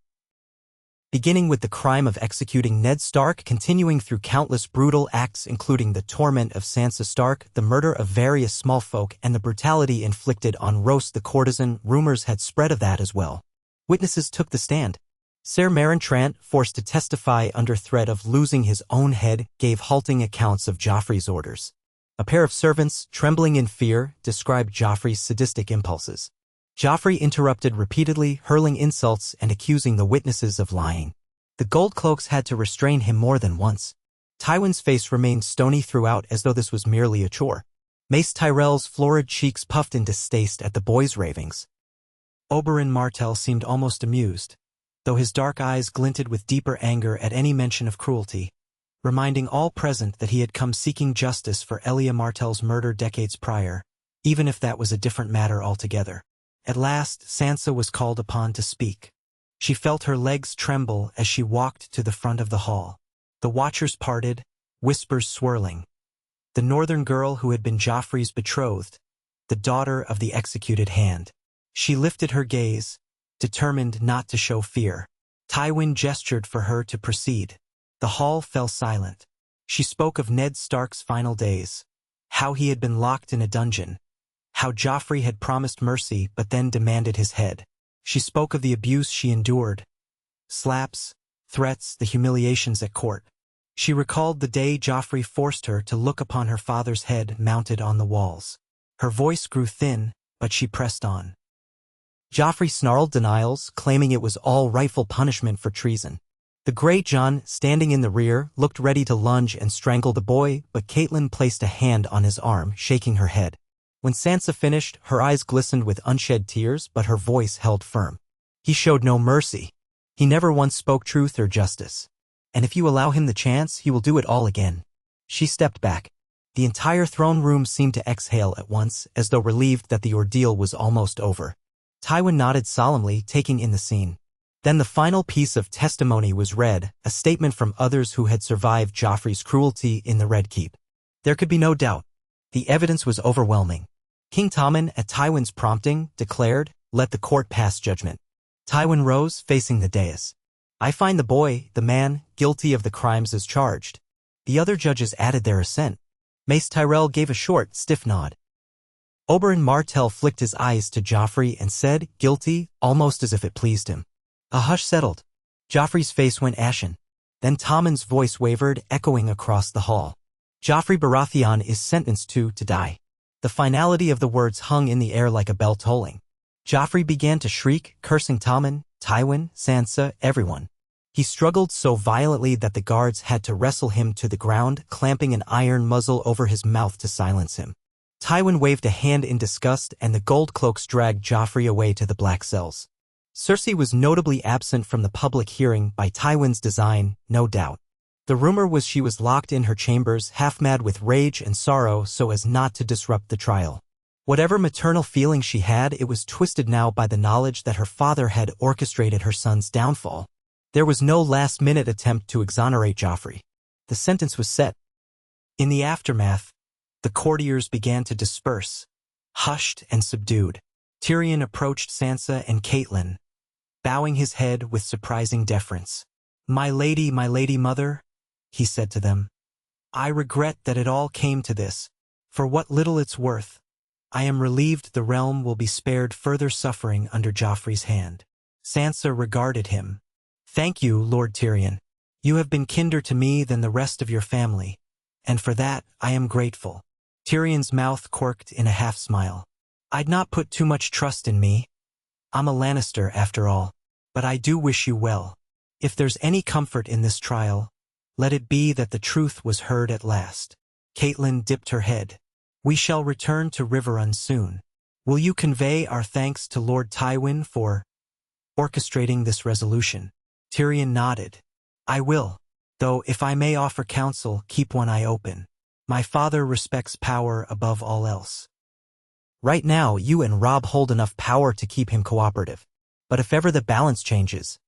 Beginning with the crime of executing Ned Stark, continuing through countless brutal acts including the torment of Sansa Stark, the murder of various small folk, and the brutality inflicted on Roose the courtesan, rumors had spread of that as well. Witnesses took the stand. Ser Meryn Trant, forced to testify under threat of losing his own head, gave halting accounts of Joffrey's orders. A pair of servants, trembling in fear, described Joffrey's sadistic impulses. Joffrey interrupted repeatedly, hurling insults and accusing the witnesses of lying. The gold cloaks had to restrain him more than once. Tywin's face remained stony throughout as though this was merely a chore. Mace Tyrell's florid cheeks puffed in distaste at the boy's ravings. Oberyn Martell seemed almost amused, though his dark eyes glinted with deeper anger at any mention of cruelty, reminding all present that he had come seeking justice for Elia Martell's murder decades prior, even if that was a different matter altogether. At last, Sansa was called upon to speak. She felt her legs tremble as she walked to the front of the hall. The watchers parted, whispers swirling. The northern girl who had been Joffrey's betrothed, the daughter of the executed hand. She lifted her gaze, determined not to show fear. Tywin gestured for her to proceed. The hall fell silent. She spoke of Ned Stark's final days, how he had been locked in a dungeon, how Joffrey had promised mercy but then demanded his head. She spoke of the abuse she endured, slaps, threats, the humiliations at court. She recalled the day Joffrey forced her to look upon her father's head mounted on the walls. Her voice grew thin, but she pressed on. Joffrey snarled denials, claiming it was all rightful punishment for treason. The Grey John, standing in the rear, looked ready to lunge and strangle the boy, but Catelyn placed a hand on his arm, shaking her head. When Sansa finished, her eyes glistened with unshed tears, but her voice held firm. "He showed no mercy. He never once spoke truth or justice. And if you allow him the chance, he will do it all again." She stepped back. The entire throne room seemed to exhale at once, as though relieved that the ordeal was almost over. Tywin nodded solemnly, taking in the scene. Then the final piece of testimony was read, a statement from others who had survived Joffrey's cruelty in the Red Keep. There could be no doubt. The evidence was overwhelming. King Tommen, at Tywin's prompting, declared, "Let the court pass judgment." Tywin rose, facing the dais. "I find the boy, the man, guilty of the crimes as charged." The other judges added their assent. Mace Tyrell gave a short, stiff nod. Oberyn Martell flicked his eyes to Joffrey and said, "Guilty," almost as if it pleased him. A hush settled. Joffrey's face went ashen. Then Tommen's voice wavered, echoing across the hall. "Joffrey Baratheon is sentenced to die." The finality of the words hung in the air like a bell tolling. Joffrey began to shriek, cursing Tommen, Tywin, Sansa, everyone. He struggled so violently that the guards had to wrestle him to the ground, clamping an iron muzzle over his mouth to silence him. Tywin waved a hand in disgust, and the gold cloaks dragged Joffrey away to the black cells. Cersei was notably absent from the public hearing by Tywin's design, no doubt. The rumor was she was locked in her chambers, half-mad with rage and sorrow so as not to disrupt the trial. Whatever maternal feeling she had, it was twisted now by the knowledge that her father had orchestrated her son's downfall. There was no last-minute attempt to exonerate Joffrey. The sentence was set. In the aftermath, the courtiers began to disperse, hushed and subdued. Tyrion approached Sansa and Catelyn, bowing his head with surprising deference. My lady mother," he said to them, "I regret that it all came to this. For what little it's worth, I am relieved the realm will be spared further suffering under Joffrey's hand." Sansa regarded him. "Thank you, Lord Tyrion. You have been kinder to me than the rest of your family, and for that I am grateful." Tyrion's mouth quirked in a half-smile. "I'd not put too much trust in me. I'm a Lannister after all, but I do wish you well. If there's any comfort in this trial, let it be that the truth was heard at last." Catelyn dipped her head. "We shall return to Riverrun soon. Will you convey our thanks to Lord Tywin for orchestrating this resolution?" Tyrion nodded. "I will, though if I may offer counsel, keep one eye open. My father respects power above all else. Right now, you and Robb hold enough power to keep him cooperative. But if ever the balance changes..."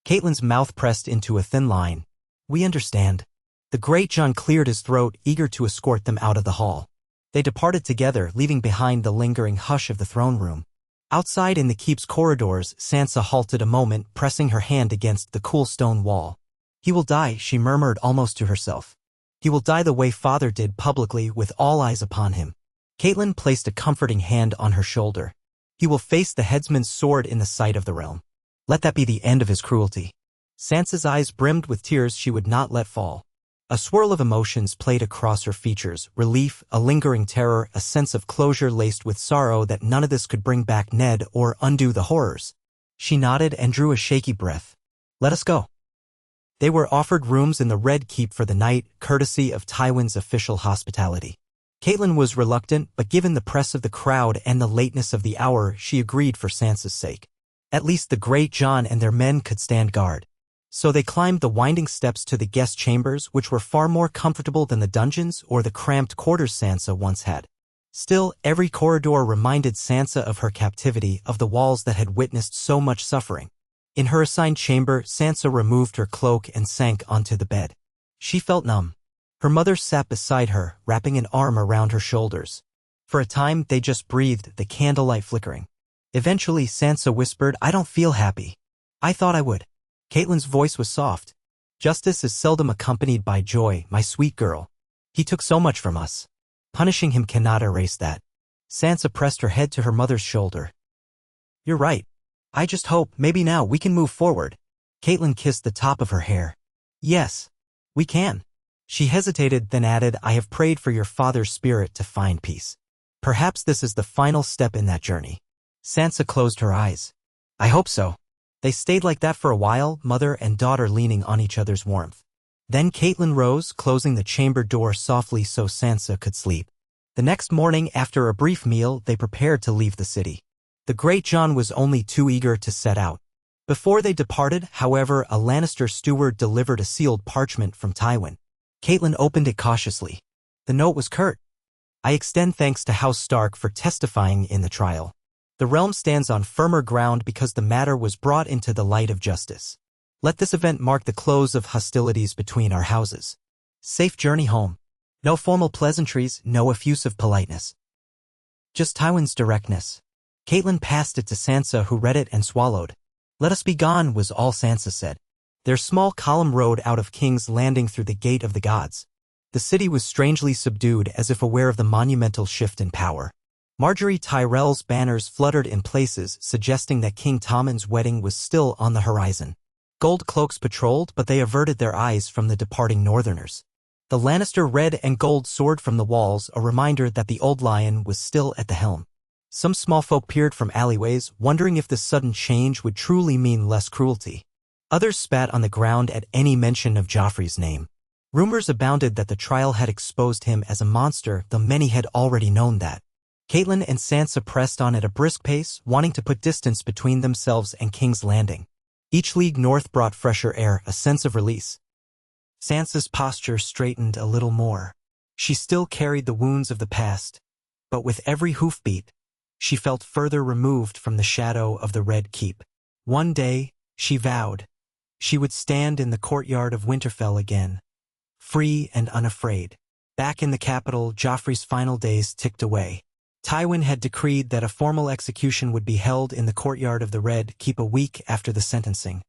Catelyn's mouth pressed into a thin line. "We understand." The Great John cleared his throat, eager to escort them out of the hall. They departed together, leaving behind the lingering hush of the throne room. Outside in the keep's corridors, Sansa halted a moment, pressing her hand against the cool stone wall. "He will die," she murmured almost to herself. "He will die the way father did, publicly, with all eyes upon him." Catelyn placed a comforting hand on her shoulder. "He will face the headsman's sword in the sight of the realm. Let that be the end of his cruelty." Sansa's eyes brimmed with tears she would not let fall. A swirl of emotions played across her features, relief, a lingering terror, a sense of closure laced with sorrow that none of this could bring back Ned or undo the horrors. She nodded and drew a shaky breath. "Let us go." They were offered rooms in the Red Keep for the night, courtesy of Tywin's official hospitality. Catelyn was reluctant, but given the press of the crowd and the lateness of the hour, she agreed for Sansa's sake. At least the Great John and their men could stand guard. So they climbed the winding steps to the guest chambers, which were far more comfortable than the dungeons or the cramped quarters Sansa once had. Still, every corridor reminded Sansa of her captivity, of the walls that had witnessed so much suffering. In her assigned chamber, Sansa removed her cloak and sank onto the bed. She felt numb. Her mother sat beside her, wrapping an arm around her shoulders. For a time, they just breathed, the candlelight flickering. Eventually, Sansa whispered, "I don't feel happy. I thought I would." Catelyn's voice was soft. "Justice is seldom accompanied by joy, my sweet girl. He took so much from us. Punishing him cannot erase that." Sansa pressed her head to her mother's shoulder. "You're right. I just hope, maybe now, we can move forward." Catelyn kissed the top of her hair. "Yes, we can." She hesitated, then added, "I have prayed for your father's spirit to find peace. Perhaps this is the final step in that journey." Sansa closed her eyes. "I hope so." They stayed like that for a while, mother and daughter leaning on each other's warmth. Then Catelyn rose, closing the chamber door softly so Sansa could sleep. The next morning, after a brief meal, they prepared to leave the city. The Great John was only too eager to set out. Before they departed, however, a Lannister steward delivered a sealed parchment from Tywin. Catelyn opened it cautiously. The note was curt. "I extend thanks to House Stark for testifying in the trial. The realm stands on firmer ground because the matter was brought into the light of justice. Let this event mark the close of hostilities between our houses. Safe journey home. No formal pleasantries, no effusive politeness. Just Tywin's directness." Catelyn passed it to Sansa, who read it and swallowed. "Let us be gone," was all Sansa said. Their small column rode out of King's Landing through the Gate of the Gods. The city was strangely subdued, as if aware of the monumental shift in power. Marjorie Tyrell's banners fluttered in places, suggesting that King Tommen's wedding was still on the horizon. Gold cloaks patrolled, but they averted their eyes from the departing northerners. The Lannister red and gold soared from the walls, a reminder that the old lion was still at the helm. Some small folk peered from alleyways, wondering if this sudden change would truly mean less cruelty. Others spat on the ground at any mention of Joffrey's name. Rumors abounded that the trial had exposed him as a monster, though many had already known that. Catelyn and Sansa pressed on at a brisk pace, wanting to put distance between themselves and King's Landing. Each league north brought fresher air, a sense of release. Sansa's posture straightened a little more. She still carried the wounds of the past, but with every hoofbeat, she felt further removed from the shadow of the Red Keep. One day, she vowed, she would stand in the courtyard of Winterfell again, free and unafraid. Back in the capital, Joffrey's final days ticked away. Tywin had decreed that a formal execution would be held in the courtyard of the Red Keep a week after the sentencing,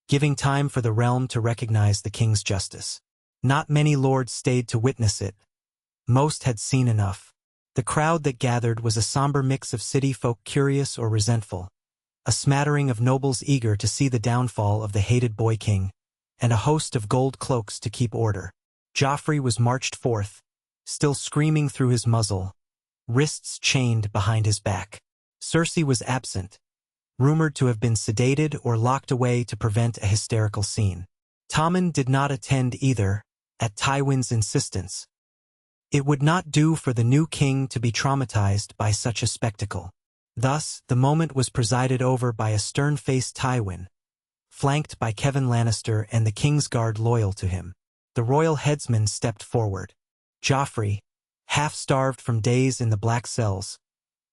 giving time for the realm to recognize the king's justice. Not many lords stayed to witness it. Most had seen enough. The crowd that gathered was a somber mix of city folk curious or resentful, a smattering of nobles eager to see the downfall of the hated boy king, and a host of gold cloaks to keep order. Joffrey was marched forth, still screaming through his muzzle, wrists chained behind his back. Cersei was absent, rumored to have been sedated or locked away to prevent a hysterical scene. Tommen did not attend either, at Tywin's insistence. It would not do for the new king to be traumatized by such a spectacle. Thus, the moment was presided over by a stern-faced Tywin, flanked by Kevan Lannister and the King's Guard loyal to him. The royal headsman stepped forward. Joffrey, half-starved from days in the black cells,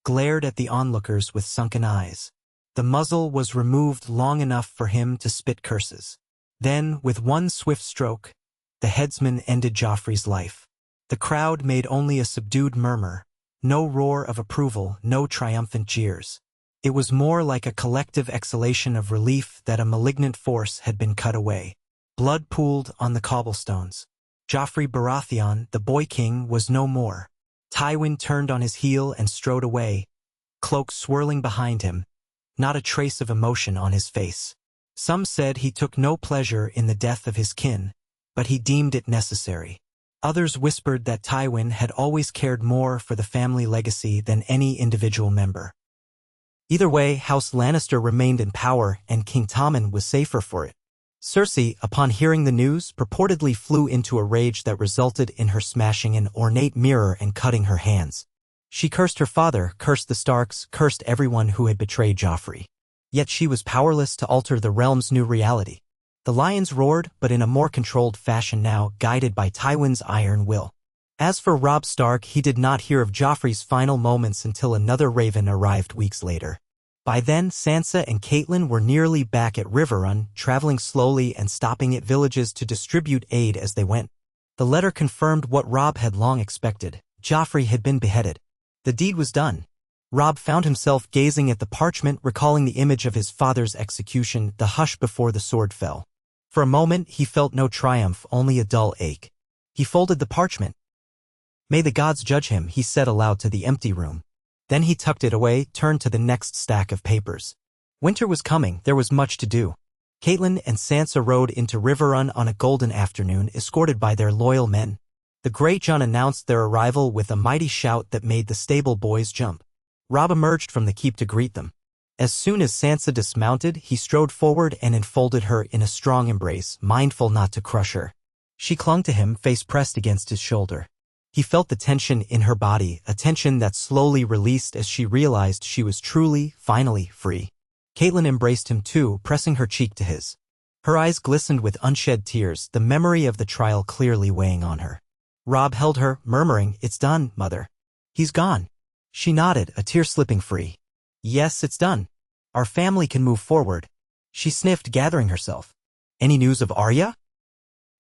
glared at the onlookers with sunken eyes. The muzzle was removed long enough for him to spit curses. Then, with one swift stroke, the headsman ended Joffrey's life. The crowd made only a subdued murmur, no roar of approval, no triumphant jeers. It was more like a collective exhalation of relief that a malignant force had been cut away. Blood pooled on the cobblestones. Joffrey Baratheon, the boy king, was no more. Tywin turned on his heel and strode away, cloak swirling behind him, not a trace of emotion on his face. Some said he took no pleasure in the death of his kin, but he deemed it necessary. Others whispered that Tywin had always cared more for the family legacy than any individual member. Either way, House Lannister remained in power and King Tommen was safer for it. Cersei, upon hearing the news, purportedly flew into a rage that resulted in her smashing an ornate mirror and cutting her hands. She cursed her father, cursed the Starks, cursed everyone who had betrayed Joffrey. Yet she was powerless to alter the realm's new reality. The lions roared, but in a more controlled fashion now, guided by Tywin's iron will. As for Robb Stark, he did not hear of Joffrey's final moments until another raven arrived weeks later. By then, Sansa and Catelyn were nearly back at Riverrun, traveling slowly and stopping at villages to distribute aid as they went. The letter confirmed what Robb had long expected. Joffrey had been beheaded. The deed was done. Robb found himself gazing at the parchment, recalling the image of his father's execution, the hush before the sword fell. For a moment, he felt no triumph, only a dull ache. He folded the parchment. "May the gods judge him," he said aloud to the empty room. Then he tucked it away, turned to the next stack of papers. Winter was coming, there was much to do. Catelyn and Sansa rode into Riverrun on a golden afternoon, escorted by their loyal men. The Great John announced their arrival with a mighty shout that made the stable boys jump. Robb emerged from the keep to greet them. As soon as Sansa dismounted, he strode forward and enfolded her in a strong embrace, mindful not to crush her. She clung to him, face pressed against his shoulder. He felt the tension in her body, a tension that slowly released as she realized she was truly, finally, free. Catelyn embraced him too, pressing her cheek to his. Her eyes glistened with unshed tears, the memory of the trial clearly weighing on her. Robb held her, murmuring, "It's done, mother. He's gone." She nodded, a tear slipping free. "Yes, it's done. Our family can move forward." She sniffed, gathering herself. "Any news of Arya?"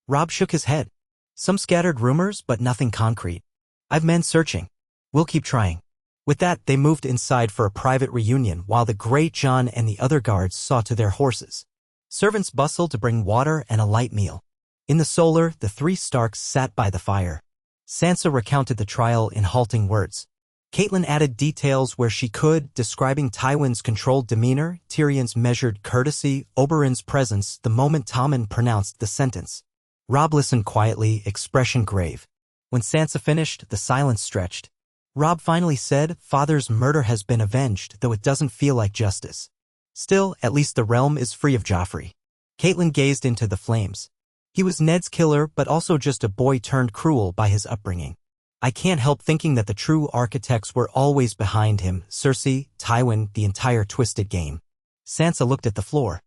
Robb shook his head. "Some scattered rumors, but nothing concrete. I've men searching. We'll keep trying." With that, they moved inside for a private reunion while the Great John and the other guards saw to their horses. Servants bustled to bring water and a light meal. In the solar, the three Starks sat by the fire. Sansa recounted the trial in halting words. Catelyn added details where she could, describing Tywin's controlled demeanor, Tyrion's measured courtesy, Oberyn's presence the moment Tommen pronounced the sentence. Robb listened quietly, expression grave. When Sansa finished, the silence stretched. Robb finally said, "Father's murder has been avenged, though it doesn't feel like justice. Still, at least the realm is free of Joffrey." Catelyn gazed into the flames. He was Ned's killer but also just a boy turned cruel by his upbringing. I can't help thinking that the true architects were always behind him, Cersei, Tywin, the entire twisted game. Sansa looked at the floor.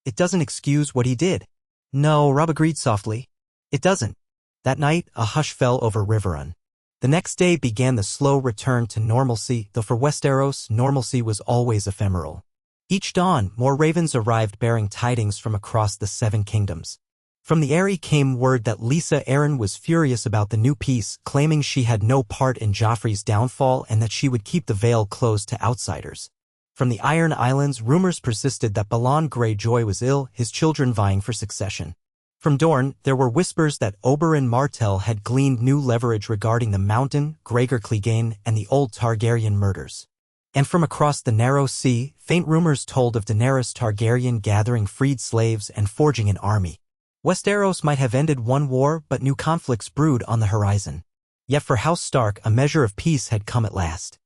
It doesn't excuse what he did. No, Robb agreed softly. It doesn't. That night, a hush fell over Riverrun. The next day began the slow return to normalcy, though for Westeros, normalcy was always ephemeral. Each dawn, more ravens arrived bearing tidings from across the Seven Kingdoms. From the Eyrie came word that Lysa Arryn was furious about the new peace, claiming she had no part in Joffrey's downfall and that she would keep the Vale closed to outsiders. From the Iron Islands, rumors persisted that Balon Greyjoy was ill, his children vying for succession. From Dorne, there were whispers that Oberyn Martell had gleaned new leverage regarding the Mountain, Gregor Clegane, and the old Targaryen murders. And from across the Narrow Sea, faint rumors told of Daenerys Targaryen gathering freed slaves and forging an army. Westeros might have ended one war, but new conflicts brewed on the horizon. Yet for House Stark, a measure of peace had come at last.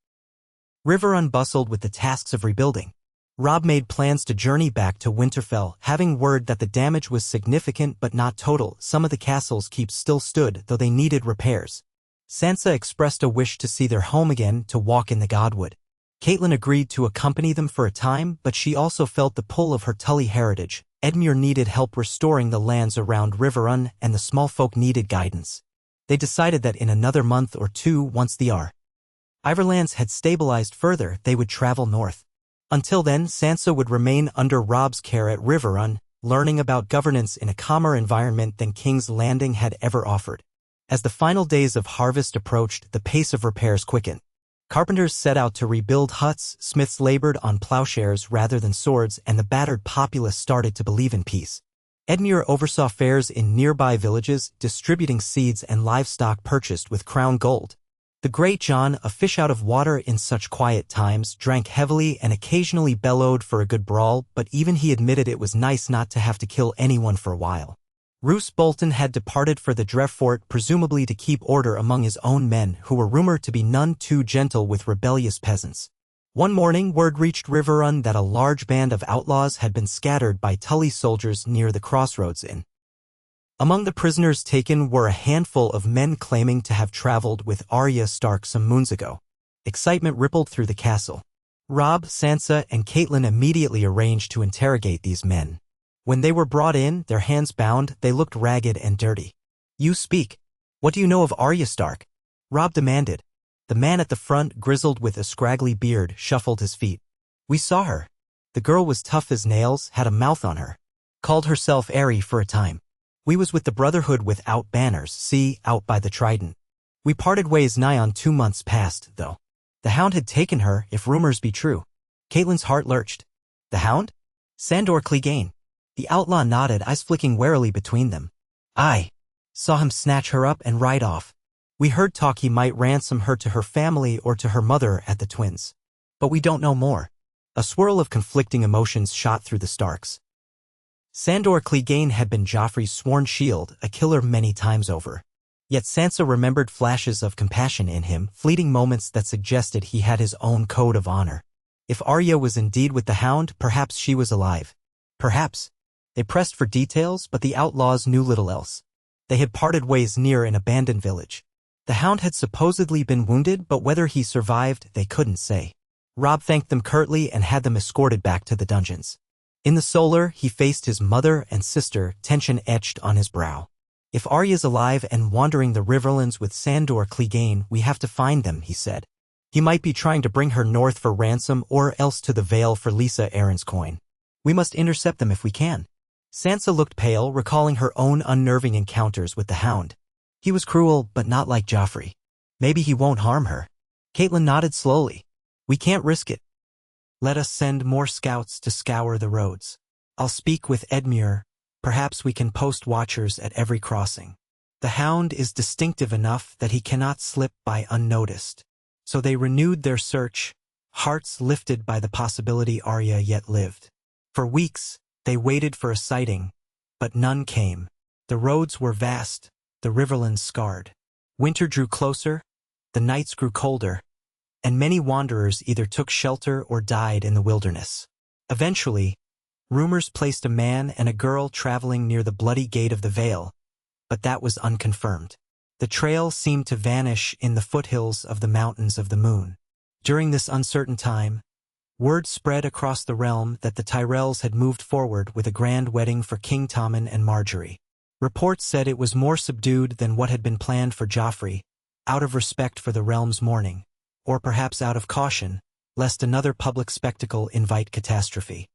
Riverrun bustled with the tasks of rebuilding. Robb made plans to journey back to Winterfell, having word that the damage was significant but not total. Some of the castle's keeps still stood, though they needed repairs. Sansa expressed a wish to see their home again, to walk in the Godwood. Catelyn agreed to accompany them for a time, but she also felt the pull of her Tully heritage. Edmure needed help restoring the lands around Riverrun, and the small folk needed guidance. They decided that in another month or two, once the Iverlands had stabilized further, they would travel north. Until then, Sansa would remain under Robb's care at Riverrun, learning about governance in a calmer environment than King's Landing had ever offered. As the final days of harvest approached, the pace of repairs quickened. Carpenters set out to rebuild huts, smiths labored on plowshares rather than swords, and the battered populace started to believe in peace. Edmure oversaw fairs in nearby villages, distributing seeds and livestock purchased with crown gold. The Great John, a fish out of water in such quiet times, drank heavily and occasionally bellowed for a good brawl, but even he admitted it was nice not to have to kill anyone for a while. Roose Bolton had departed for the Drefort, presumably to keep order among his own men, who were rumored to be none too gentle with rebellious peasants. One morning, word reached Riverrun that a large band of outlaws had been scattered by Tully soldiers near the Crossroads Inn. Among the prisoners taken were a handful of men claiming to have traveled with Arya Stark some moons ago. Excitement rippled through the castle. Robb, Sansa, and Catelyn immediately arranged to interrogate these men. When they were brought in, their hands bound, they looked ragged and dirty. "You speak. What do you know of Arya Stark?" Robb demanded. The man at the front, grizzled with a scraggly beard, shuffled his feet. "We saw her. The girl was tough as nails, had a mouth on her. Called herself Eyrie for a time. We was with the Brotherhood without banners, see, out by the Trident. We parted ways nigh on 2 months past, though. The Hound had taken her, if rumors be true." Catelyn's heart lurched. "The Hound?" "Sandor Clegane." The outlaw nodded, eyes flicking warily between them. "I saw him snatch her up and ride off. We heard talk he might ransom her to her family or to her mother at the Twins. But we don't know more." A swirl of conflicting emotions shot through the Starks. Sandor Clegane had been Joffrey's sworn shield, a killer many times over. Yet Sansa remembered flashes of compassion in him, fleeting moments that suggested he had his own code of honor. If Arya was indeed with the Hound, perhaps she was alive. Perhaps. They pressed for details, but the outlaws knew little else. They had parted ways near an abandoned village. The Hound had supposedly been wounded, but whether he survived, they couldn't say. Robb thanked them curtly and had them escorted back to the dungeons. In the solar, he faced his mother and sister, tension etched on his brow. "If Arya's alive and wandering the Riverlands with Sandor Clegane, we have to find them," he said. "He might be trying to bring her north for ransom or else to the Vale for Lysa Arryn's coin. We must intercept them if we can." Sansa looked pale, recalling her own unnerving encounters with the Hound. He was cruel, but not like Joffrey. Maybe he won't harm her. Catelyn nodded slowly. "We can't risk it. Let us send more scouts to scour the roads. I'll speak with Edmure. Perhaps we can post watchers at every crossing. The Hound is distinctive enough that he cannot slip by unnoticed." So they renewed their search, hearts lifted by the possibility Arya yet lived. For weeks, they waited for a sighting, but none came. The roads were vast, the riverlands scarred. Winter drew closer, the nights grew colder, and many wanderers either took shelter or died in the wilderness. Eventually, Rumors placed a man and a girl traveling near the bloody gate of the Vale, but that was unconfirmed. The trail seemed to vanish in the foothills of the Mountains of the Moon. During this uncertain time, word spread across the realm that the Tyrells had moved forward with a grand wedding for King Tommen and Margaery. Reports said it was more subdued than what had been planned for Joffrey, out of respect for the realm's mourning, or perhaps out of caution, lest another public spectacle invite catastrophe.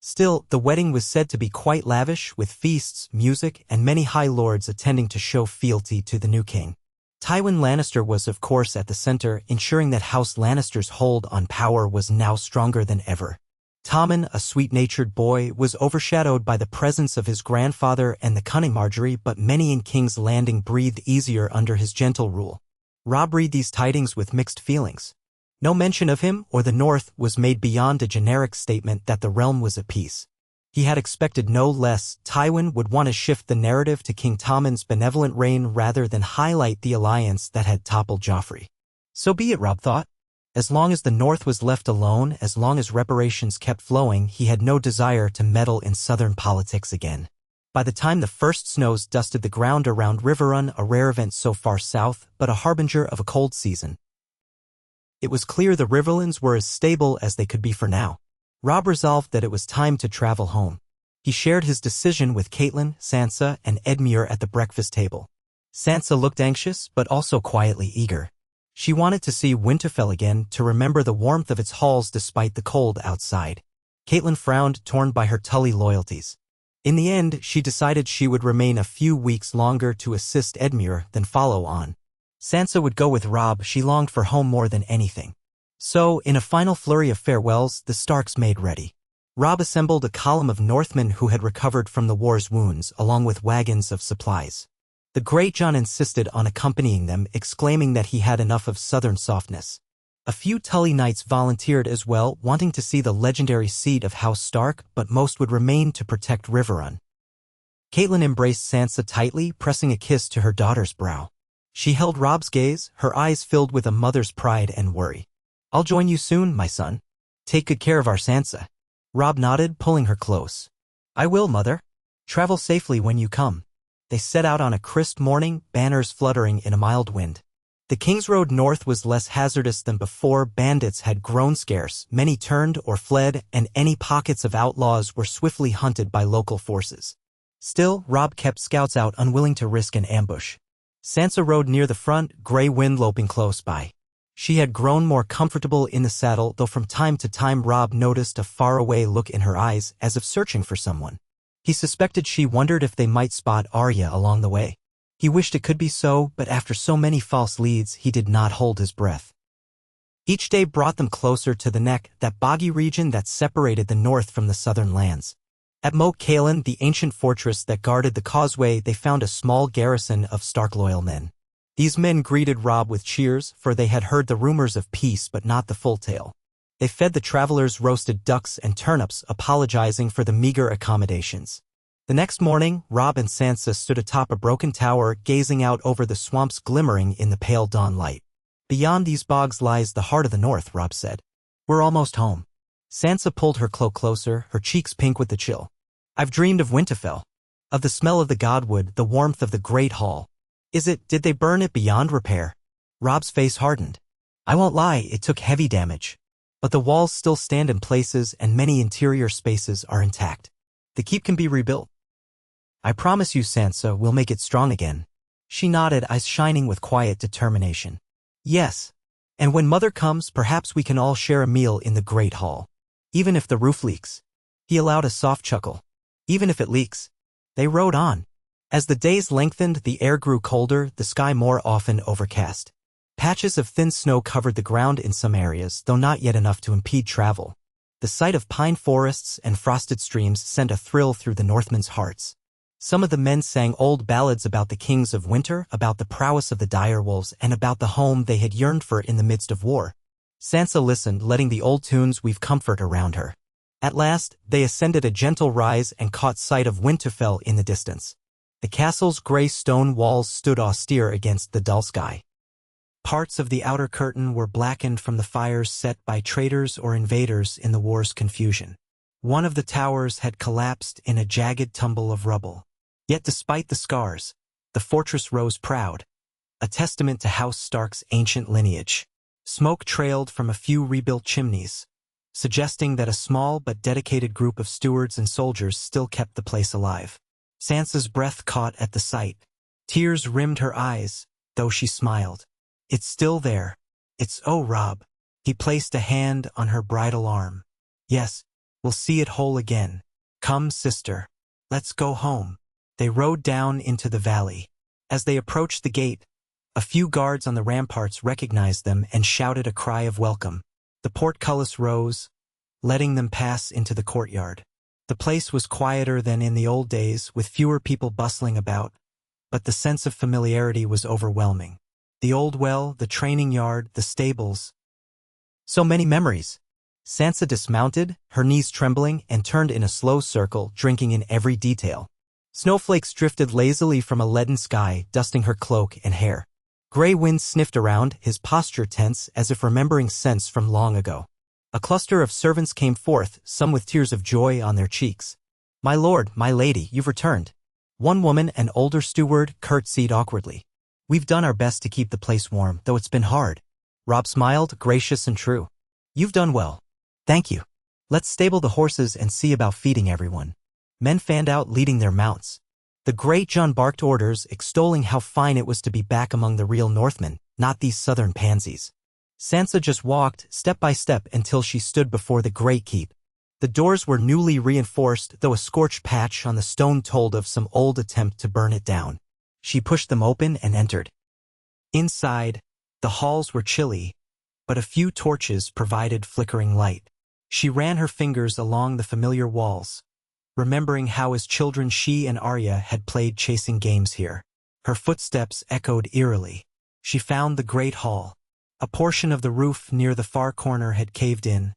Still, the wedding was said to be quite lavish, with feasts, music, and many high lords attending to show fealty to the new king. Tywin Lannister was of course at the center, ensuring that House Lannister's hold on power was now stronger than ever. Tommen, a sweet-natured boy, was overshadowed by the presence of his grandfather and the cunning Margaery, but many in King's Landing breathed easier under his gentle rule. Robb read these tidings with mixed feelings. No mention of him or the North was made beyond a generic statement that the realm was at peace. He had expected no less. Tywin would want to shift the narrative to King Tommen's benevolent reign rather than highlight the alliance that had toppled Joffrey. So be it, Robb thought. As long as the North was left alone, as long as reparations kept flowing, he had no desire to meddle in southern politics again. By the time the first snows dusted the ground around Riverrun, a rare event so far south, but a harbinger of a cold season, it was clear the Riverlands were as stable as they could be for now. Robb resolved that it was time to travel home. He shared his decision with Catelyn, Sansa, and Edmure at the breakfast table. Sansa looked anxious, but also quietly eager. She wanted to see Winterfell again, to remember the warmth of its halls despite the cold outside. Catelyn frowned, torn by her Tully loyalties. In the end, she decided she would remain a few weeks longer to assist Edmure than follow on. Sansa would go with Robb. She longed for home more than anything. So, in a final flurry of farewells, the Starks made ready. Robb assembled a column of Northmen who had recovered from the war's wounds, along with wagons of supplies. The Great John insisted on accompanying them, exclaiming that he had enough of southern softness. A few Tully knights volunteered as well, wanting to see the legendary seat of House Stark, but most would remain to protect Riverrun. Catelyn embraced Sansa tightly, pressing a kiss to her daughter's brow. She held Robb's gaze, her eyes filled with a mother's pride and worry. "I'll join you soon, my son. Take good care of our Sansa." Robb nodded, pulling her close. "I will, mother. Travel safely when you come." They set out on a crisp morning, banners fluttering in a mild wind. The King's Road north was less hazardous than before. Bandits had grown scarce, many turned or fled, and any pockets of outlaws were swiftly hunted by local forces. Still, Robb kept scouts out, unwilling to risk an ambush. Sansa rode near the front, Grey Wind loping close by. She had grown more comfortable in the saddle, though from time to time Robb noticed a faraway look in her eyes, as if searching for someone. He suspected she wondered if they might spot Arya along the way. He wished it could be so, but after so many false leads, he did not hold his breath. Each day brought them closer to the Neck, that boggy region that separated the north from the southern lands. At Moat Cailin, the ancient fortress that guarded the causeway, they found a small garrison of Stark-loyal men. These men greeted Robb with cheers, for they had heard the rumors of peace but not the full tale. They fed the travelers roasted ducks and turnips, apologizing for the meager accommodations. The next morning, Robb and Sansa stood atop a broken tower, gazing out over the swamps glimmering in the pale dawn light. "Beyond these bogs lies the heart of the north," Robb said. "We're almost home." Sansa pulled her cloak closer, her cheeks pink with the chill. "I've dreamed of Winterfell. Of the smell of the godwood, the warmth of the great hall. Did they burn it beyond repair?" Robb's face hardened. "I won't lie, it took heavy damage. But the walls still stand in places and many interior spaces are intact. The keep can be rebuilt. I promise you, Sansa, we'll make it strong again." She nodded, eyes shining with quiet determination. "Yes. And when Mother comes, perhaps we can all share a meal in the Great Hall. Even if the roof leaks." He allowed a soft chuckle. "Even if it leaks." They rode on. As the days lengthened, the air grew colder, the sky more often overcast. Patches of thin snow covered the ground in some areas, though not yet enough to impede travel. The sight of pine forests and frosted streams sent a thrill through the Northmen's hearts. Some of the men sang old ballads about the kings of winter, about the prowess of the direwolves, and about the home they had yearned for in the midst of war. Sansa listened, letting the old tunes weave comfort around her. At last, they ascended a gentle rise and caught sight of Winterfell in the distance. The castle's gray stone walls stood austere against the dull sky. Parts of the outer curtain were blackened from the fires set by traitors or invaders in the war's confusion. One of the towers had collapsed in a jagged tumble of rubble. Yet despite the scars, the fortress rose proud, a testament to House Stark's ancient lineage. Smoke trailed from a few rebuilt chimneys, suggesting that a small but dedicated group of stewards and soldiers still kept the place alive. Sansa's breath caught at the sight. Tears rimmed her eyes, though she smiled. It's still there. It's Robb. He placed a hand on her bridle arm. Yes, we'll see it whole again. Come, sister. Let's go home. They rode down into the valley. As they approached the gate, a few guards on the ramparts recognized them and shouted a cry of welcome. The portcullis rose, letting them pass into the courtyard. The place was quieter than in the old days, with fewer people bustling about, but the sense of familiarity was overwhelming. The old well, the training yard, the stables. So many memories. Sansa dismounted, her knees trembling, and turned in a slow circle, drinking in every detail. Snowflakes drifted lazily from a leaden sky, dusting her cloak and hair. Gray Wind sniffed around, his posture tense as if remembering scents from long ago. A cluster of servants came forth, some with tears of joy on their cheeks. "My lord, my lady, you've returned." One woman, an older steward, curtsied awkwardly. "We've done our best to keep the place warm, though it's been hard." Robb smiled, gracious and true. "You've done well. Thank you. Let's stable the horses and see about feeding everyone." Men fanned out, leading their mounts. The great John barked orders, extolling how fine it was to be back among the real Northmen, not these southern pansies. Sansa just walked, step by step, until she stood before the great keep. The doors were newly reinforced, though a scorched patch on the stone told of some old attempt to burn it down. She pushed them open and entered. Inside, the halls were chilly, but a few torches provided flickering light. She ran her fingers along the familiar walls, remembering how as children she and Arya had played chasing games here. Her footsteps echoed eerily. She found the great hall. A portion of the roof near the far corner had caved in,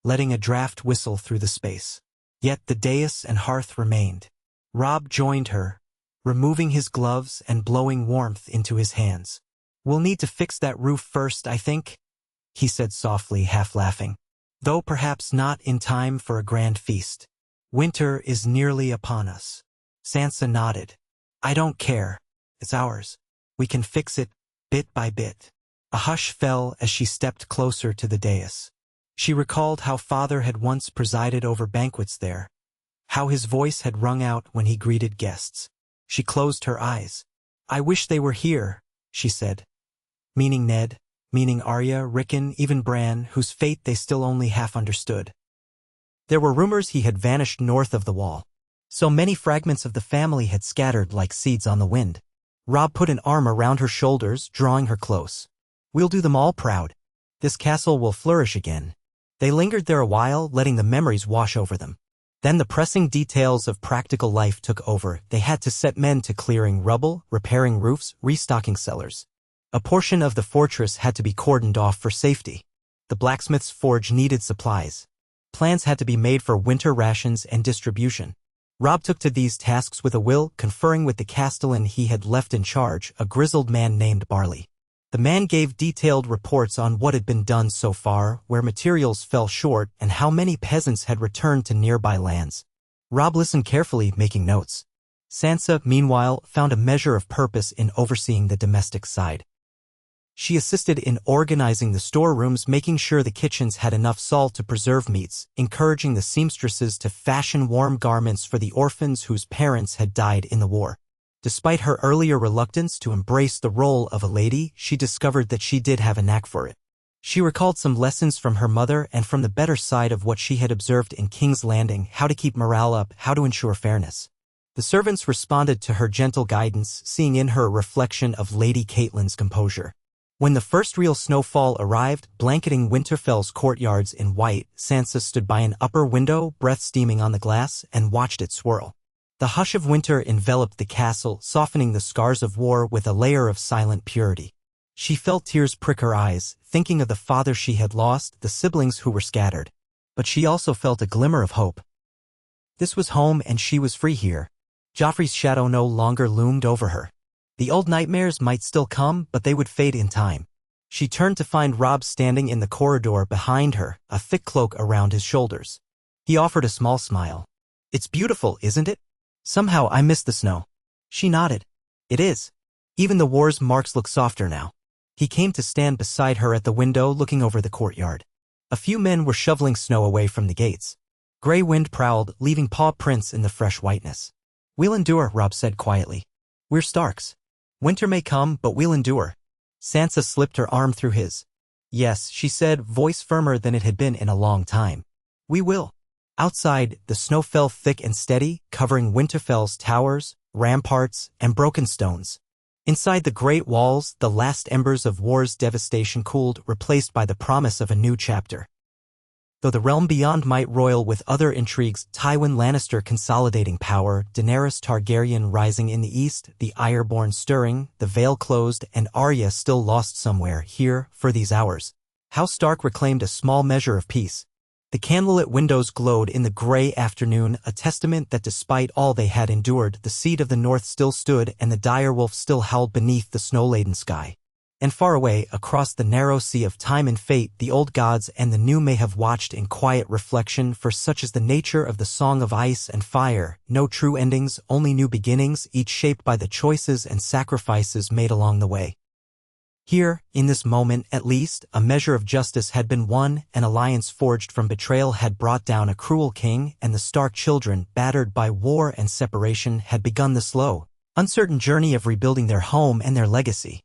letting a draft whistle through the space. Yet the dais and hearth remained. Robb joined her, removing his gloves and blowing warmth into his hands. "We'll need to fix that roof first, I think," he said softly, half laughing. "Though perhaps not in time for a grand feast. Winter is nearly upon us." Sansa nodded. "I don't care. It's ours. We can fix it, bit by bit." A hush fell as she stepped closer to the dais. She recalled how father had once presided over banquets there, how his voice had rung out when he greeted guests. She closed her eyes. "I wish they were here," she said. Meaning Ned, meaning Arya, Rickon, even Bran, whose fate they still only half understood. There were rumors he had vanished north of the wall. So many fragments of the family had scattered like seeds on the wind. Robb put an arm around her shoulders, drawing her close. "We'll do them all proud. This castle will flourish again." They lingered there a while, letting the memories wash over them. Then the pressing details of practical life took over. They had to set men to clearing rubble, repairing roofs, restocking cellars. A portion of the fortress had to be cordoned off for safety. The blacksmith's forge needed supplies. Plans had to be made for winter rations and distribution. Robb took to these tasks with a will, conferring with the castellan he had left in charge, a grizzled man named Barley. The man gave detailed reports on what had been done so far, where materials fell short, and how many peasants had returned to nearby lands. Robb listened carefully, making notes. Sansa, meanwhile, found a measure of purpose in overseeing the domestic side. She assisted in organizing the storerooms, making sure the kitchens had enough salt to preserve meats, encouraging the seamstresses to fashion warm garments for the orphans whose parents had died in the war. Despite her earlier reluctance to embrace the role of a lady, she discovered that she did have a knack for it. She recalled some lessons from her mother and from the better side of what she had observed in King's Landing, how to keep morale up, how to ensure fairness. The servants responded to her gentle guidance, seeing in her a reflection of Lady Catelyn's composure. When the first real snowfall arrived, blanketing Winterfell's courtyards in white, Sansa stood by an upper window, breath steaming on the glass, and watched it swirl. The hush of winter enveloped the castle, softening the scars of war with a layer of silent purity. She felt tears prick her eyes, thinking of the father she had lost, the siblings who were scattered. But she also felt a glimmer of hope. This was home and she was free here. Joffrey's shadow no longer loomed over her. The old nightmares might still come, but they would fade in time. She turned to find Robb standing in the corridor behind her, a thick cloak around his shoulders. He offered a small smile. It's beautiful, isn't it? Somehow I miss the snow. She nodded. It is. Even the war's marks look softer now. He came to stand beside her at the window looking over the courtyard. A few men were shoveling snow away from the gates. Gray wind prowled, leaving paw prints in the fresh whiteness. We'll endure, Robb said quietly. We're Starks. Winter may come, but we'll endure. Sansa slipped her arm through his. Yes, she said, voice firmer than it had been in a long time. We will. Outside, the snow fell thick and steady, covering Winterfell's towers, ramparts, and broken stones. Inside the great walls, the last embers of war's devastation cooled, replaced by the promise of a new chapter. Though the realm beyond might roil with other intrigues, Tywin Lannister consolidating power, Daenerys Targaryen rising in the east, the Ironborn stirring, the veil closed, and Arya still lost somewhere here for these hours. House Stark reclaimed a small measure of peace. The candlelit windows glowed in the gray afternoon, a testament that despite all they had endured, the seed of the north still stood and the direwolf still howled beneath the snow-laden sky. And far away, across the narrow sea of time and fate, the old gods and the new may have watched in quiet reflection, for such is the nature of the Song of Ice and Fire, no true endings, only new beginnings, each shaped by the choices and sacrifices made along the way. Here, in this moment at least, a measure of justice had been won, an alliance forged from betrayal had brought down a cruel king, and the Stark children, battered by war and separation, had begun the slow, uncertain journey of rebuilding their home and their legacy.